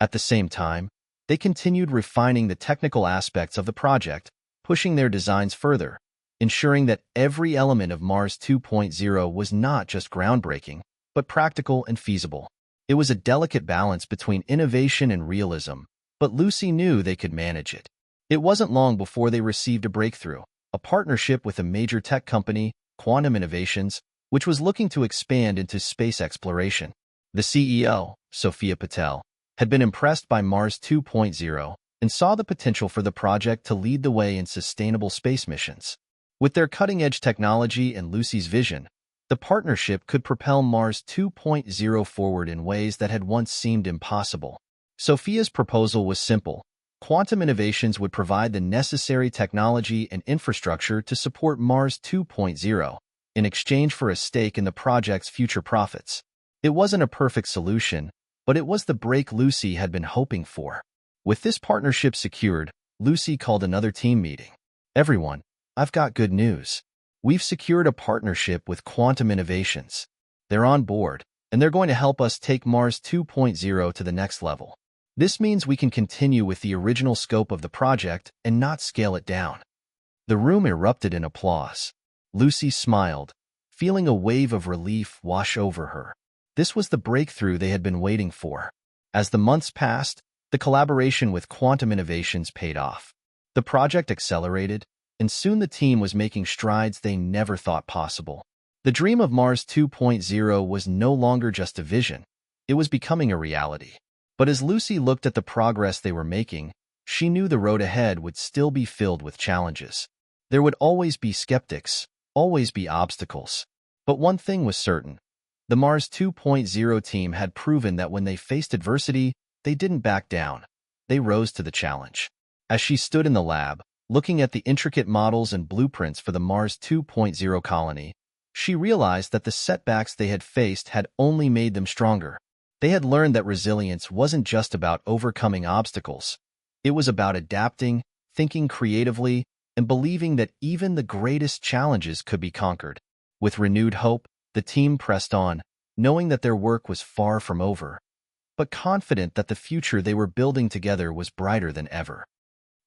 At the same time, they continued refining the technical aspects of the project, pushing their designs further, ensuring that every element of Mars 2.0 was not just groundbreaking, but practical and feasible. It was a delicate balance between innovation and realism, but Lucy knew they could manage it. It wasn't long before they received a breakthrough, a partnership with a major tech company, Quantum Innovations, which was looking to expand into space exploration. The CEO, Sophia Patel, had been impressed by Mars 2.0 and saw the potential for the project to lead the way in sustainable space missions. With their cutting-edge technology and Lucy's vision, the partnership could propel Mars 2.0 forward in ways that had once seemed impossible. Sophia's proposal was simple. Quantum Innovations would provide the necessary technology and infrastructure to support Mars 2.0 in exchange for a stake in the project's future profits. It wasn't a perfect solution, but it was the break Lucy had been hoping for. With this partnership secured, Lucy called another team meeting. "Everyone, I've got good news. We've secured a partnership with Quantum Innovations. They're on board, and they're going to help us take Mars 2.0 to the next level. This means we can continue with the original scope of the project and not scale it down." The room erupted in applause. Lucy smiled, feeling a wave of relief wash over her. This was the breakthrough they had been waiting for. As the months passed, the collaboration with Quantum Innovations paid off. The project accelerated, and soon the team was making strides they never thought possible. The dream of Mars 2.0 was no longer just a vision. It was becoming a reality. But as Lucy looked at the progress they were making, she knew the road ahead would still be filled with challenges. There would always be skeptics, always be obstacles. But one thing was certain. The Mars 2.0 team had proven that when they faced adversity, they didn't back down. They rose to the challenge. As she stood in the lab, looking at the intricate models and blueprints for the Mars 2.0 colony, she realized that the setbacks they had faced had only made them stronger. They had learned that resilience wasn't just about overcoming obstacles. It was about adapting, thinking creatively, and believing that even the greatest challenges could be conquered. With renewed hope, the team pressed on, knowing that their work was far from over, but confident that the future they were building together was brighter than ever.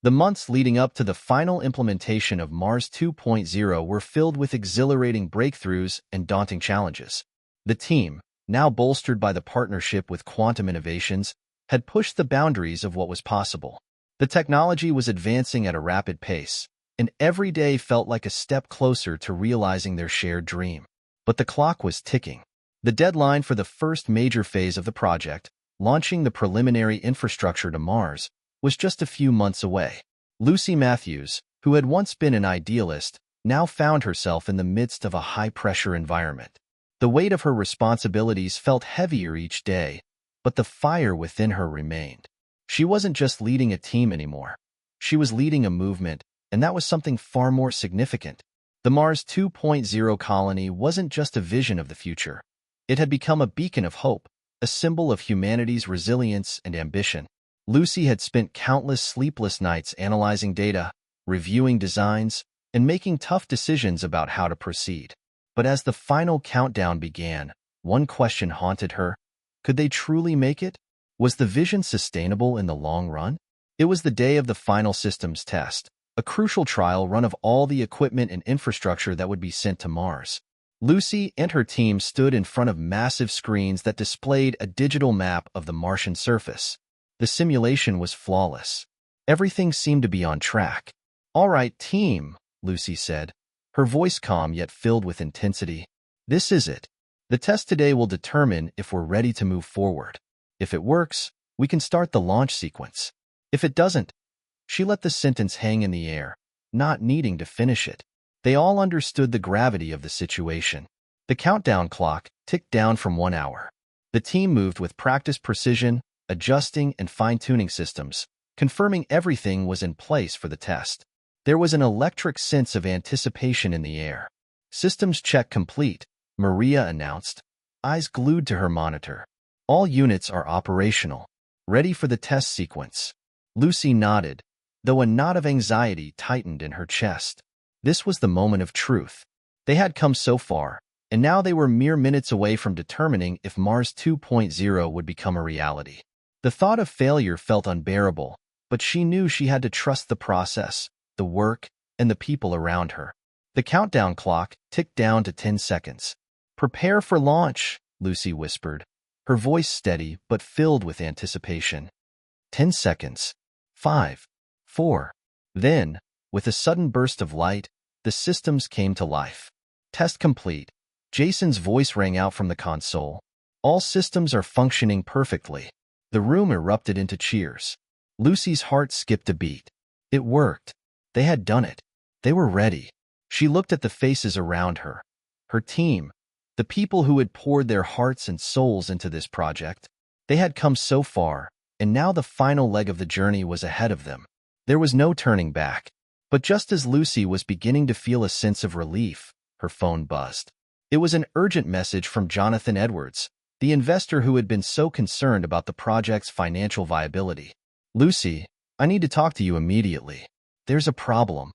The months leading up to the final implementation of Mars 2.0 were filled with exhilarating breakthroughs and daunting challenges. The team, now bolstered by the partnership with Quantum Innovations, had pushed the boundaries of what was possible. The technology was advancing at a rapid pace, and every day felt like a step closer to realizing their shared dream. But the clock was ticking. The deadline for the first major phase of the project, launching the preliminary infrastructure to Mars, was just a few months away. Lucy Matthews, who had once been an idealist, now found herself in the midst of a high-pressure environment. The weight of her responsibilities felt heavier each day, but the fire within her remained. She wasn't just leading a team anymore. She was leading a movement, and that was something far more significant. The Mars 2.0 colony wasn't just a vision of the future. It had become a beacon of hope, a symbol of humanity's resilience and ambition. Lucy had spent countless sleepless nights analyzing data, reviewing designs, and making tough decisions about how to proceed. But as the final countdown began, one question haunted her. Could they truly make it? Was the vision sustainable in the long run? It was the day of the final systems test, a crucial trial run of all the equipment and infrastructure that would be sent to Mars. Lucy and her team stood in front of massive screens that displayed a digital map of the Martian surface. The simulation was flawless. Everything seemed to be on track. "All right, team," Lucy said, her voice calm yet filled with intensity. "This is it. The test today will determine if we're ready to move forward. If it works, we can start the launch sequence. If it doesn't," she let the sentence hang in the air, not needing to finish it. They all understood the gravity of the situation. The countdown clock ticked down from 1 hour. The team moved with practiced precision, adjusting and fine-tuning systems, confirming everything was in place for the test. There was an electric sense of anticipation in the air. Systems check complete, Maria announced, eyes glued to her monitor. All units are operational, ready for the test sequence. Lucy nodded, though a knot of anxiety tightened in her chest. This was the moment of truth. They had come so far, and now they were mere minutes away from determining if Mars 2.0 would become a reality. The thought of failure felt unbearable, but she knew she had to trust the process, the work, and the people around her. The countdown clock ticked down to 10 seconds. "Prepare for launch," Lucy whispered, her voice steady but filled with anticipation. 10 seconds. 5. 4. Then, with a sudden burst of light, the systems came to life. "Test complete." Jason's voice rang out from the console. "All systems are functioning perfectly." The room erupted into cheers. Lucy's heart skipped a beat. It worked. They had done it. They were ready. She looked at the faces around her. Her team, the people who had poured their hearts and souls into this project. They had come so far, and now the final leg of the journey was ahead of them. There was no turning back. But just as Lucy was beginning to feel a sense of relief, her phone buzzed. It was an urgent message from Jonathan Edwards, the investor who had been so concerned about the project's financial viability. "Lucy, I need to talk to you immediately. There's a problem."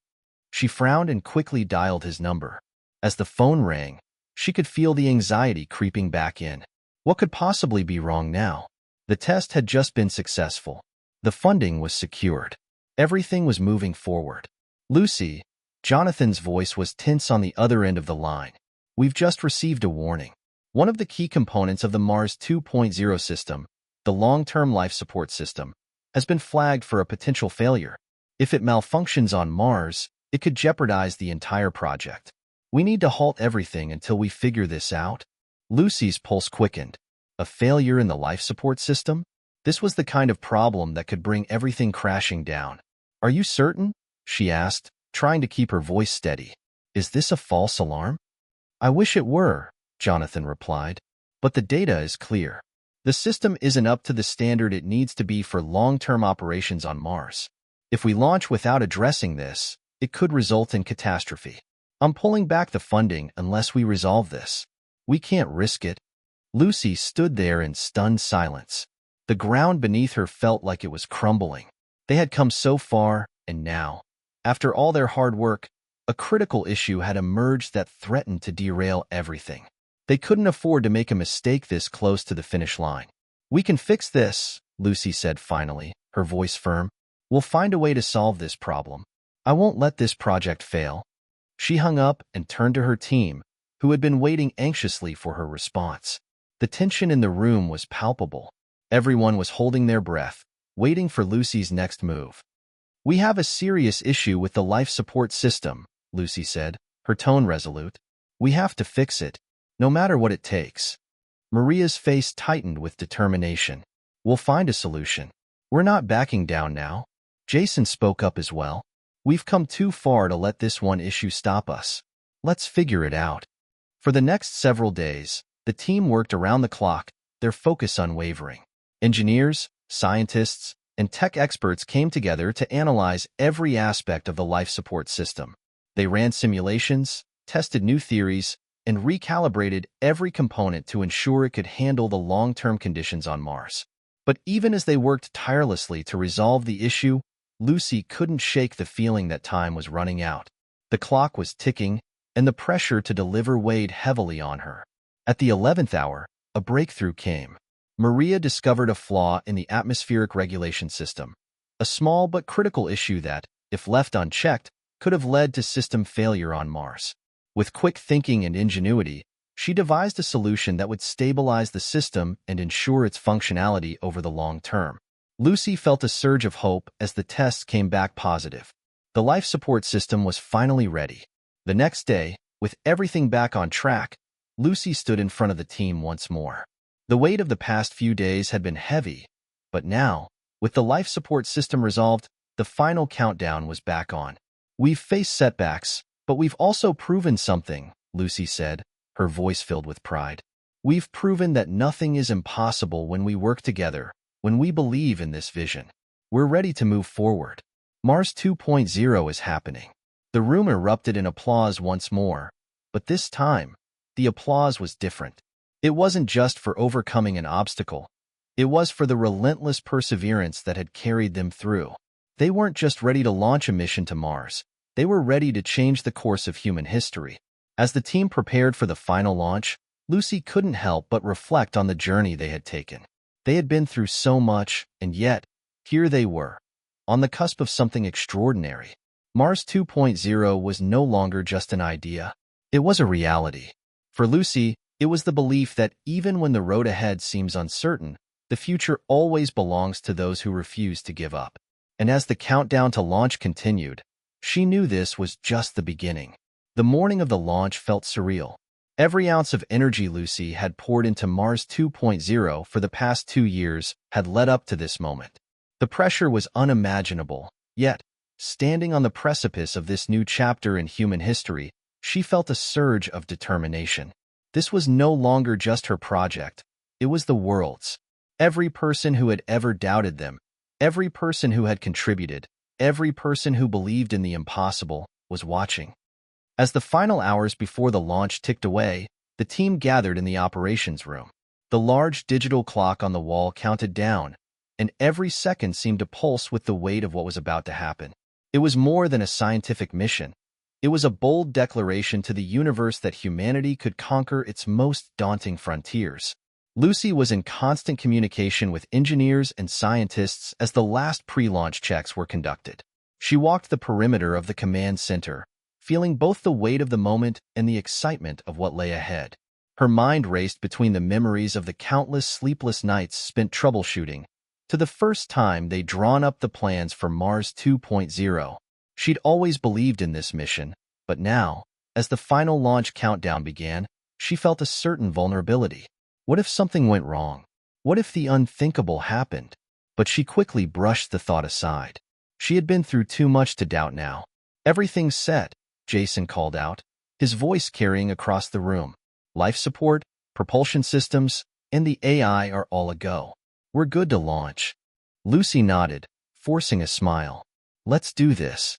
She frowned and quickly dialed his number. As the phone rang, she could feel the anxiety creeping back in. What could possibly be wrong now? The test had just been successful. The funding was secured. Everything was moving forward. "Lucy," Jonathan's voice was tense on the other end of the line. "We've just received a warning. One of the key components of the Mars 2.0 system, the long-term life support system, has been flagged for a potential failure. If it malfunctions on Mars, it could jeopardize the entire project. We need to halt everything until we figure this out." Lucy's pulse quickened. A failure in the life support system? This was the kind of problem that could bring everything crashing down. "Are you certain?" she asked, trying to keep her voice steady. "Is this a false alarm?" "I wish it were," Jonathan replied. "But the data is clear. The system isn't up to the standard it needs to be for long-term operations on Mars. If we launch without addressing this, it could result in catastrophe. I'm pulling back the funding unless we resolve this. We can't risk it." Lucy stood there in stunned silence. The ground beneath her felt like it was crumbling. They had come so far, and now, after all their hard work, a critical issue had emerged that threatened to derail everything. They couldn't afford to make a mistake this close to the finish line. "We can fix this," Lucy said finally, her voice firm. "We'll find a way to solve this problem. I won't let this project fail." She hung up and turned to her team, who had been waiting anxiously for her response. The tension in the room was palpable. Everyone was holding their breath, waiting for Lucy's next move. "We have a serious issue with the life support system," Lucy said, her tone resolute. "We have to fix it, no matter what it takes." Maria's face tightened with determination. "We'll find a solution. We're not backing down now." Jason spoke up as well. "We've come too far to let this one issue stop us. Let's figure it out." For the next several days, the team worked around the clock, their focus unwavering. Engineers, scientists, and tech experts came together to analyze every aspect of the life support system. They ran simulations, tested new theories, and recalibrated every component to ensure it could handle the long-term conditions on Mars. But even as they worked tirelessly to resolve the issue, Lucy couldn't shake the feeling that time was running out. The clock was ticking, and the pressure to deliver weighed heavily on her. At the 11th hour, a breakthrough came. Maria discovered a flaw in the atmospheric regulation system, a small but critical issue that, if left unchecked, could have led to system failure on Mars. With quick thinking and ingenuity, she devised a solution that would stabilize the system and ensure its functionality over the long term. Lucy felt a surge of hope as the tests came back positive. The life support system was finally ready. The next day, with everything back on track, Lucy stood in front of the team once more. The weight of the past few days had been heavy, but now, with the life support system resolved, the final countdown was back on. "We've faced setbacks, but we've also proven something," Lucy said, her voice filled with pride. "We've proven that nothing is impossible when we work together, when we believe in this vision. We're ready to move forward. Mars 2.0 is happening." The room erupted in applause once more, but this time, the applause was different. It wasn't just for overcoming an obstacle. It was for the relentless perseverance that had carried them through. They weren't just ready to launch a mission to Mars. They were ready to change the course of human history. As the team prepared for the final launch, Lucy couldn't help but reflect on the journey they had taken. They had been through so much, and yet, here they were, on the cusp of something extraordinary. Mars 2.0 was no longer just an idea. It was a reality. For Lucy, it was the belief that even when the road ahead seems uncertain, the future always belongs to those who refuse to give up. And as the countdown to launch continued, she knew this was just the beginning. The morning of the launch felt surreal. Every ounce of energy Lucy had poured into Mars 2.0 for the past 2 years had led up to this moment. The pressure was unimaginable, yet, standing on the precipice of this new chapter in human history, she felt a surge of determination. This was no longer just her project, it was the world's. Every person who had ever doubted them, every person who had contributed, every person who believed in the impossible, was watching. As the final hours before the launch ticked away, the team gathered in the operations room. The large digital clock on the wall counted down, and every second seemed to pulse with the weight of what was about to happen. It was more than a scientific mission. It was a bold declaration to the universe that humanity could conquer its most daunting frontiers. Lucy was in constant communication with engineers and scientists as the last pre-launch checks were conducted. She walked the perimeter of the command center, feeling both the weight of the moment and the excitement of what lay ahead. Her mind raced between the memories of the countless sleepless nights spent troubleshooting to the first time they'd drawn up the plans for Mars 2.0. She'd always believed in this mission, but now, as the final launch countdown began, she felt a certain vulnerability. What if something went wrong? What if the unthinkable happened? But she quickly brushed the thought aside. She had been through too much to doubt now. "Everything's set," Jason called out, his voice carrying across the room. "Life support, propulsion systems, and the AI are all a go. We're good to launch." Lucy nodded, forcing a smile. "Let's do this."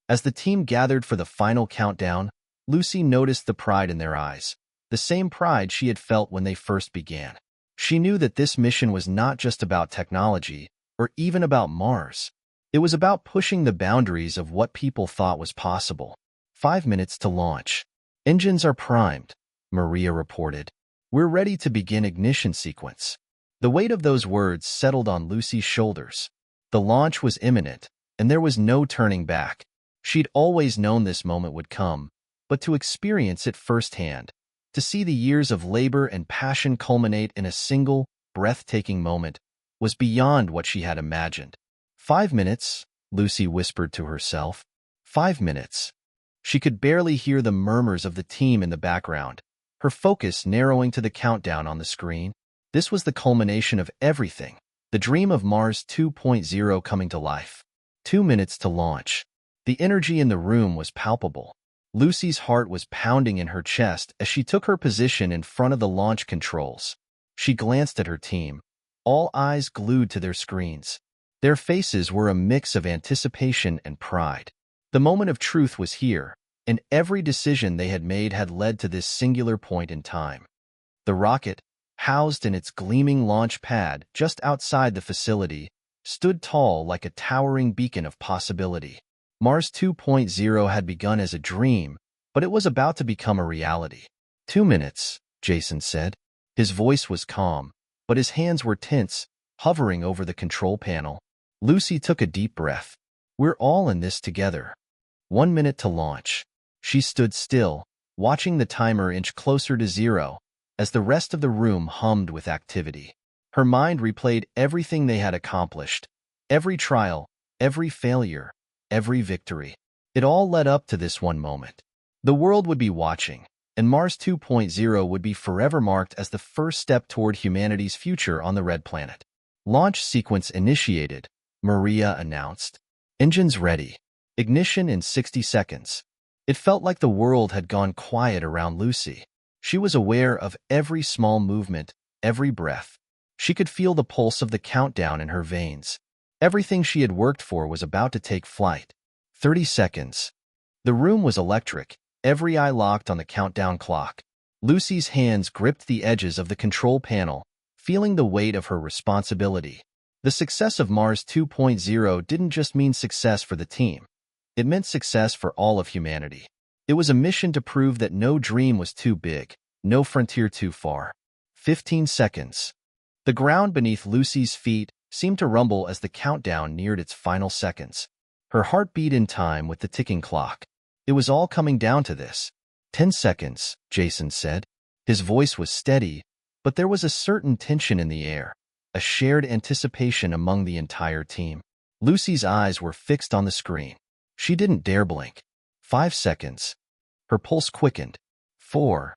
As the team gathered for the final countdown, Lucy noticed the pride in their eyes, the same pride she had felt when they first began. She knew that this mission was not just about technology, or even about Mars. It was about pushing the boundaries of what people thought was possible. 5 minutes to launch. "Engines are primed," Maria reported. "We're ready to begin ignition sequence." The weight of those words settled on Lucy's shoulders. The launch was imminent, and there was no turning back. She'd always known this moment would come, but to experience it firsthand, to see the years of labor and passion culminate in a single, breathtaking moment, was beyond what she had imagined. 5 minutes, Lucy whispered to herself. 5 minutes. She could barely hear the murmurs of the team in the background, her focus narrowing to the countdown on the screen. This was the culmination of everything, the dream of Mars 2.0 coming to life. 2 minutes to launch. The energy in the room was palpable. Lucy's heart was pounding in her chest as she took her position in front of the launch controls. She glanced at her team, all eyes glued to their screens. Their faces were a mix of anticipation and pride. The moment of truth was here, and every decision they had made had led to this singular point in time. The rocket, housed in its gleaming launch pad just outside the facility, stood tall like a towering beacon of possibility. Mars 2.0 had begun as a dream, but it was about to become a reality. 2 minutes, Jason said. His voice was calm, but his hands were tense, hovering over the control panel. Lucy took a deep breath. We're all in this together. 1 minute to launch. She stood still, watching the timer inch closer to 0, as the rest of the room hummed with activity. Her mind replayed everything they had accomplished, every trial, every failure, every victory. It all led up to this one moment. The world would be watching, and Mars 2.0 would be forever marked as the first step toward humanity's future on the Red Planet. Launch sequence initiated, Maria announced. Engines ready. Ignition in 60 seconds. It felt like the world had gone quiet around Lucy. She was aware of every small movement, every breath. She could feel the pulse of the countdown in her veins. Everything she had worked for was about to take flight. 30 seconds. The room was electric, every eye locked on the countdown clock. Lucy's hands gripped the edges of the control panel, feeling the weight of her responsibility. The success of Mars 2.0 didn't just mean success for the team. It meant success for all of humanity. It was a mission to prove that no dream was too big, no frontier too far. 15 seconds. The ground beneath Lucy's feet seemed to rumble as the countdown neared its final seconds. Her heart beat in time with the ticking clock. It was all coming down to this. 10 seconds, Jason said. His voice was steady, but there was a certain tension in the air, a shared anticipation among the entire team. Lucy's eyes were fixed on the screen. She didn't dare blink. 5 seconds. Her pulse quickened. 4.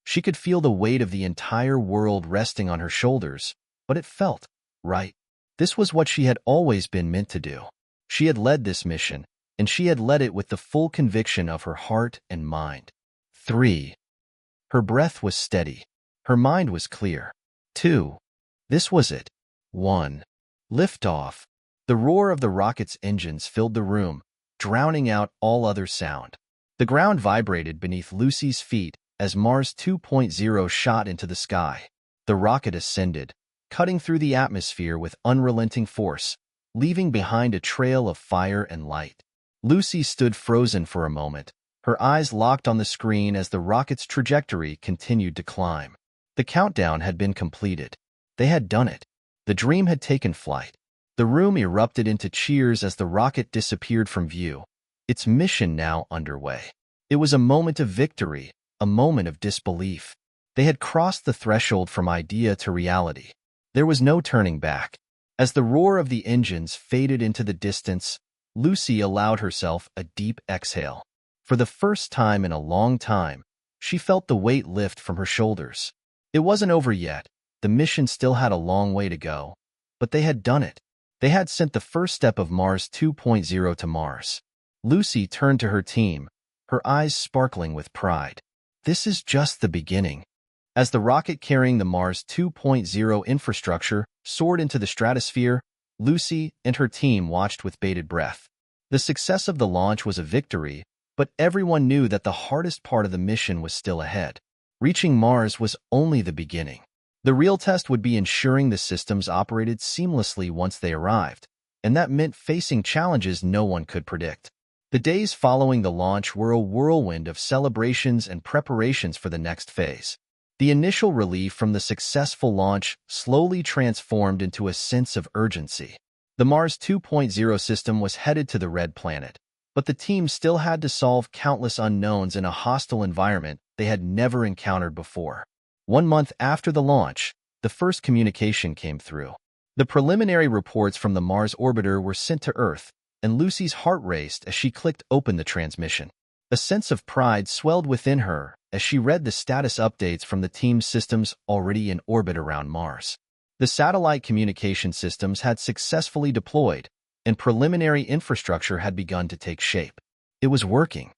She could feel the weight of the entire world resting on her shoulders, but it felt right. This was what she had always been meant to do. She had led this mission, and she had led it with the full conviction of her heart and mind. 3. Her breath was steady. Her mind was clear. 2. This was it. 1. Liftoff. The roar of the rocket's engines filled the room, drowning out all other sound. The ground vibrated beneath Lucy's feet as Mars 2.0 shot into the sky. The rocket ascended, cutting through the atmosphere with unrelenting force, leaving behind a trail of fire and light. Lucy stood frozen for a moment, her eyes locked on the screen as the rocket's trajectory continued to climb. The countdown had been completed. They had done it. The dream had taken flight. The room erupted into cheers as the rocket disappeared from view, its mission now underway. It was a moment of victory, a moment of disbelief. They had crossed the threshold from idea to reality. There was no turning back. As the roar of the engines faded into the distance, Lucy allowed herself a deep exhale. For the first time in a long time, she felt the weight lift from her shoulders. It wasn't over yet. The mission still had a long way to go, but they had done it. They had sent the first step of Mars 2.0 to Mars. Lucy turned to her team, her eyes sparkling with pride. This is just the beginning. As the rocket carrying the Mars 2.0 infrastructure soared into the stratosphere, Lucy and her team watched with bated breath. The success of the launch was a victory, but everyone knew that the hardest part of the mission was still ahead. Reaching Mars was only the beginning. The real test would be ensuring the systems operated seamlessly once they arrived, and that meant facing challenges no one could predict. The days following the launch were a whirlwind of celebrations and preparations for the next phase. The initial relief from the successful launch slowly transformed into a sense of urgency. The Mars 2.0 system was headed to the Red Planet, but the team still had to solve countless unknowns in a hostile environment they had never encountered before. 1 month after the launch, the first communication came through. The preliminary reports from the Mars orbiter were sent to Earth, and Lucy's heart raced as she clicked open the transmission. A sense of pride swelled within her as she read the status updates from the team's systems already in orbit around Mars. The satellite communication systems had successfully deployed, and preliminary infrastructure had begun to take shape. It was working.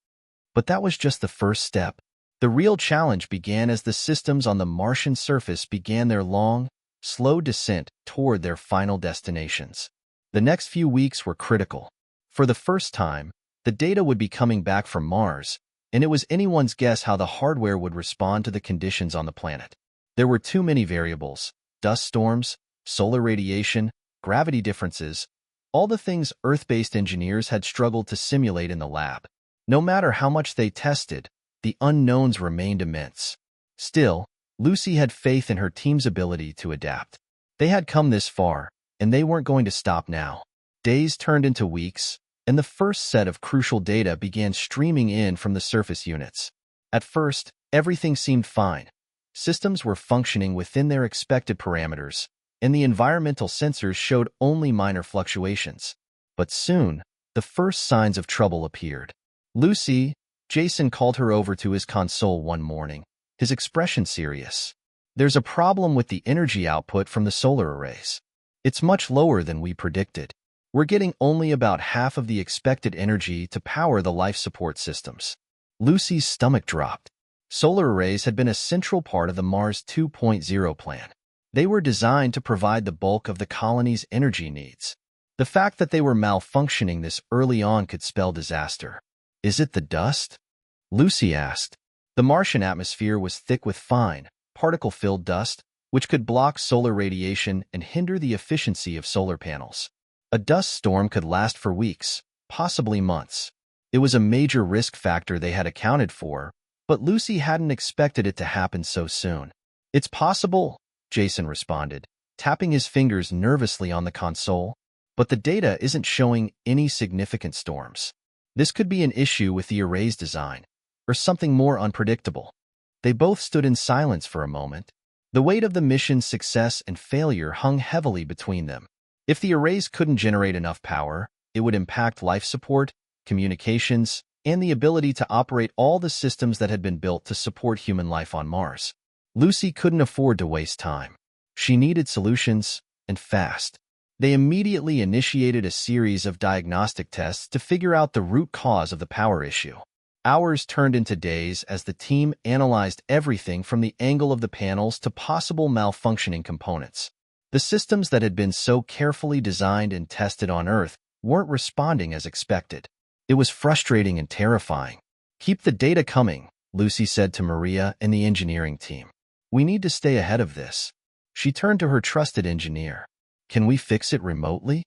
But that was just the first step. The real challenge began as the systems on the Martian surface began their long, slow descent toward their final destinations. The next few weeks were critical. For the first time, the data would be coming back from Mars, and it was anyone's guess how the hardware would respond to the conditions on the planet. There were too many variables: dust storms, solar radiation, gravity differences, all the things Earth-based engineers had struggled to simulate in the lab. No matter how much they tested, the unknowns remained immense. Still, Lucy had faith in her team's ability to adapt. They had come this far, and they weren't going to stop now. Days turned into weeks, and the first set of crucial data began streaming in from the surface units. At first, everything seemed fine. Systems were functioning within their expected parameters, and the environmental sensors showed only minor fluctuations. But soon, the first signs of trouble appeared. Lucy, Jason called her over to his console one morning, his expression serious. There's a problem with the energy output from the solar arrays. It's much lower than we predicted. We're getting only about half of the expected energy to power the life support systems. Lucy's stomach dropped. Solar arrays had been a central part of the Mars 2.0 plan. They were designed to provide the bulk of the colony's energy needs. The fact that they were malfunctioning this early on could spell disaster. Is it the dust? Lucy asked. The Martian atmosphere was thick with fine, particle-filled dust, which could block solar radiation and hinder the efficiency of solar panels. A dust storm could last for weeks, possibly months. It was a major risk factor they had accounted for, but Lucy hadn't expected it to happen so soon. It's possible, Jason responded, tapping his fingers nervously on the console, but the data isn't showing any significant storms. This could be an issue with the array's design, or something more unpredictable. They both stood in silence for a moment. The weight of the mission's success and failure hung heavily between them. If the arrays couldn't generate enough power, it would impact life support, communications, and the ability to operate all the systems that had been built to support human life on Mars. Lucy couldn't afford to waste time. She needed solutions, and fast. They immediately initiated a series of diagnostic tests to figure out the root cause of the power issue. Hours turned into days as the team analyzed everything from the angle of the panels to possible malfunctioning components. The systems that had been so carefully designed and tested on Earth weren't responding as expected. It was frustrating and terrifying. "Keep the data coming," Lucy said to Maria and the engineering team. "We need to stay ahead of this." She turned to her trusted engineer. "Can we fix it remotely?"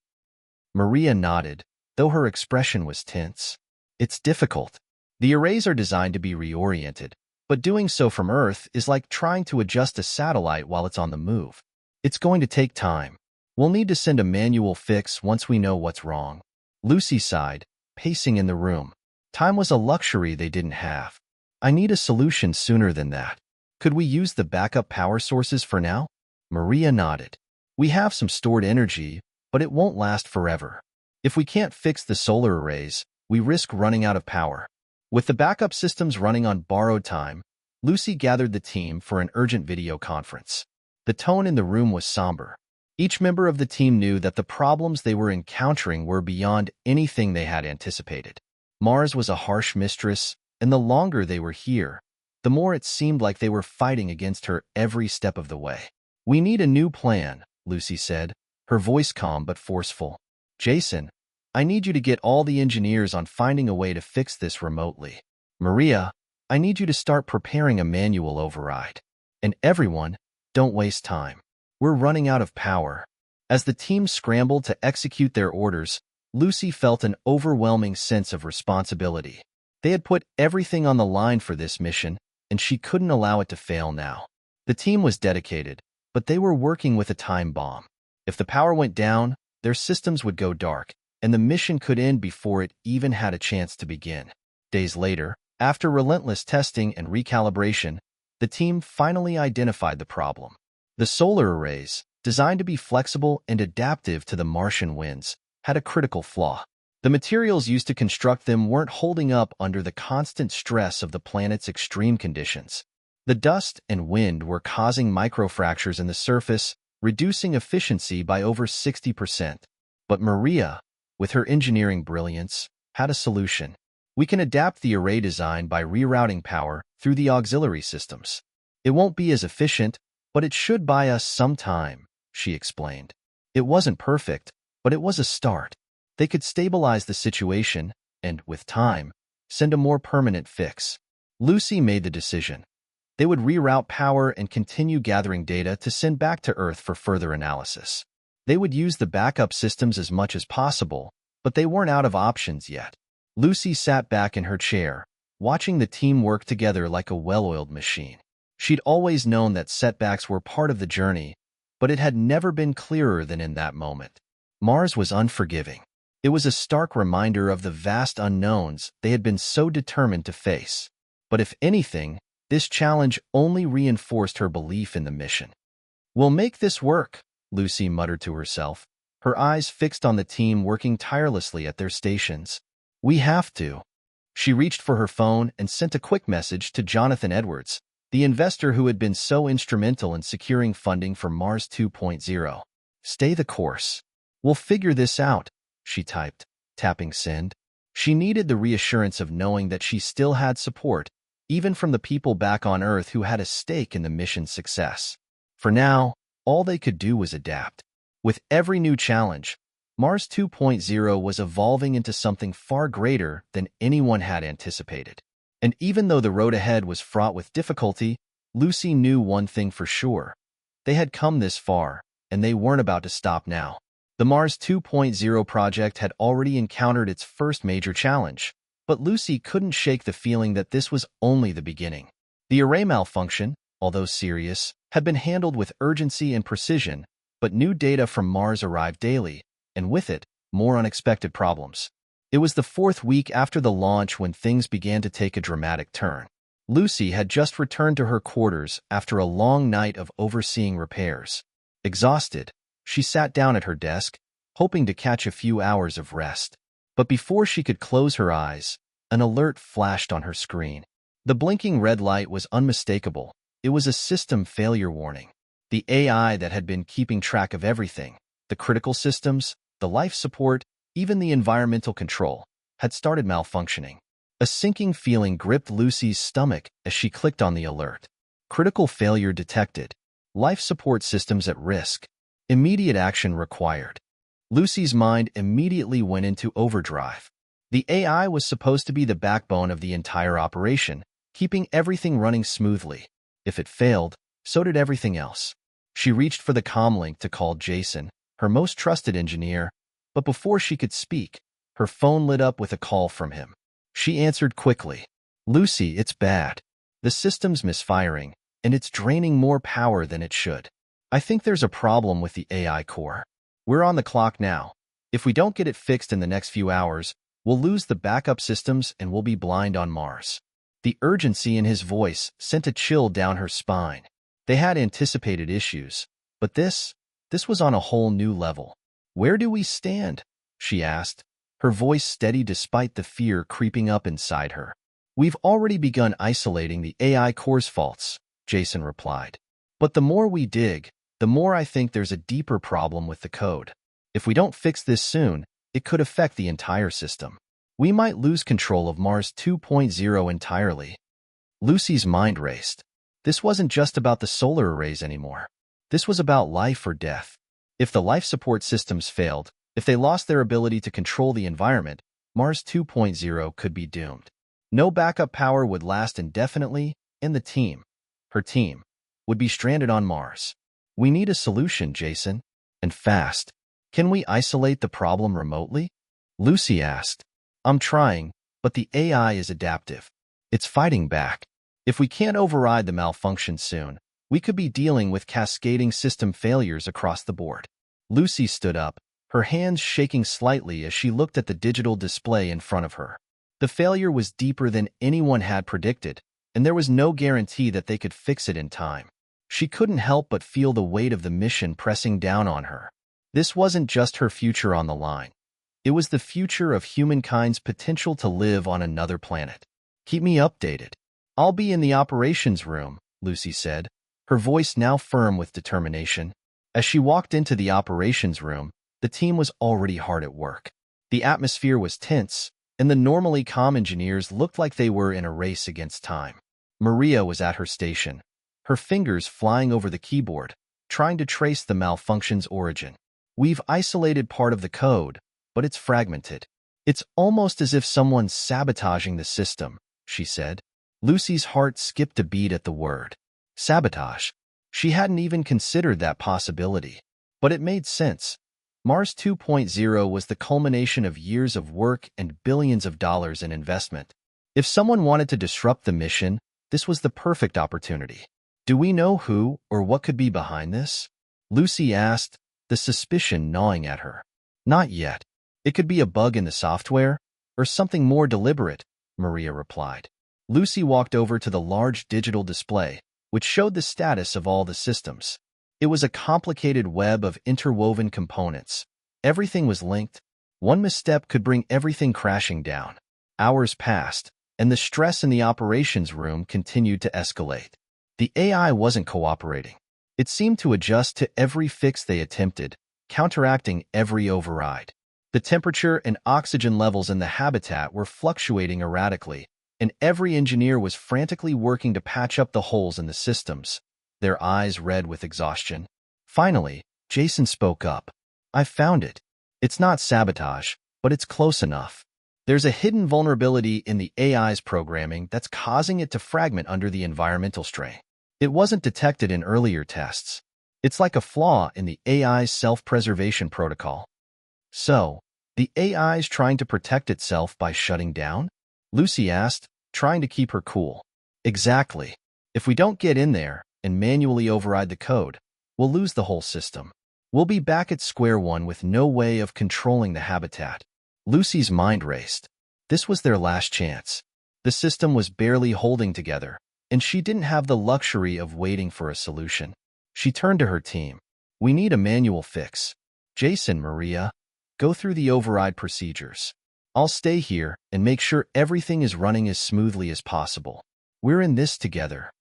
Maria nodded, though her expression was tense. "It's difficult. The arrays are designed to be reoriented, but doing so from Earth is like trying to adjust a satellite while it's on the move. It's going to take time. We'll need to send a manual fix once we know what's wrong." Lucy sighed, pacing in the room. Time was a luxury they didn't have. "I need a solution sooner than that. Could we use the backup power sources for now?" Maria nodded. "We have some stored energy, but it won't last forever. If we can't fix the solar arrays, we risk running out of power." With the backup systems running on borrowed time, Lucy gathered the team for an urgent video conference. The tone in the room was somber. Each member of the team knew that the problems they were encountering were beyond anything they had anticipated. Mars was a harsh mistress, and the longer they were here, the more it seemed like they were fighting against her every step of the way. "We need a new plan," Lucy said, her voice calm but forceful. "Jason, I need you to get all the engineers on finding a way to fix this remotely. Maria, I need you to start preparing a manual override. And everyone, don't waste time. We're running out of power." As the team scrambled to execute their orders, Lucy felt an overwhelming sense of responsibility. They had put everything on the line for this mission, and she couldn't allow it to fail now. The team was dedicated, but they were working with a time bomb. If the power went down, their systems would go dark, and the mission could end before it even had a chance to begin. Days later, after relentless testing and recalibration, the team finally identified the problem. The solar arrays, designed to be flexible and adaptive to the Martian winds, had a critical flaw. The materials used to construct them weren't holding up under the constant stress of the planet's extreme conditions. The dust and wind were causing microfractures in the surface, reducing efficiency by over 60%. But Maria, with her engineering brilliance, had a solution. "We can adapt the array design by rerouting power through the auxiliary systems. It won't be as efficient, but it should buy us some time," she explained. It wasn't perfect, but it was a start. They could stabilize the situation and, with time, send a more permanent fix. Lucy made the decision. They would reroute power and continue gathering data to send back to Earth for further analysis. They would use the backup systems as much as possible, but they weren't out of options yet. Lucy sat back in her chair, watching the team work together like a well-oiled machine. She'd always known that setbacks were part of the journey, but it had never been clearer than in that moment. Mars was unforgiving. It was a stark reminder of the vast unknowns they had been so determined to face. But if anything, this challenge only reinforced her belief in the mission. "We'll make this work," Lucy muttered to herself, her eyes fixed on the team working tirelessly at their stations. "We have to." She reached for her phone and sent a quick message to Jonathan Edwards, the investor who had been so instrumental in securing funding for Mars 2.0. "Stay the course. We'll figure this out," she typed, tapping send. She needed the reassurance of knowing that she still had support, even from the people back on Earth who had a stake in the mission's success. For now, all they could do was adapt. With every new challenge, Mars 2.0 was evolving into something far greater than anyone had anticipated. And even though the road ahead was fraught with difficulty, Lucy knew one thing for sure. They had come this far, and they weren't about to stop now. The Mars 2.0 project had already encountered its first major challenge, but Lucy couldn't shake the feeling that this was only the beginning. The array malfunction, although serious, had been handled with urgency and precision, but new data from Mars arrived daily, and with it, more unexpected problems. It was the fourth week after the launch when things began to take a dramatic turn. Lucy had just returned to her quarters after a long night of overseeing repairs. Exhausted, she sat down at her desk, hoping to catch a few hours of rest. But before she could close her eyes, an alert flashed on her screen. The blinking red light was unmistakable. It was a system failure warning. The AI that had been keeping track of everything, the critical systems, the life support, even the environmental control, had started malfunctioning. A sinking feeling gripped Lucy's stomach as she clicked on the alert. Critical failure detected. Life support systems at risk. Immediate action required. Lucy's mind immediately went into overdrive. The AI was supposed to be the backbone of the entire operation, keeping everything running smoothly. If it failed, so did everything else. She reached for the comm link to call Jason, her most trusted engineer, but before she could speak, her phone lit up with a call from him. She answered quickly. "Lucy, it's bad. The system's misfiring, and it's draining more power than it should. I think there's a problem with the AI core. We're on the clock now. If we don't get it fixed in the next few hours, we'll lose the backup systems and we'll be blind on Mars." The urgency in his voice sent a chill down her spine. They had anticipated issues, but this was on a whole new level. "Where do we stand?" she asked, her voice steady despite the fear creeping up inside her. "We've already begun isolating the AI core's faults," Jason replied. "But the more we dig, the more I think there's a deeper problem with the code. If we don't fix this soon, it could affect the entire system. We might lose control of Mars 2.0 entirely." Lucy's mind raced. This wasn't just about the solar arrays anymore. This was about life or death. If the life support systems failed, if they lost their ability to control the environment, Mars 2.0 could be doomed. No backup power would last indefinitely, and the team, her team, would be stranded on Mars. "We need a solution, Jason, and fast. Can we isolate the problem remotely?" Lucy asked. "I'm trying, but the AI is adaptive. It's fighting back. If we can't override the malfunction soon, we could be dealing with cascading system failures across the board." Lucy stood up, her hands shaking slightly as she looked at the digital display in front of her. The failure was deeper than anyone had predicted, and there was no guarantee that they could fix it in time. She couldn't help but feel the weight of the mission pressing down on her. This wasn't just her future on the line. It was the future of humankind's potential to live on another planet. "Keep me updated. I'll be in the operations room," Lucy said, her voice now firm with determination. As she walked into the operations room, the team was already hard at work. The atmosphere was tense, and the normally calm engineers looked like they were in a race against time. Maria was at her station, her fingers flying over the keyboard, trying to trace the malfunction's origin. "We've isolated part of the code, but it's fragmented. It's almost as if someone's sabotaging the system," she said. Lucy's heart skipped a beat at the word. Sabotage. She hadn't even considered that possibility. But it made sense. Mars 2.0 was the culmination of years of work and billions of dollars in investment. If someone wanted to disrupt the mission, this was the perfect opportunity. "Do we know who or what could be behind this?" Lucy asked, the suspicion gnawing at her. "Not yet. It could be a bug in the software, or something more deliberate," Maria replied. Lucy walked over to the large digital display, which showed the status of all the systems. It was a complicated web of interwoven components. Everything was linked. One misstep could bring everything crashing down. Hours passed, and the stress in the operations room continued to escalate. The AI wasn't cooperating. It seemed to adjust to every fix they attempted, counteracting every override. The temperature and oxygen levels in the habitat were fluctuating erratically, and every engineer was frantically working to patch up the holes in the systems, their eyes red with exhaustion. Finally, Jason spoke up. "I found it. It's not sabotage, but it's close enough. There's a hidden vulnerability in the AI's programming that's causing it to fragment under the environmental strain. It wasn't detected in earlier tests. It's like a flaw in the AI's self-preservation protocol." "So, the AI's trying to protect itself by shutting down?" Lucy asked, trying to keep her cool. "Exactly. If we don't get in there and manually override the code, we'll lose the whole system. We'll be back at square one with no way of controlling the habitat." Lucy's mind raced. This was their last chance. The system was barely holding together, and she didn't have the luxury of waiting for a solution. She turned to her team. "We need a manual fix. Jason, Maria, go through the override procedures. I'll stay here and make sure everything is running as smoothly as possible. We're in this together."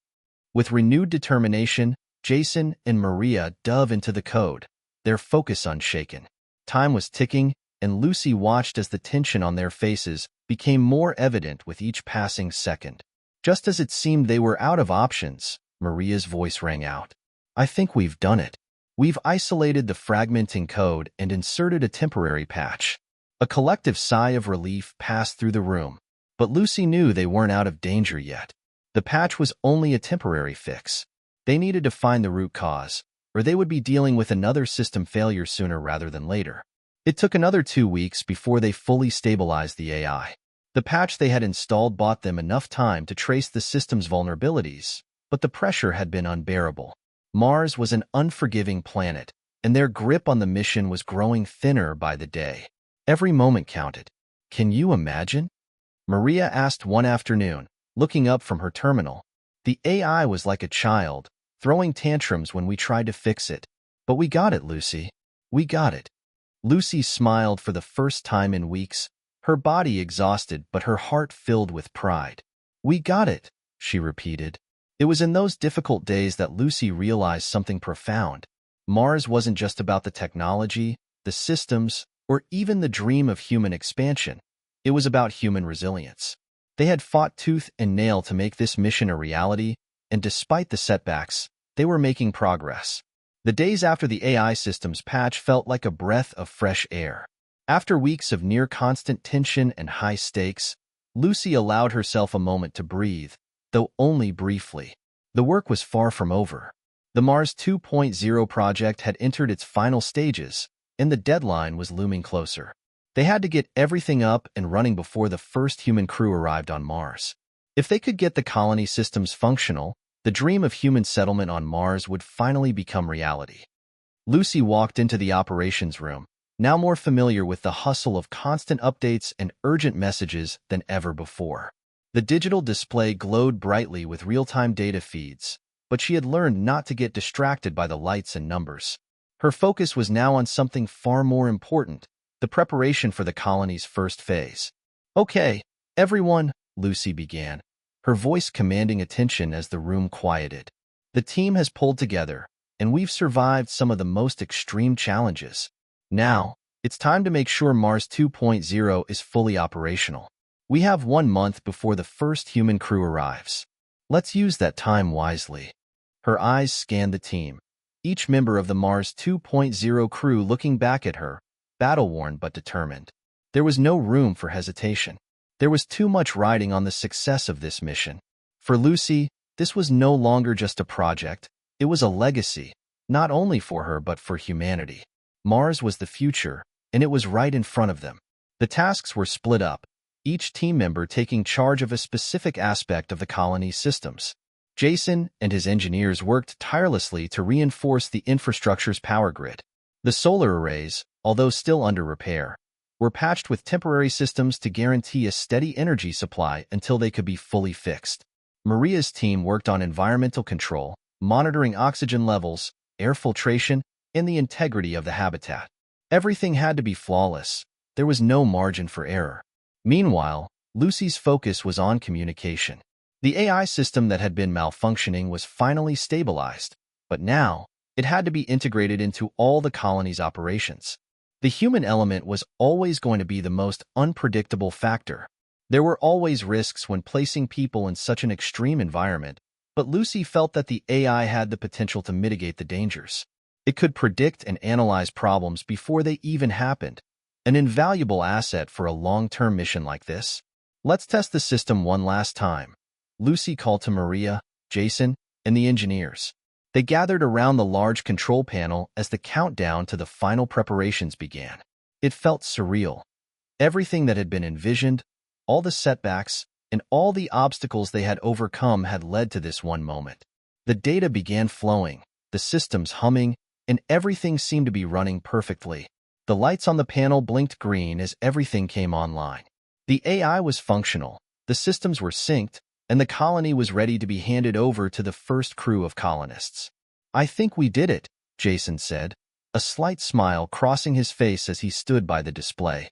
With renewed determination, Jason and Maria dove into the code, their focus unshaken. Time was ticking, and Lucy watched as the tension on their faces became more evident with each passing second. Just as it seemed they were out of options, Maria's voice rang out. "I think we've done it. We've isolated the fragmenting code and inserted a temporary patch." A collective sigh of relief passed through the room, but Lucy knew they weren't out of danger yet. The patch was only a temporary fix. They needed to find the root cause, or they would be dealing with another system failure sooner rather than later. It took another 2 weeks before they fully stabilized the AI. The patch they had installed bought them enough time to trace the system's vulnerabilities, but the pressure had been unbearable. Mars was an unforgiving planet, and their grip on the mission was growing thinner by the day. Every moment counted. "Can you imagine?" Maria asked one afternoon, looking up from her terminal. "The AI was like a child, throwing tantrums when we tried to fix it. But we got it, Lucy. We got it." Lucy smiled for the first time in weeks, her body exhausted but her heart filled with pride. "We got it," she repeated. It was in those difficult days that Lucy realized something profound. Mars wasn't just about the technology, the systems, or even the dream of human expansion. It was about human resilience. They had fought tooth and nail to make this mission a reality, and despite the setbacks, they were making progress. The days after the AI system's patch felt like a breath of fresh air. After weeks of near-constant tension and high stakes, Lucy allowed herself a moment to breathe, though only briefly. The work was far from over. The Mars 2.0 project had entered its final stages, and the deadline was looming closer. They had to get everything up and running before the first human crew arrived on Mars. If they could get the colony systems functional, the dream of human settlement on Mars would finally become reality. Lucy walked into the operations room, now more familiar with the hustle of constant updates and urgent messages than ever before. The digital display glowed brightly with real-time data feeds, but she had learned not to get distracted by the lights and numbers. Her focus was now on something far more important, the preparation for the colony's first phase. "Okay, everyone," Lucy began, her voice commanding attention as the room quieted. "The team has pulled together, and we've survived some of the most extreme challenges. Now, it's time to make sure Mars 2.0 is fully operational. We have 1 month before the first human crew arrives. Let's use that time wisely." Her eyes scanned the team, each member of the Mars 2.0 crew looking back at her, battle-worn but determined. There was no room for hesitation. There was too much riding on the success of this mission. For Lucy, this was no longer just a project, it was a legacy, not only for her but for humanity. Mars was the future, and it was right in front of them. The tasks were split up, each team member taking charge of a specific aspect of the colony's systems. Jason and his engineers worked tirelessly to reinforce the infrastructure's power grid. The solar arrays, although still under repair, were patched with temporary systems to guarantee a steady energy supply until they could be fully fixed. Maria's team worked on environmental control, monitoring oxygen levels, air filtration, and the integrity of the habitat. Everything had to be flawless. There was no margin for error. Meanwhile, Lucy's focus was on communication. The AI system that had been malfunctioning was finally stabilized, but now it had to be integrated into all the colony's operations. The human element was always going to be the most unpredictable factor. There were always risks when placing people in such an extreme environment, but Lucy felt that the AI had the potential to mitigate the dangers. It could predict and analyze problems before they even happened, an invaluable asset for a long-term mission like this. Let's test the system one last time. Lucy called to Maria, Jason, and the engineers. They gathered around the large control panel as the countdown to the final preparations began. It felt surreal. Everything that had been envisioned, all the setbacks, and all the obstacles they had overcome had led to this one moment. The data began flowing, the systems humming, and everything seemed to be running perfectly. The lights on the panel blinked green as everything came online. The AI was functional, the systems were synced, and the colony was ready to be handed over to the first crew of colonists. "I think we did it," Jason said, a slight smile crossing his face as he stood by the display.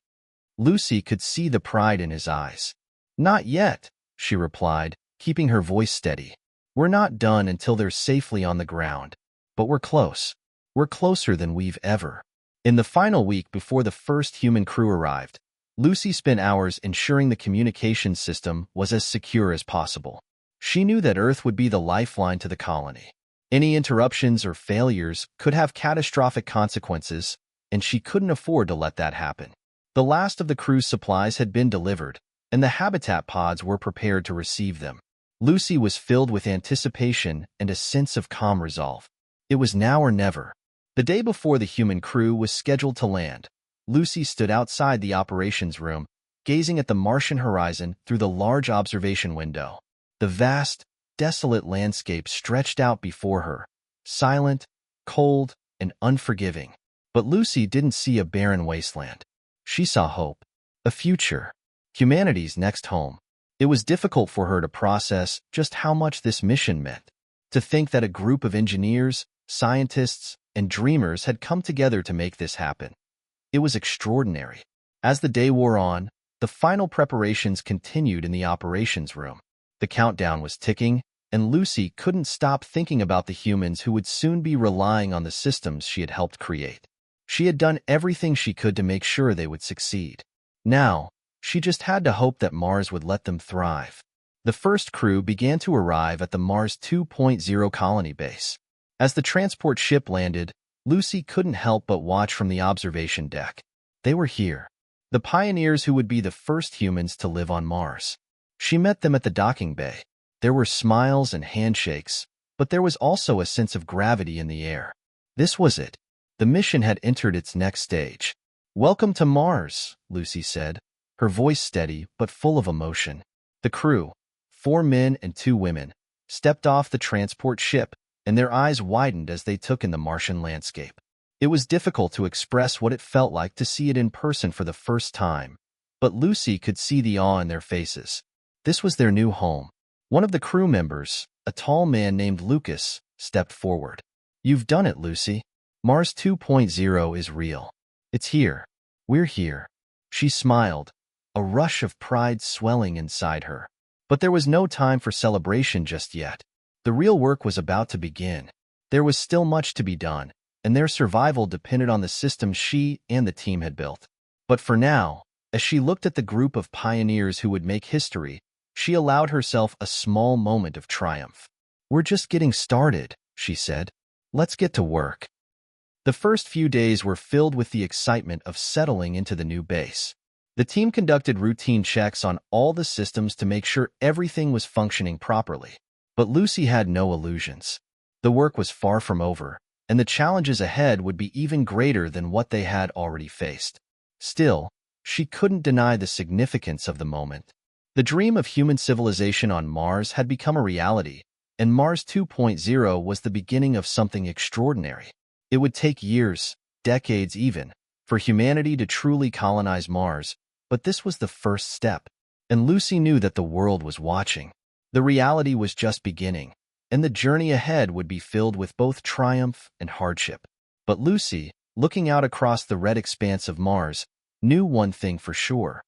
Lucy could see the pride in his eyes. "Not yet," she replied, keeping her voice steady. "We're not done until they're safely on the ground. But we're close. We're closer than we've ever." In the final week before the first human crew arrived, Lucy spent hours ensuring the communications system was as secure as possible. She knew that Earth would be the lifeline to the colony. Any interruptions or failures could have catastrophic consequences, and she couldn't afford to let that happen. The last of the crew's supplies had been delivered, and the habitat pods were prepared to receive them. Lucy was filled with anticipation and a sense of calm resolve. It was now or never. The day before the human crew was scheduled to land, Lucy stood outside the operations room, gazing at the Martian horizon through the large observation window. The vast, desolate landscape stretched out before her, silent, cold, and unforgiving. But Lucy didn't see a barren wasteland. She saw hope, a future, humanity's next home. It was difficult for her to process just how much this mission meant. To think that a group of engineers, scientists, and dreamers had come together to make this happen. It was extraordinary. As the day wore on, the final preparations continued in the operations room. The countdown was ticking, and Lucy couldn't stop thinking about the humans who would soon be relying on the systems she had helped create. She had done everything she could to make sure they would succeed. Now, she just had to hope that Mars would let them thrive. The first crew began to arrive at the Mars 2.0 colony base. As the transport ship landed, Lucy couldn't help but watch from the observation deck. They were here, the pioneers who would be the first humans to live on Mars. She met them at the docking bay. There were smiles and handshakes, but there was also a sense of gravity in the air. This was it. The mission had entered its next stage. "Welcome to Mars," Lucy said, her voice steady but full of emotion. The crew, 4 men and 2 women, stepped off the transport ship, and their eyes widened as they took in the Martian landscape. It was difficult to express what it felt like to see it in person for the first time, but Lucy could see the awe in their faces. This was their new home. One of the crew members, a tall man named Lucas, stepped forward. "You've done it, Lucy. Mars 2.0 is real. It's here. We're here." She smiled, a rush of pride swelling inside her. But there was no time for celebration just yet. The real work was about to begin. There was still much to be done, and their survival depended on the system she and the team had built. But for now, as she looked at the group of pioneers who would make history, she allowed herself a small moment of triumph. "We're just getting started," she said. "Let's get to work." The first few days were filled with the excitement of settling into the new base. The team conducted routine checks on all the systems to make sure everything was functioning properly. But Lucy had no illusions. The work was far from over, and the challenges ahead would be even greater than what they had already faced. Still, she couldn't deny the significance of the moment. The dream of human civilization on Mars had become a reality, and Mars 2.0 was the beginning of something extraordinary. It would take years, decades even, for humanity to truly colonize Mars, but this was the first step, and Lucy knew that the world was watching. The reality was just beginning, and the journey ahead would be filled with both triumph and hardship. But Lucy, looking out across the red expanse of Mars, knew one thing for sure.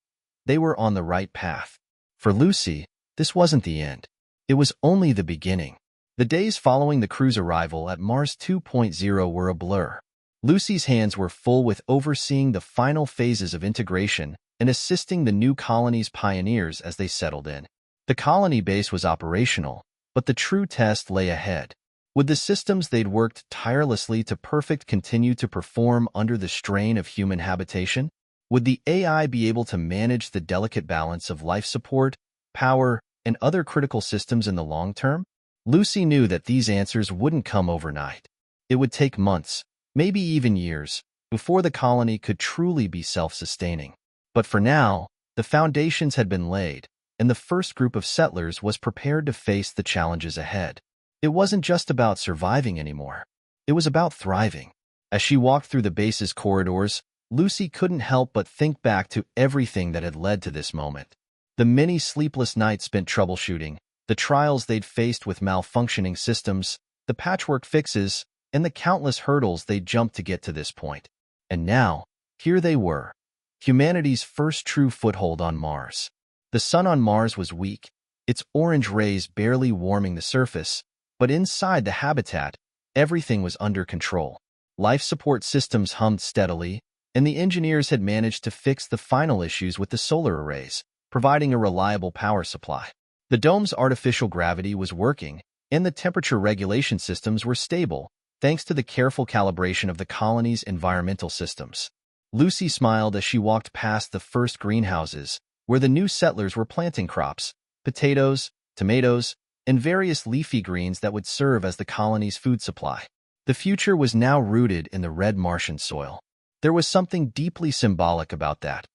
They were on the right path. For Lucy, this wasn't the end. It was only the beginning. The days following the crew's arrival at Mars 2.0 were a blur. Lucy's hands were full with overseeing the final phases of integration and assisting the new colony's pioneers as they settled in. The colony base was operational, but the true test lay ahead. Would the systems they'd worked tirelessly to perfect continue to perform under the strain of human habitation? Would the AI be able to manage the delicate balance of life support, power, and other critical systems in the long term? Lucy knew that these answers wouldn't come overnight. It would take months, maybe even years, before the colony could truly be self-sustaining. But for now, the foundations had been laid, and the first group of settlers was prepared to face the challenges ahead. It wasn't just about surviving anymore. It was about thriving. As she walked through the base's corridors, Lucy couldn't help but think back to everything that had led to this moment. The many sleepless nights spent troubleshooting, the trials they'd faced with malfunctioning systems, the patchwork fixes, and the countless hurdles they'd jumped to get to this point. And now, here they were, humanity's first true foothold on Mars. The sun on Mars was weak, its orange rays barely warming the surface, but inside the habitat, everything was under control. Life support systems hummed steadily, and the engineers had managed to fix the final issues with the solar arrays, providing a reliable power supply. The dome's artificial gravity was working, and the temperature regulation systems were stable, thanks to the careful calibration of the colony's environmental systems. Lucy smiled as she walked past the first greenhouses, where the new settlers were planting crops, potatoes, tomatoes, and various leafy greens that would serve as the colony's food supply. The future was now rooted in the red Martian soil. There was something deeply symbolic about that.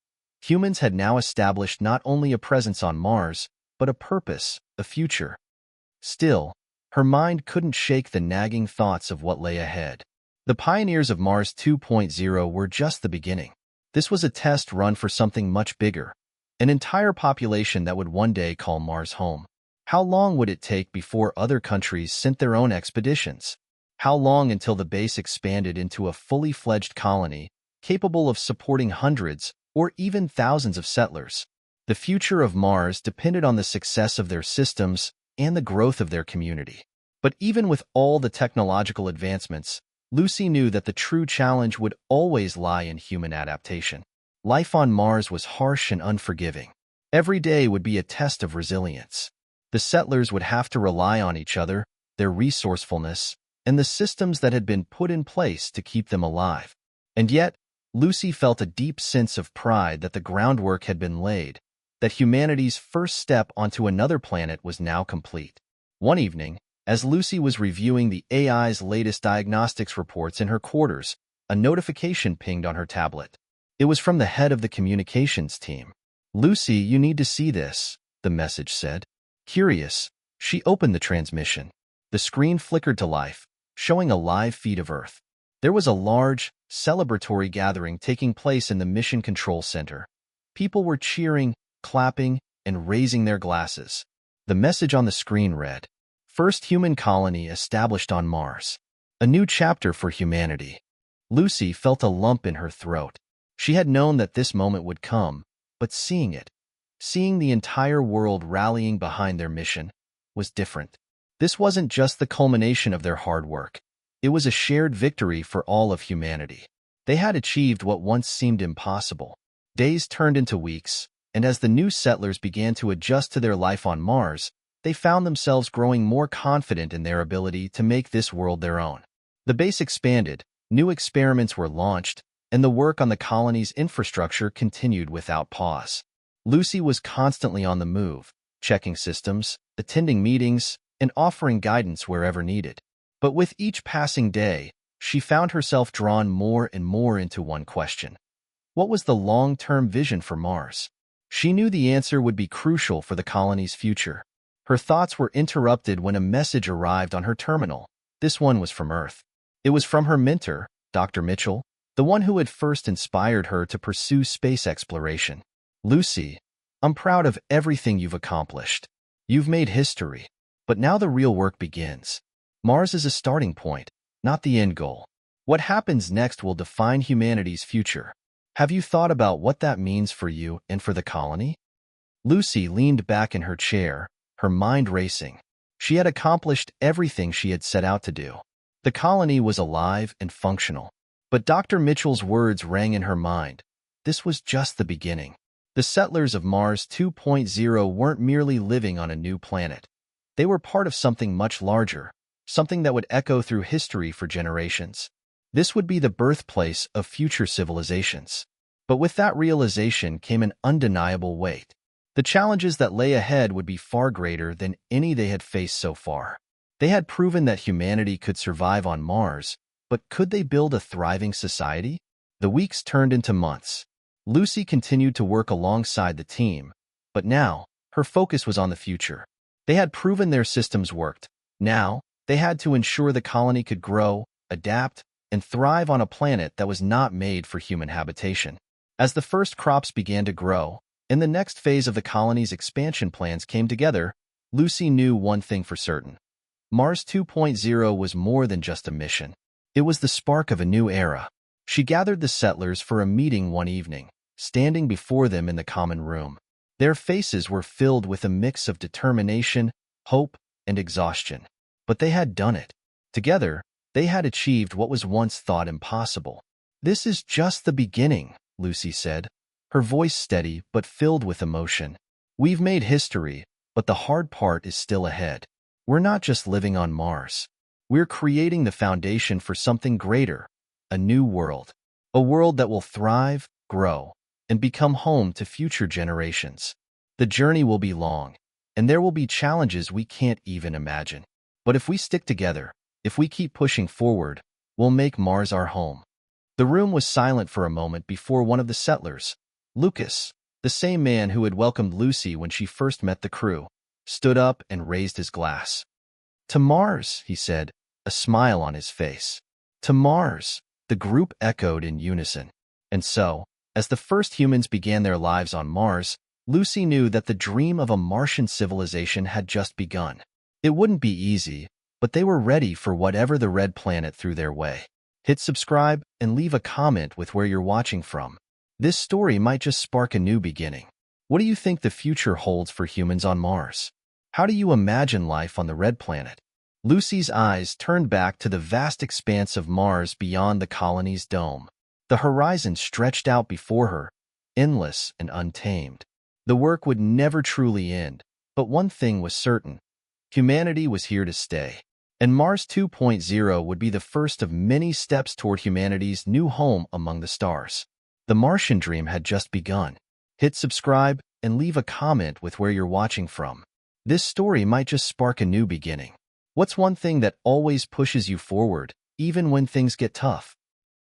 Humans had now established not only a presence on Mars, but a purpose, a future. Still, her mind couldn't shake the nagging thoughts of what lay ahead. The pioneers of Mars 2.0 were just the beginning. This was a test run for something much bigger, an entire population that would one day call Mars home. How long would it take before other countries sent their own expeditions? How long until the base expanded into a fully fledged colony, capable of supporting hundreds or even thousands of settlers? The future of Mars depended on the success of their systems and the growth of their community. But even with all the technological advancements, Lucy knew that the true challenge would always lie in human adaptation. Life on Mars was harsh and unforgiving. Every day would be a test of resilience. The settlers would have to rely on each other, their resourcefulness, and the systems that had been put in place to keep them alive. And yet, Lucy felt a deep sense of pride that the groundwork had been laid, that humanity's first step onto another planet was now complete. One evening, as Lucy was reviewing the AI's latest diagnostics reports in her quarters, a notification pinged on her tablet. It was from the head of the communications team. "Lucy, you need to see this," the message said. Curious, she opened the transmission. The screen flickered to life, showing a live feed of Earth. There was a large, celebratory gathering taking place in the Mission Control Center. People were cheering, clapping, and raising their glasses. The message on the screen read, "First human colony established on Mars. A new chapter for humanity." Lucy felt a lump in her throat. She had known that this moment would come, but seeing the entire world rallying behind their mission, was different. This wasn't just the culmination of their hard work. It was a shared victory for all of humanity. They had achieved what once seemed impossible. Days turned into weeks, and as the new settlers began to adjust to their life on Mars, they found themselves growing more confident in their ability to make this world their own. The base expanded, new experiments were launched, and the work on the colony's infrastructure continued without pause. Lucy was constantly on the move, checking systems, attending meetings, and offering guidance wherever needed. But with each passing day, she found herself drawn more and more into one question. What was the long-term vision for Mars? She knew the answer would be crucial for the colony's future. Her thoughts were interrupted when a message arrived on her terminal. This one was from Earth. It was from her mentor, Dr. Mitchell, the one who had first inspired her to pursue space exploration. "Lucy, I'm proud of everything you've accomplished. You've made history. But now the real work begins. Mars is a starting point, not the end goal. What happens next will define humanity's future. Have you thought about what that means for you and for the colony?" Lucy leaned back in her chair, her mind racing. She had accomplished everything she had set out to do. The colony was alive and functional. But Dr. Mitchell's words rang in her mind. This was just the beginning. The settlers of Mars 2.0 weren't merely living on a new planet. They were part of something much larger, something that would echo through history for generations. This would be the birthplace of future civilizations. But with that realization came an undeniable weight. The challenges that lay ahead would be far greater than any they had faced so far. They had proven that humanity could survive on Mars, but could they build a thriving society? The weeks turned into months. Lucy continued to work alongside the team, but now her focus was on the future. They had proven their systems worked. Now, they had to ensure the colony could grow, adapt, and thrive on a planet that was not made for human habitation. As the first crops began to grow, and the next phase of the colony's expansion plans came together, Lucy knew one thing for certain. Mars 2.0 was more than just a mission. It was the spark of a new era. She gathered the settlers for a meeting one evening, standing before them in the common room. Their faces were filled with a mix of determination, hope, and exhaustion. But they had done it. Together, they had achieved what was once thought impossible. "This is just the beginning," Lucy said, her voice steady but filled with emotion. "We've made history, but the hard part is still ahead. We're not just living on Mars. We're creating the foundation for something greater, a new world. A world that will thrive, grow, and become home to future generations. The journey will be long, and there will be challenges we can't even imagine. But if we stick together, if we keep pushing forward, we'll make Mars our home." The room was silent for a moment before one of the settlers, Lucas, the same man who had welcomed Lucy when she first met the crew, stood up and raised his glass. "To Mars," he said, a smile on his face. "To Mars," the group echoed in unison. And so, as the first humans began their lives on Mars, Lucy knew that the dream of a Martian civilization had just begun. It wouldn't be easy, but they were ready for whatever the red planet threw their way. Hit subscribe and leave a comment with where you're watching from. This story might just spark a new beginning. What do you think the future holds for humans on Mars? How do you imagine life on the red planet? Lucy's eyes turned back to the vast expanse of Mars beyond the colony's dome. The horizon stretched out before her, endless and untamed. The work would never truly end, but one thing was certain. Humanity was here to stay. And Mars 2.0 would be the first of many steps toward humanity's new home among the stars. The Martian dream had just begun. Hit subscribe and leave a comment with where you're watching from. This story might just spark a new beginning. What's one thing that always pushes you forward, even when things get tough?